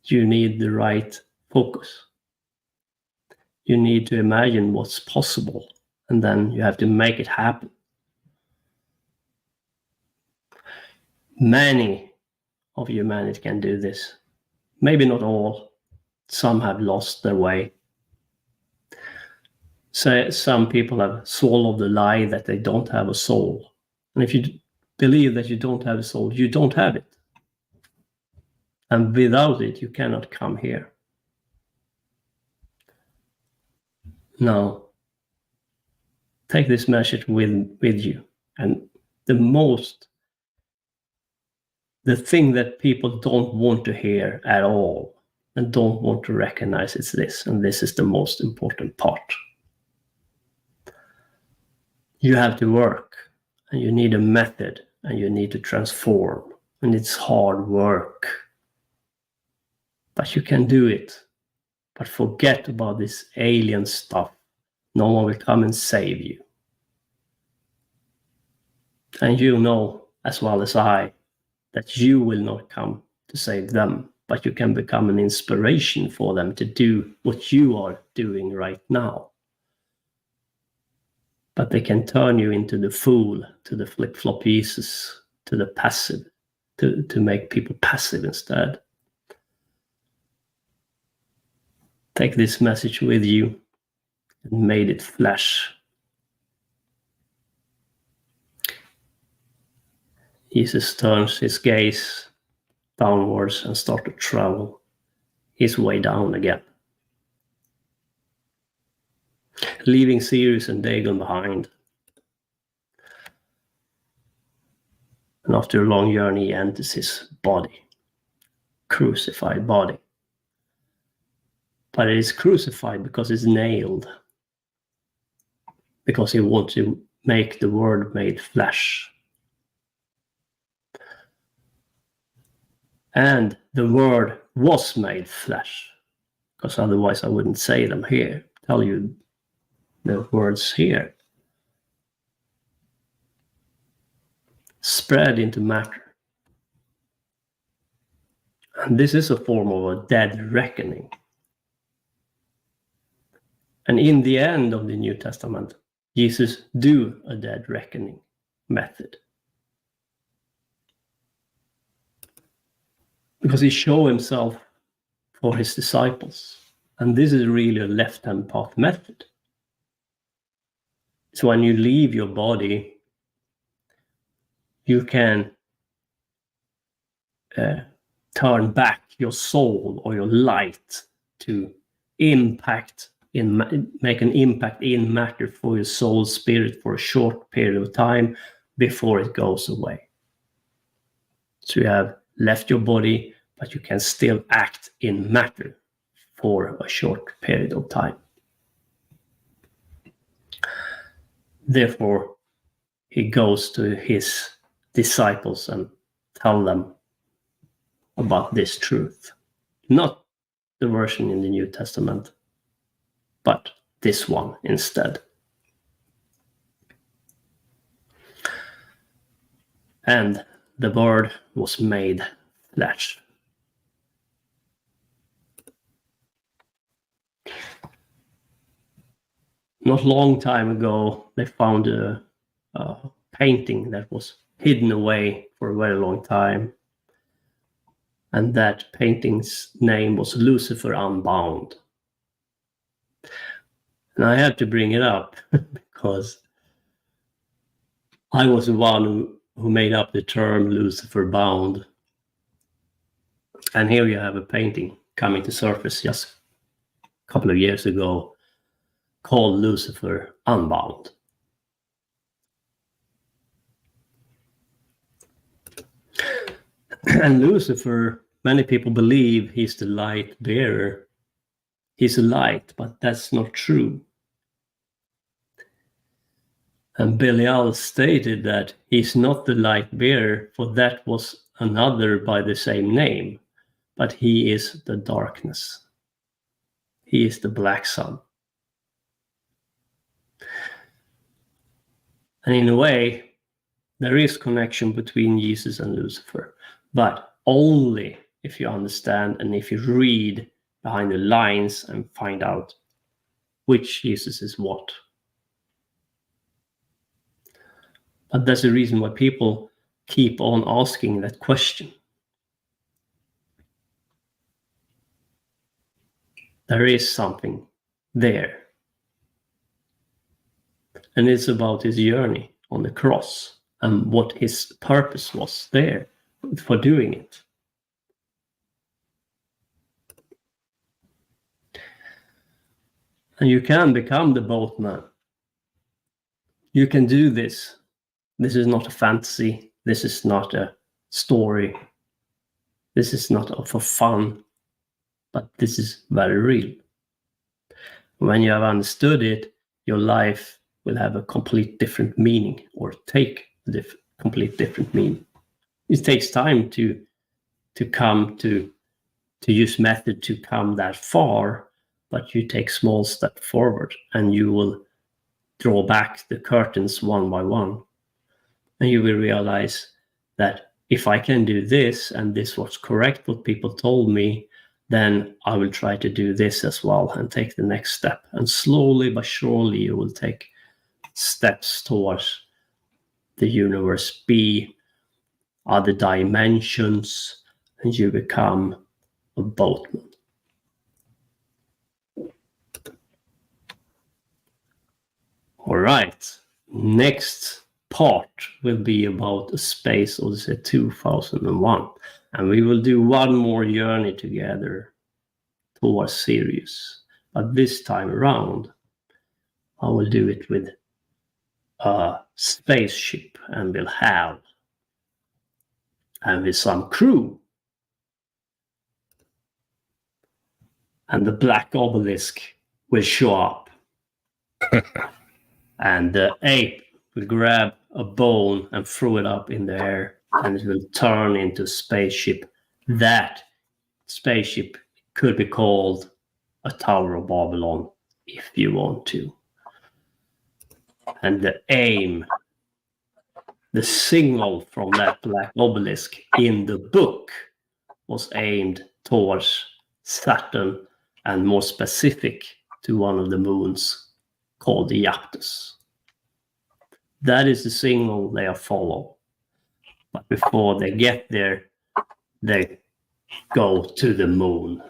S5: You need the right focus. You need to imagine what's possible, and then you have to make it happen. Many of humanity can do this. Maybe not all. Some have lost their way. So some people have swallowed the lie that they don't have a soul. And if you believe that you don't have a soul, you don't have it. And without it, you cannot come here. Now, take this message with you. And the thing that people don't want to hear at all and don't want to recognize is this. And this is the most important part. You have to work, and you need a method, and you need to transform. And it's hard work. But you can do it. But forget about this alien stuff. No one will come and save you. And you know, as well as I, that you will not come to save them, but you can become an inspiration for them to do what you are doing right now. But they can turn you into the fool, to the flip-flop pieces, to the passive, to make people passive instead. Take this message with you and made it flesh. Jesus turns his gaze downwards and starts to travel his way down again, leaving Sirius and Dagon behind. And after a long journey, he enters his body, crucified body. But it is crucified because it's nailed, because he wants to make the word made flesh. And the word was made flesh, because otherwise I wouldn't say them here, tell you the words here. Spread into matter. And this is a form of a dead reckoning. And in the end of the New Testament, Jesus do a dead reckoning method. Because he showed himself for his disciples. And this is really a left-hand path method. So when you leave your body, you can turn back your soul or your light to make an impact in matter for your soul spirit for a short period of time before it goes away. So you have left your body, but you can still act in matter for a short period of time. Therefore, he goes to his disciples and tell them about this truth. Not the version in the New Testament, but this one instead. And the Word was made flesh. Not long time ago, they found a painting that was hidden away for a very long time. And that painting's name was Lucifer Unbound. And I had to bring it up because I was the one who made up the term Lucifer Bound. And here you have a painting coming to surface just a couple of years ago called Lucifer Unbound. And Lucifer, many people believe he's the light bearer. He's a light, but that's not true. And Belial stated that he's not the light bearer, for that was another by the same name, but he is the darkness. He is the black sun. And in a way, there is connection between Jesus and Lucifer, but only if you understand and if you read behind the lines and find out which Jesus is what. But that's the reason why people keep on asking that question. There is something there. And it's about his journey on the cross and what his purpose was there for doing it. And you can become the boatman. You can do this. This is not a fantasy. This is not a story. This is not for fun. But this is very real. When you have understood it, your life will have a complete different meaning, or take a complete different meaning. It takes time to come to use method to come that far, but you take small step forward and you will draw back the curtains one by one. And you will realize that if I can do this and this was correct, what people told me, then I will try to do this as well and take the next step. And slowly but surely you will take steps towards the universe B, other dimensions, and you become a boatman. All right, next part will be about a Space Odyssey 2001, and we will do one more journey together towards Sirius. But this time around, I will do it with a spaceship and will have, and with some crew. And the black obelisk will show up. And the ape will grab a bone and throw it up in the air, and it will turn into a spaceship. That spaceship could be called a Tower of Babylon if you want to. And the aim, the signal from that black obelisk in the book was aimed towards Saturn, and more specific to one of the moons called the Aptus. That is the signal they are follow. But before they get there, they go to the moon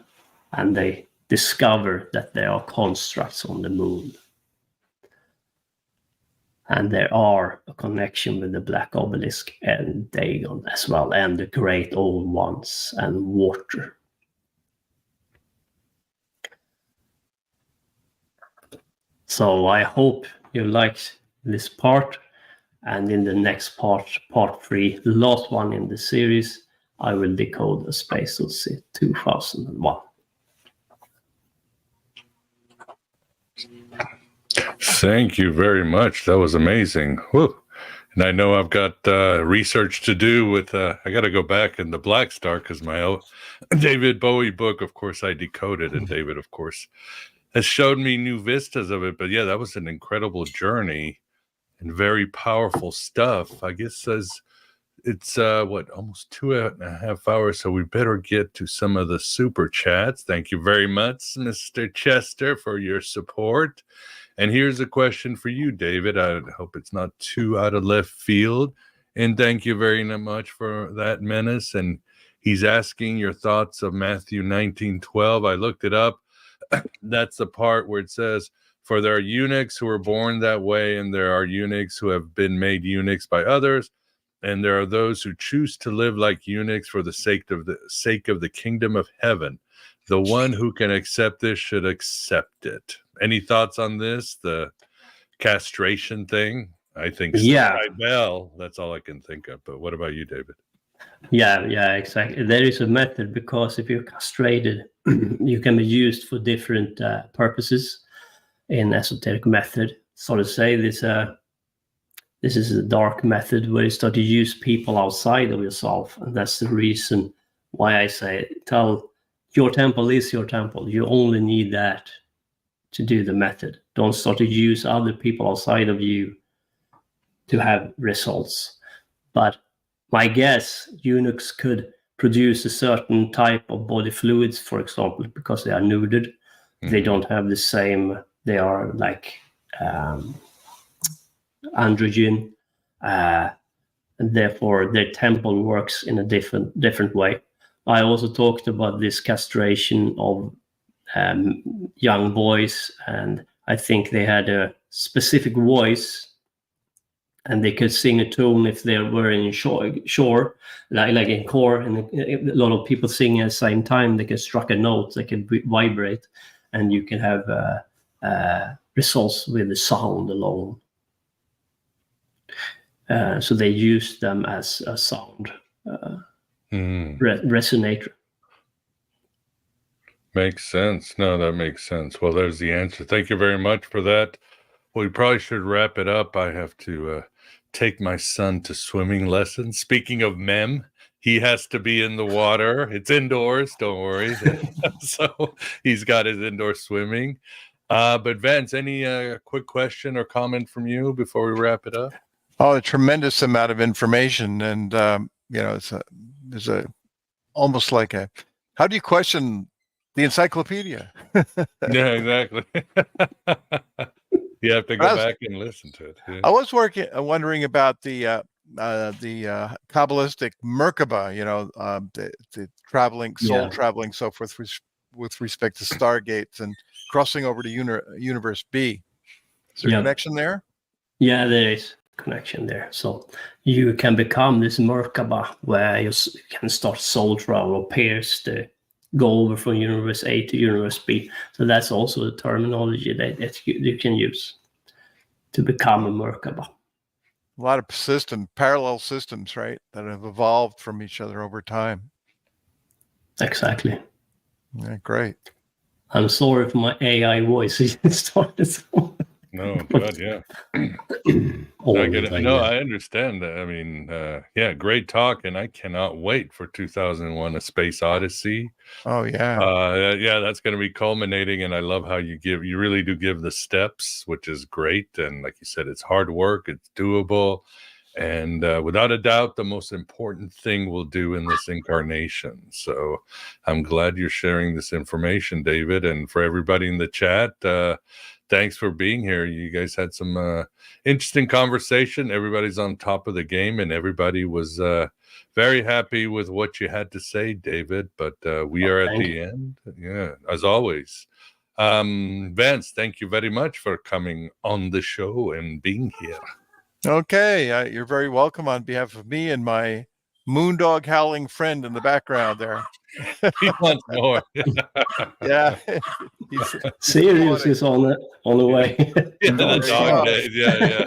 S5: and they discover that there are constructs on the moon. And there are a connection with the black obelisk and Dagon as well, and the great old ones and water. So I hope you liked this part, and in the next part, part 3, the last one in the series, I will decode the Space Odyssey 2001.
S4: Thank you very much. That was amazing. Whew. And I know I've got research to do with, I got to go back in the Black Star because my David Bowie book, of course, I decoded. And David, of course, has showed me new vistas of it. But yeah, that was an incredible journey and very powerful stuff. I guess it's almost 2.5 hours. So we better get to some of the super chats. Thank you very much, Mr. Chester, for your support. And here's a question for you, David. I hope it's not too out of left field. And thank you very much for that, Menace. And he's asking your thoughts of Matthew 19:12. I looked it up. That's the part where it says, for there are eunuchs who are born that way, and there are eunuchs who have been made eunuchs by others. And there are those who choose to live like eunuchs for the sake of the kingdom of heaven. The one who can accept this should accept it. Any thoughts on this? The castration thing? I think Bell. That's all I can think of. But what about you, David?
S5: Yeah, exactly. There is a method, because if you're castrated, you can be used for different purposes in esoteric method. So to say, this is a dark method where you start to use people outside of yourself. And that's the reason why I say, your temple is your temple. You only need that to do the method. Don't start to use other people outside of you to have results. But my guess, eunuchs could produce a certain type of body fluids, for example, because they are nuded. Mm-hmm. They don't have the same, they are like androgen, and therefore their temple works in a different way. I also talked about this castration of young boys, and I think they had a specific voice, and they could sing a tune if they were in shore, like in core, and a lot of people sing at the same time. They can struck a note, they can vibrate, and you can have results with the sound alone. So they use them as a sound resonator.
S4: Makes sense. No, that makes sense. Well, there's the answer. Thank you very much for that. We probably should wrap it up. I have to take my son to swimming lessons. Speaking of Mem, he has to be in the water. It's indoors, don't worry. So he's got his indoor swimming. But Vance, any quick question or comment from you before we wrap it up?
S6: Oh, a tremendous amount of information. And, there's almost like how do you question the encyclopedia?
S4: Yeah, exactly. You have to go back and listen to it. Yeah.
S6: I was wondering about the Kabbalistic Merkaba, the traveling, soul traveling, so forth, with respect to Stargates and crossing over to Universe B. Is there a connection there?
S5: Yeah, there is connection there. So you can become this Merkaba where you can start soul travel or go over from Universe A to Universe B. So that's also the terminology that you can use to become a Merkaba.
S6: A lot of parallel systems, right, that have evolved from each other over time.
S5: Exactly.
S6: Yeah, great.
S5: I'm sorry for my AI voice. It started.
S4: No, God, yeah. I get it. No, I understand that. I mean, great talk, and I cannot wait for 2001: A Space Odyssey.
S6: Oh yeah,
S4: that's going to be culminating, and I love how you really do give the steps, which is great. And like you said, it's hard work, it's doable, and without a doubt, the most important thing we'll do in this incarnation. So I'm glad you're sharing this information, David, and for everybody in the chat. Thanks for being here. You guys had some interesting conversation. Everybody's on top of the game, and everybody was very happy with what you had to say, David. But we are at the end. Yeah, as always. Vance, thank you very much for coming on the show and being here.
S6: Okay, you're very welcome on behalf of me and my moondog howling friend in the background there.
S4: He wants more.
S6: Yeah.
S5: Sirius is on the way.
S4: Yeah, the dog days. Yeah.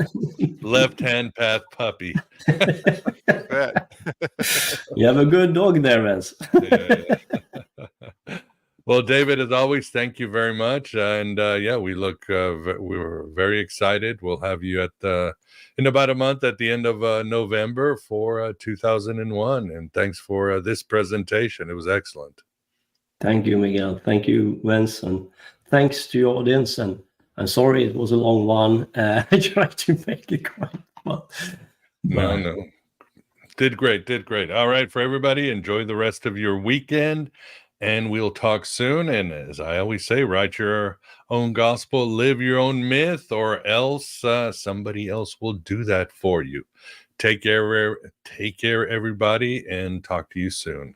S4: Left hand path puppy.
S5: You have a good dog there, Vance.
S4: Well, David, as always, thank you very much. And yeah, we were very excited. We'll have you in about a month at the end of November for 2001. And thanks for this presentation. It was excellent.
S5: Thank you, Miguel. Thank you, Vince. And thanks to your audience. And I'm sorry it was a long one. I tried to make it quite well.
S4: No. Did great. All right, for everybody, enjoy the rest of your weekend. And we'll talk soon. And as I always say, write your own gospel, live your own myth, or else somebody else will do that for you. Take care, everybody, and talk to you soon.